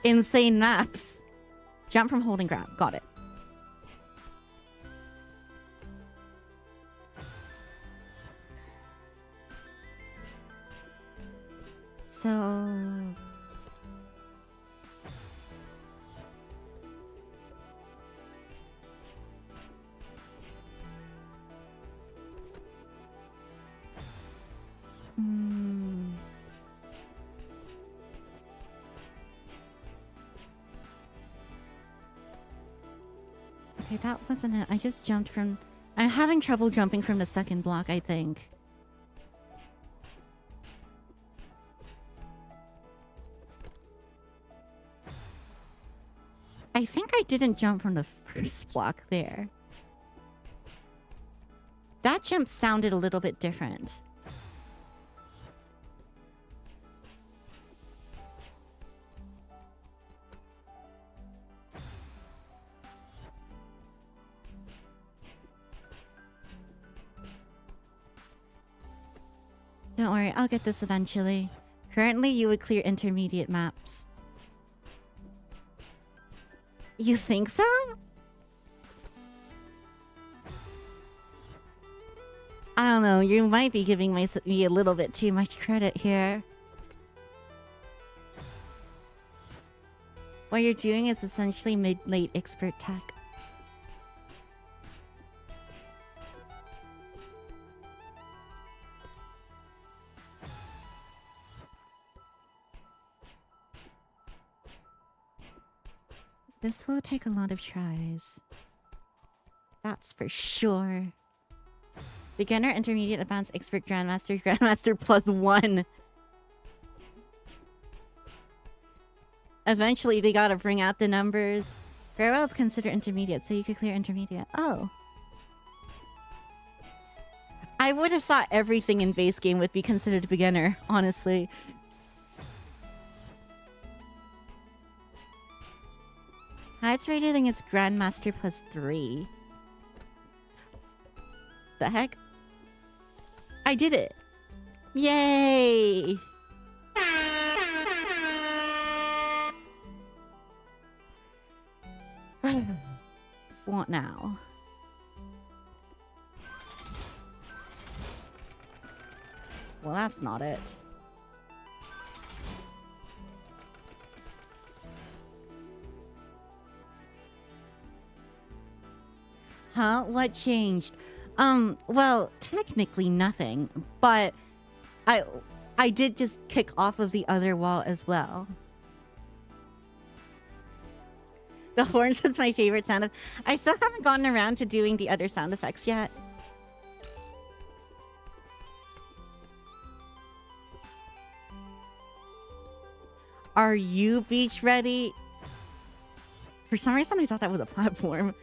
insane maps. Jump from holding grab. Got it. So... Okay, that wasn't it. I just jumped from... I'm having trouble jumping from the second block, I think. I think I didn't jump from the first block there. That jump sounded a little bit different. Don't worry, I'll get this eventually. Currently, you would clear intermediate maps. You think so? I don't know, you might be giving me a little bit too much credit here. What you're doing is essentially mid-late expert tech. This will take a lot of tries. That's for sure. Beginner, intermediate, advanced, expert, grandmaster, grandmaster +1. Eventually, they gotta bring out the numbers. Farewell is considered intermediate, so you could clear intermediate. Oh. I would have thought everything in base game would be considered beginner, honestly. Highest rating it's Grandmaster +3. The heck? I did it! Yay! What now? Well, that's not it. Huh? What changed? Well, technically nothing, but I did just kick off of the other wall as well. The horns is my favorite sound. I still haven't gotten around to doing the other sound effects yet. Are you beach ready? For some reason, I thought that was a platform.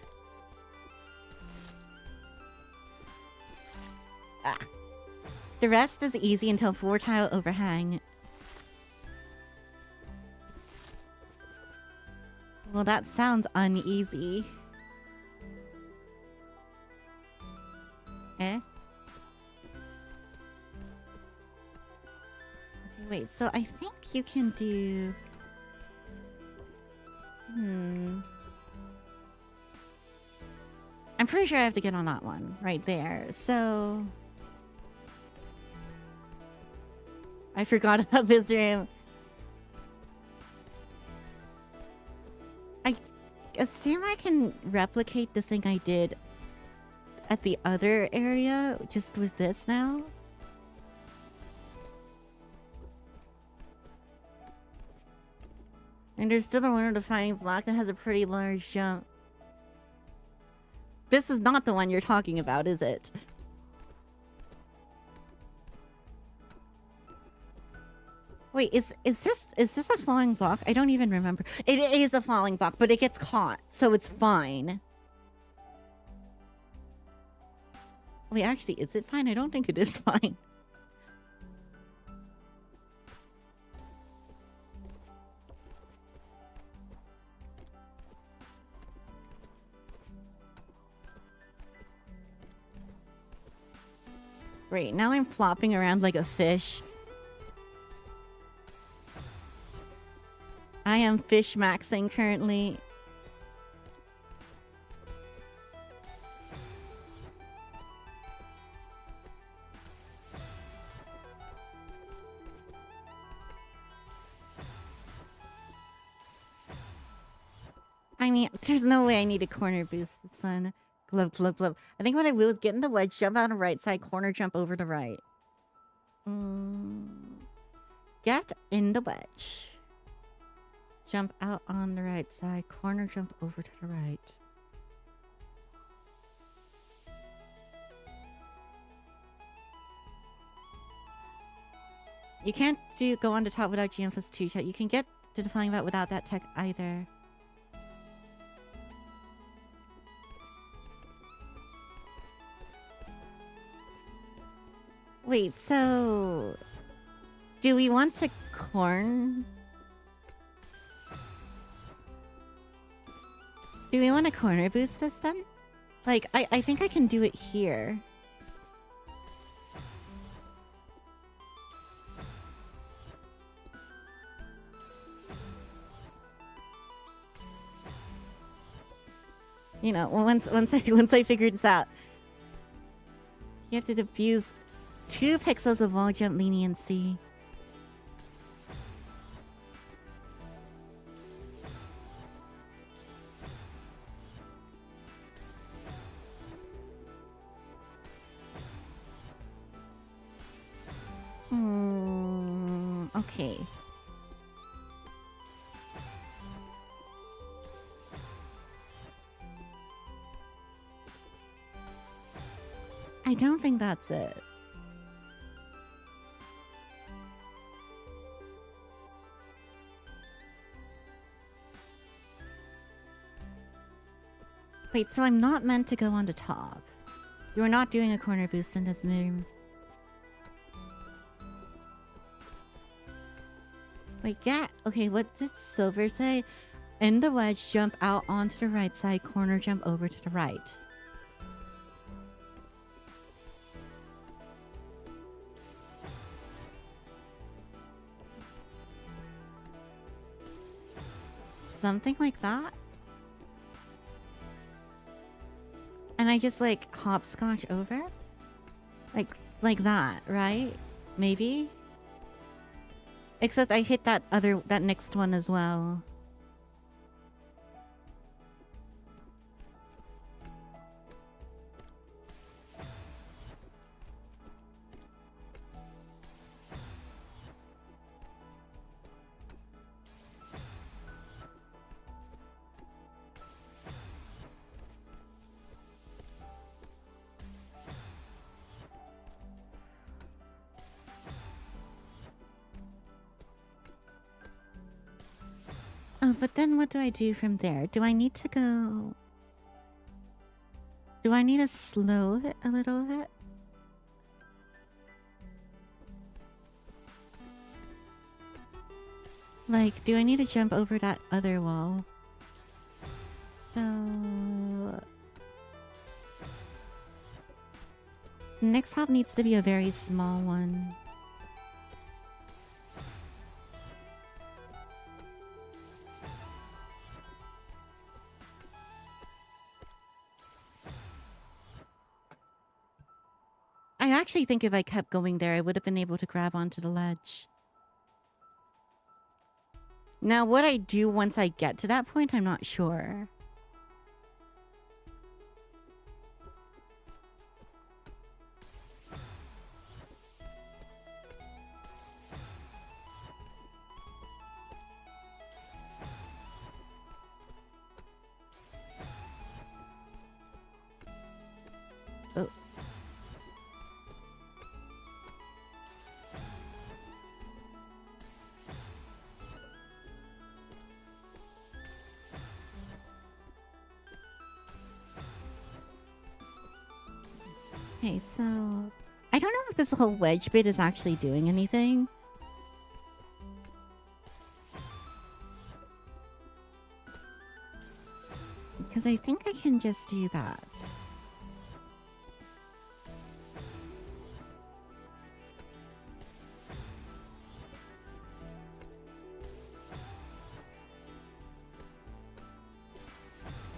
Ah. The rest is easy until 4-tile overhang. Well, that sounds uneasy. Eh? Okay, wait, so I think you can do... I'm pretty sure I have to get on that one right there. So I forgot about this room. I assume I can replicate the thing I did at the other area just with this now. And there's still the one of the defining block that has a pretty large jump. This is not the one you're talking about, is it? Wait, is this a falling block? I don't even remember. It is a falling block, but it gets caught, so it's fine. Wait, actually, is it fine? I don't think it is fine. Right, now I'm flopping around like a fish. I am fish maxing currently. I mean, there's no way I need a corner boost this one. Glove, glove, glove. I think what I will is get in the wedge, jump out on the right side, corner jump over to right. Get in the wedge. Jump out on the right side, corner jump over to the right. You can't go on the top without GM plus 2 chat. You can get to the flying vat without that tech either. Wait, so... do we want to corn? Do we want to corner boost this then? Like, I think I can do it here. You know, once I figured this out. You have to diffuse 2 pixels of wall jump leniency. Okay. I don't think that's it. Wait, so I'm not meant to go on the top. You're not doing a corner boost in this room. Wait, yeah. Okay, what did Silver say? In the wedge, jump out onto the right side, corner jump over to the right. Something like that? And I just like hopscotch over? Like that, right? Maybe? Except I hit that next one as well. Oh, but then what do I do from there? Do I need to go... Do I need to slow it a little bit? Like, do I need to jump over that other wall? So... Next hop needs to be a very small one. I actually think if I kept going there, I would have been able to grab onto the ledge. Now, what I do once I get to that point, I'm not sure. Oh. Okay, so... I don't know if this whole wedge bit is actually doing anything. Because I think I can just do that.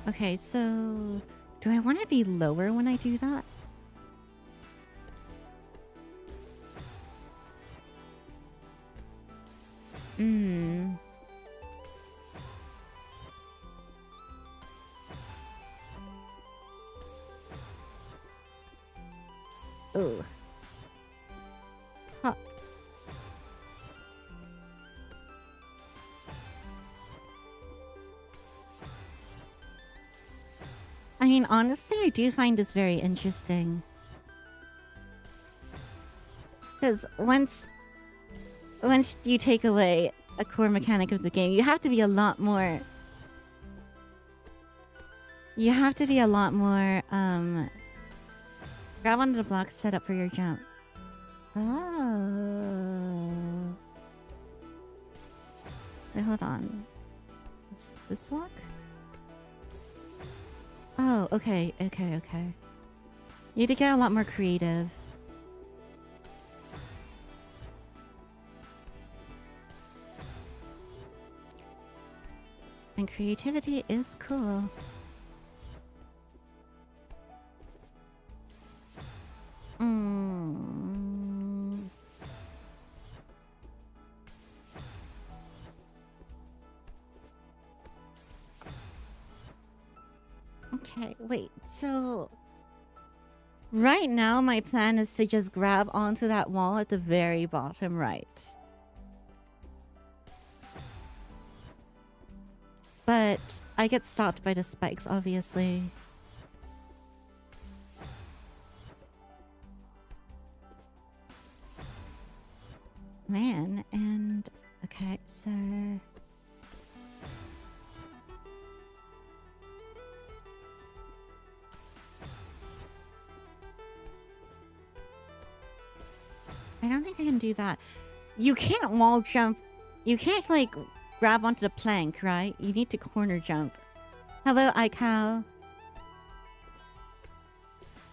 Okay, so... Do I want to be lower when I do that? Hmm. Ooh. Huh. I mean, honestly, I do find this very interesting. Because once you take away a core mechanic of the game, you have to be a lot more... You have to be a lot more, grab onto the block, set up for your jump. Oh. Wait, hold on. This block? Oh, okay, okay, okay. You need to get a lot more creative. And creativity is cool. Okay, wait, so... Right now, my plan is to just grab onto that wall at the very bottom right. But I get stopped by the spikes, obviously. Man, and... Okay, so... I don't think I can do that. You can't wall jump. You can't, like, grab onto the plank, right? You need to corner jump. Hello, iCal.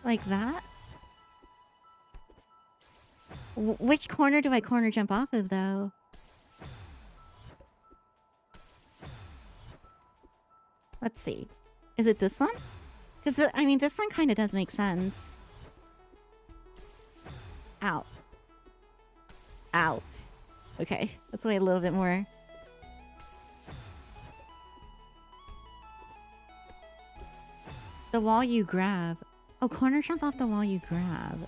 Like that? Which corner do I corner jump off of, though? Let's see. Is it this one? Because, I mean, this one kind of does make sense. Ow. Ow. Okay, let's wait a little bit more. The wall you grab. Oh, corner jump off the wall you grab.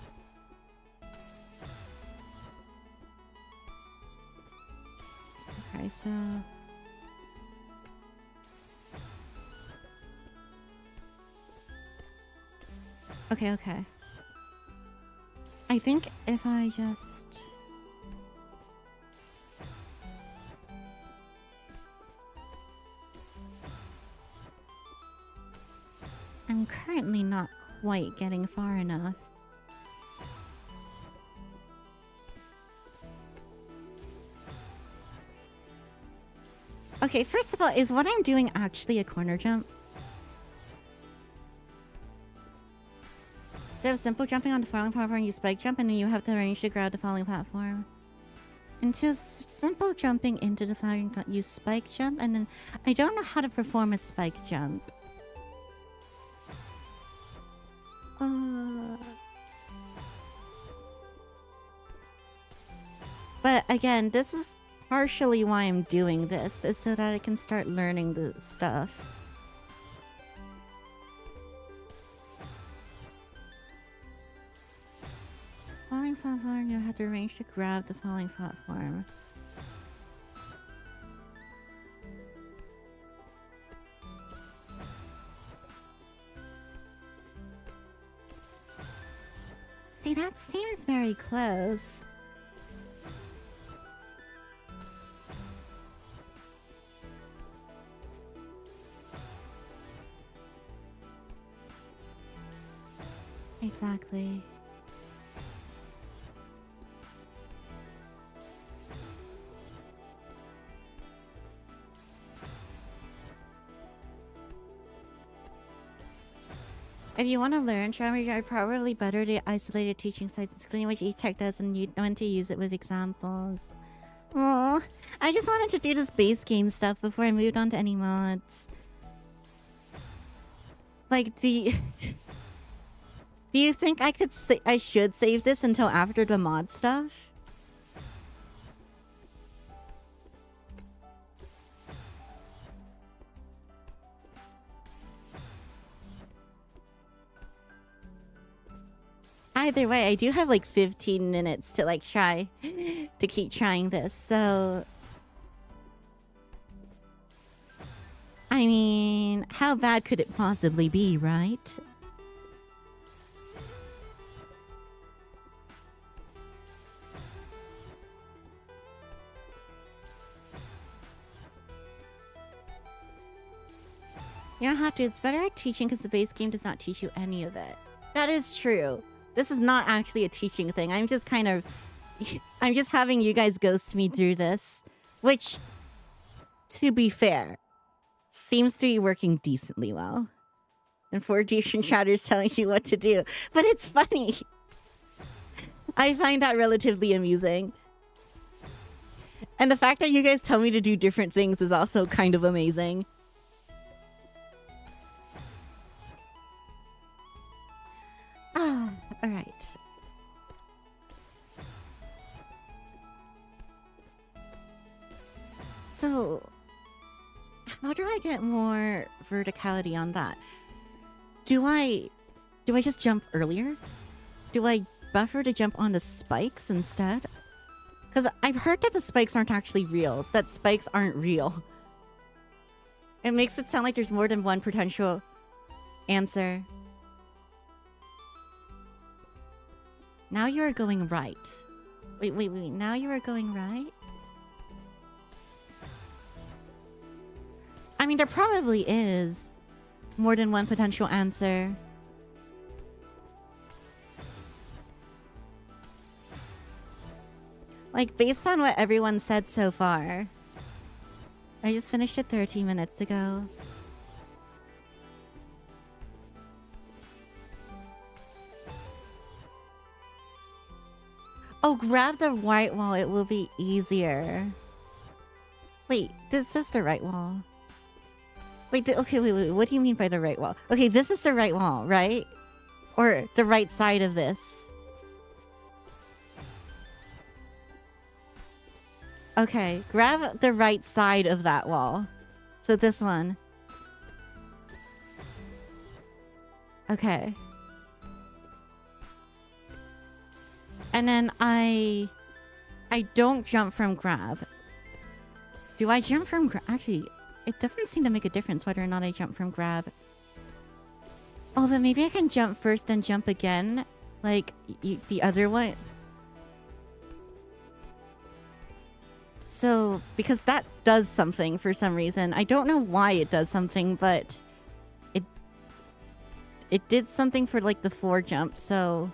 Okay, so... Okay, okay. I think if I just... apparently not quite getting far enough. Okay, first of all, is what I'm doing actually a corner jump? So simple jumping on the falling platform, you spike jump, and then you have the range to grab the falling platform. Until simple jumping into the falling, you spike jump, and then I don't know how to perform a spike jump. But again, this is partially why I'm doing this, is so that I can start learning the stuff. Falling platform, you have the range to grab the falling platform. See, that seems very close. Exactly. If you want to learn, Charmer, are probably better to isolated teaching sites, explain what each tech does and when to use it with examples. Oh, I just wanted to do this base game stuff before I moved on to any mods. Like, do you think I should save this until after the mod stuff? Either way, I do have like 15 minutes to like try to keep trying this, so I mean, how bad could it possibly be, right? You don't have to. It's better at teaching because the base game does not teach you any of it. That is true. This is not actually a teaching thing. I'm just kind of... I'm just having you guys ghost me through this. Which, to be fair, seems to be working decently well. And 4D chatters telling you what to do. But it's funny. I find that relatively amusing. And the fact that you guys tell me to do different things is also kind of amazing. Ah, alright. So, how do I get more verticality on that? Do I just jump earlier? Do I buffer to jump on the spikes instead? Because I've heard that the spikes aren't actually real, that spikes aren't real. It makes it sound like there's more than one potential answer. Now you are going right. Wait. Now you are going right? I mean, there probably is more than one potential answer. Like, based on what everyone said so far. I just finished it 13 minutes ago. Oh, grab the right wall. It will be easier. Wait, this is the right wall. Wait, okay, wait. What do you mean by the right wall? Okay, this is the right wall, right? Or the right side of this. Okay, grab the right side of that wall. So this one. Okay. And then I don't jump from grab. Do I jump from grab? Actually, it doesn't seem to make a difference whether or not I jump from grab. Oh, but maybe I can jump first and jump again. Like, the other one. So, because that does something for some reason. I don't know why it does something, but It did something for like the 4 jump, so...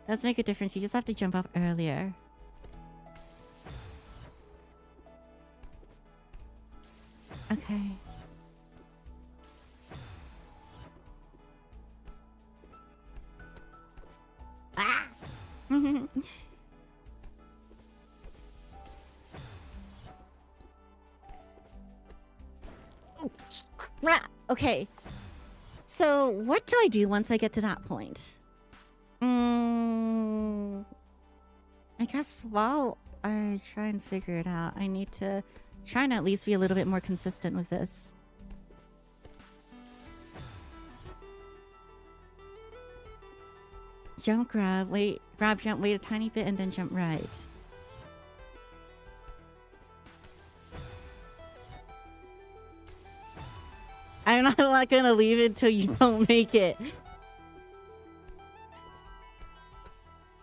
Does make a difference. You just have to jump off earlier. Okay. Ah! Oh, crap. Okay. So, what do I do once I get to that point? I guess while I try and figure it out, I need to try and at least be a little bit more consistent with this. Jump, grab, wait, grab, jump, wait a tiny bit, and then jump right. I'm not gonna leave it till you don't make it.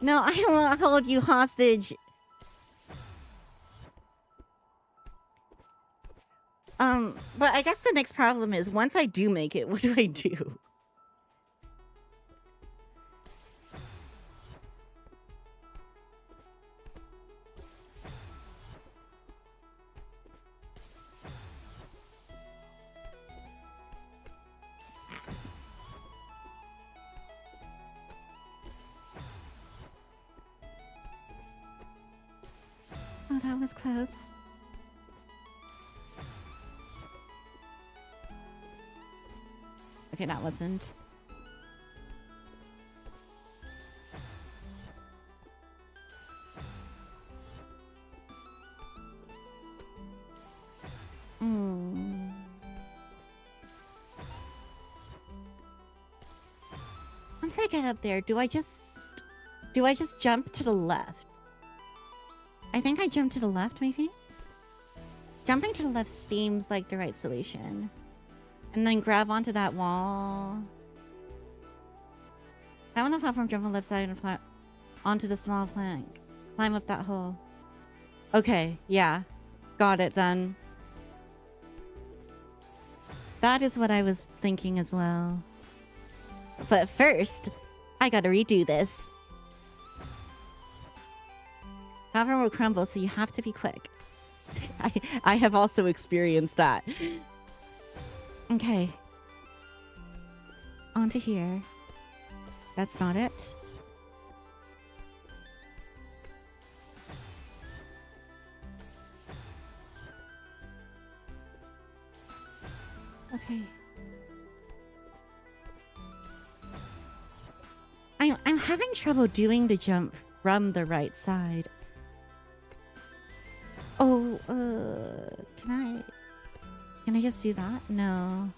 No, I won't hold you hostage. But I guess the next problem is, once I do make it, what do I do? Oh, that was close. Okay, that wasn't. Once I get up there, do I just jump to the left? I think I jumped to the left, maybe? Jumping to the left seems like the right solution. And then grab onto that wall. I want to platform, jump on the left side and onto the small plank. Climb up that hole. Okay, yeah. Got it then. That is what I was thinking as well. But first, I gotta redo this. Platform will crumble, so you have to be quick. I have also experienced that. Okay. Onto here. That's not it. Okay. I'm having trouble doing the jump from the right side. Oh, can I just do that? No.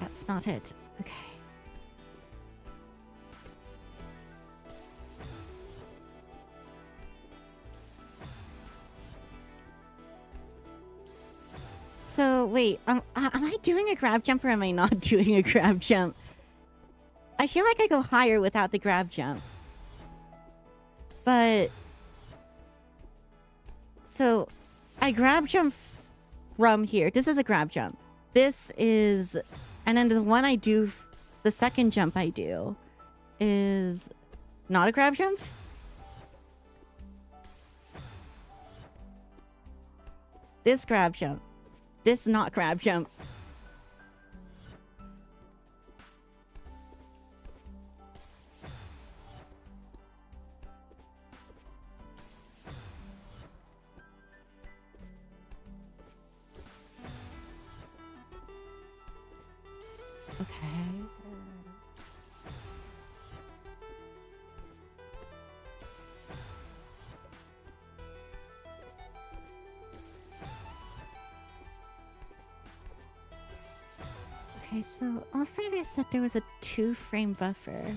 That's not it. Okay. So, wait, am I doing a grab jump or am I not doing a grab jump? I feel like I go higher without the grab jump. But... So, I grab jump from here. This is a grab jump. This is... And then the one I do... The second jump I do is not a grab jump? This grab jump. This not grab jump. Okay, so also they said there was a 2-frame buffer.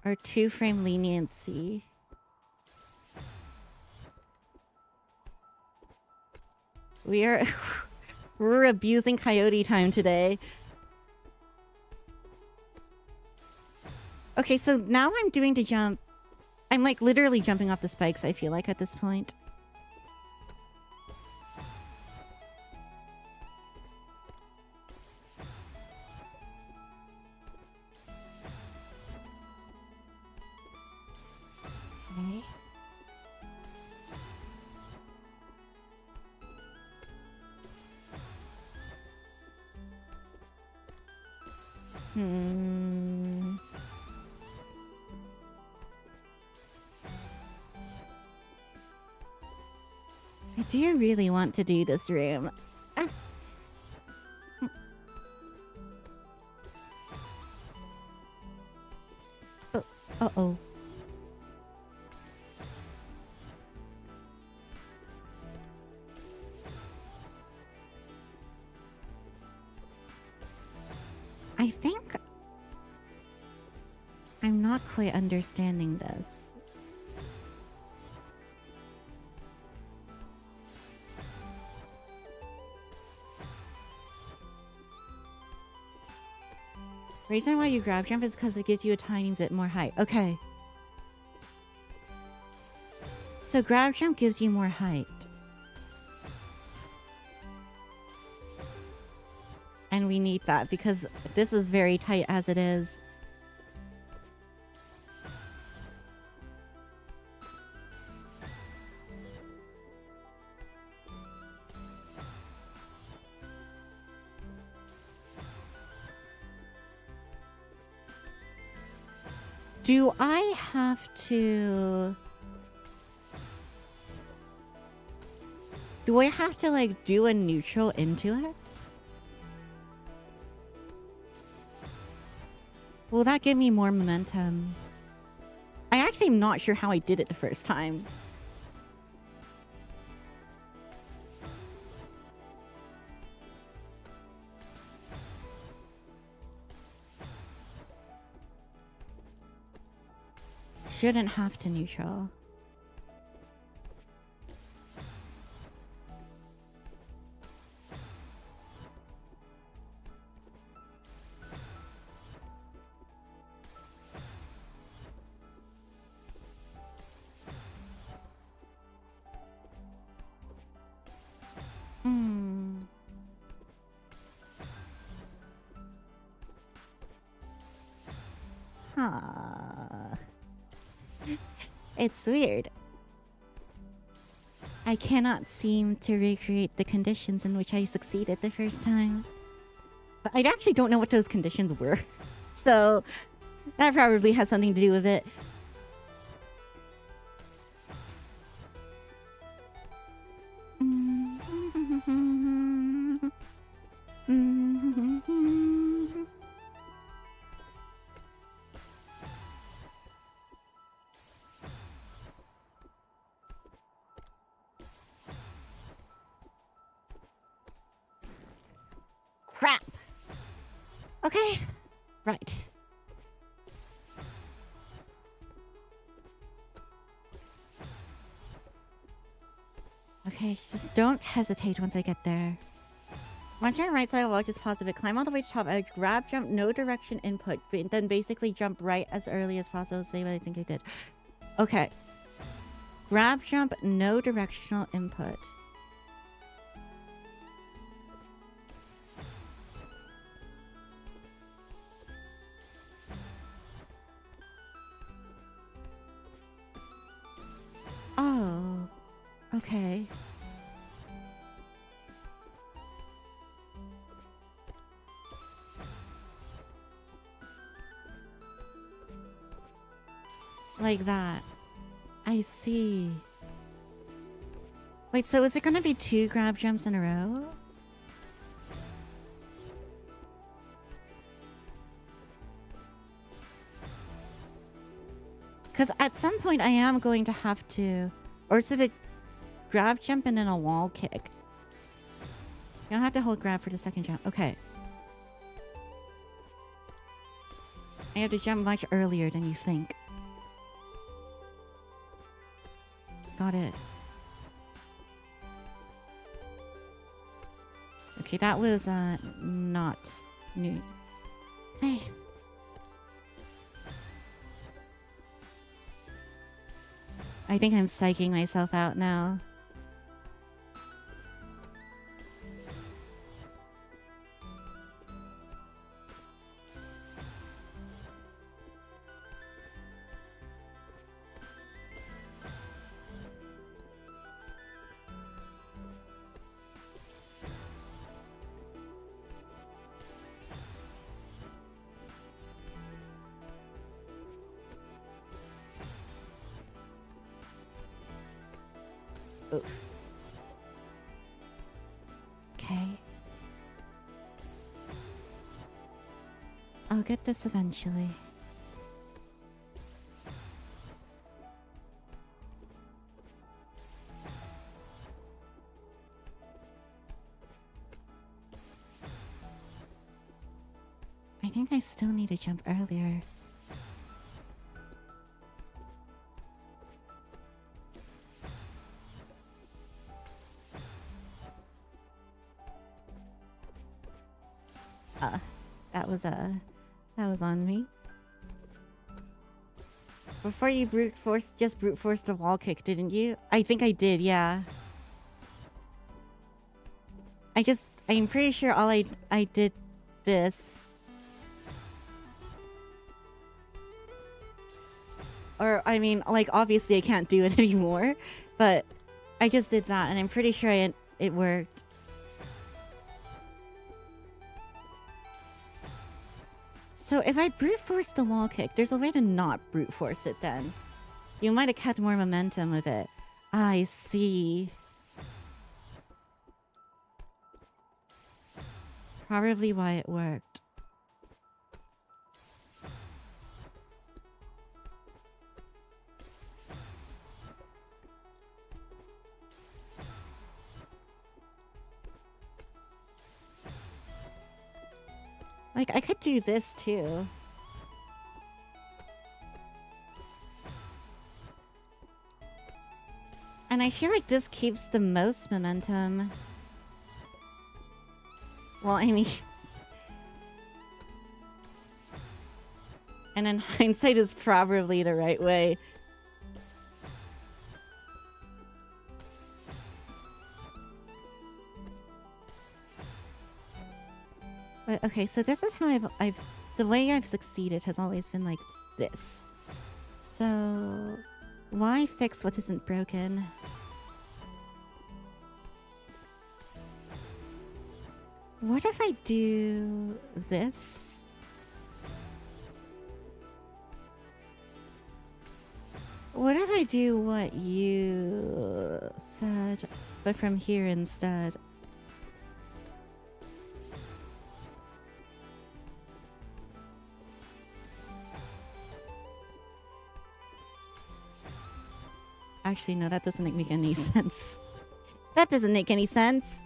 Or 2-frame leniency. We're abusing coyote time today. Okay, so now I'm doing the jump. I'm like literally jumping off the spikes, I feel like, at this point. Okay. I do really want to do this room. Ah. Oh, uh-oh. I think I'm not quite understanding this. Reason why you grab jump is because it gives you a tiny bit more height. Okay. So grab jump gives you more height. And we need that because this is very tight as it is. Do I have to... Do I have to, like, do a neutral into it? Will that give me more momentum? I actually am not sure how I did it the first time. Shouldn't have to neutral. It's weird. I cannot seem to recreate the conditions in which I succeeded the first time. But I actually don't know what those conditions were. So that probably has something to do with it. Crap. Okay. Right. Okay, just don't hesitate once I get there. Once you're on the right side of the wall, just pause a bit. Climb all the way to top edge. Grab, jump, no direction input. Then basically jump right as early as possible. Say what I think I did. Okay. Grab, jump, no directional input. Oh. Okay. Like that. I see. Wait, so is it gonna be 2 grab jumps in a row? Because at some point I am going to have to... Or is it a grab jump and then a wall kick? You don't have to hold grab for the second jump. Okay. I have to jump much earlier than you think. Got it. Okay, that was not new. Hey. I think I'm psyching myself out now. Oof. Okay. I'll get this eventually. I think I still need to jump earlier. That was on me. Before you brute forced a wall kick, didn't you? I think I did, yeah. I'm pretty sure I did this. Or, I mean, like, obviously I can't do it anymore, but I just did that, and I'm pretty sure it worked. So if I brute force the wall kick, there's a way to not brute force it then. You might have kept more momentum with it. I see. Probably why it worked. Like, I could do this too. And I feel like this keeps the most momentum. Well, I mean... and in hindsight is probably the right way. But okay, so this is how the way I've succeeded has always been like this. So why fix what isn't broken? What if I do this? What if I do what you said, but from here instead? Actually, no, that doesn't make any sense. That doesn't make any sense.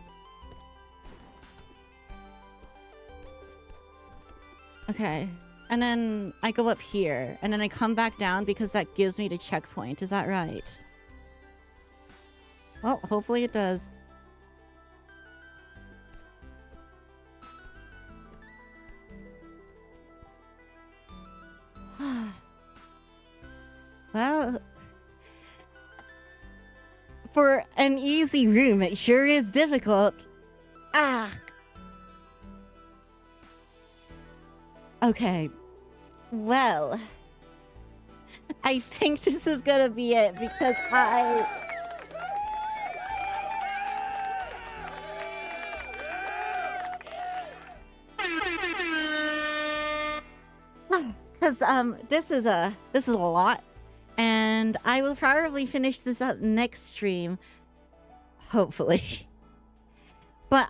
Okay. And then I go up here. And then I come back down because that gives me the checkpoint. Is that right? Well, hopefully it does. Well... for an easy room, it sure is difficult. Ah! Okay. Well... I think this is gonna be it, because this is a lot. And I will probably finish this up next stream. Hopefully. But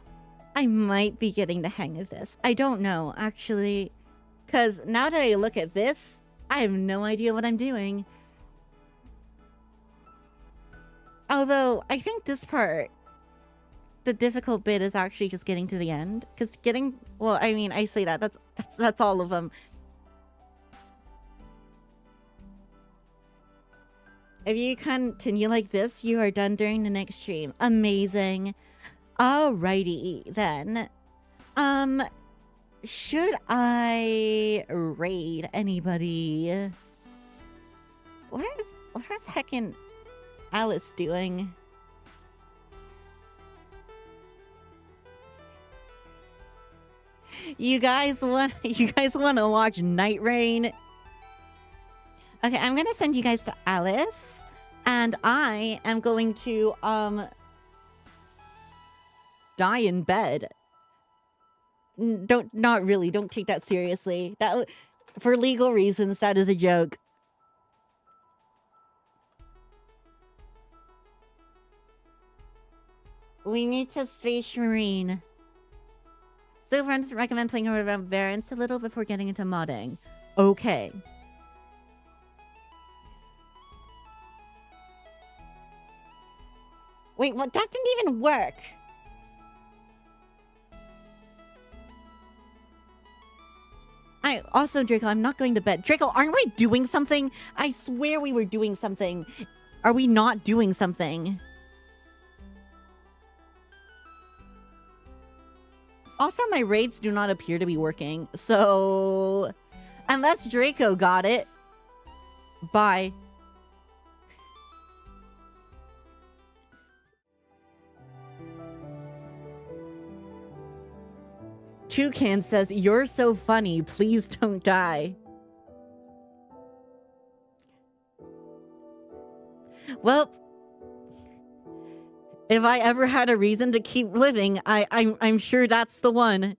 I might be getting the hang of this. I don't know, actually. Because now that I look at this, I have no idea what I'm doing. Although, I think this part, the difficult bit is actually just getting to the end. Because getting... well, I mean, I say that. That's all of them. If you continue like this, you are done during the next stream. Amazing. Alrighty, then. Should I raid anybody? Where's heckin'... Alice doing? You guys want to watch Night Rain? Okay, I'm gonna send you guys to Alice, and I am going to die in bed. Not really. Don't take that seriously. That, for legal reasons, that is a joke. We need to Space Marine. So friends recommend playing around variants a little before getting into modding. Okay. Wait, what? That didn't even work. Also, Draco, I'm not going to bed. Draco, aren't we doing something? I swear we were doing something. Are we not doing something? Also, my raids do not appear to be working. So, unless Draco got it. Bye. Toucan says, "You're so funny. Please don't die." Well, if I ever had a reason to keep living, I'm sure that's the one.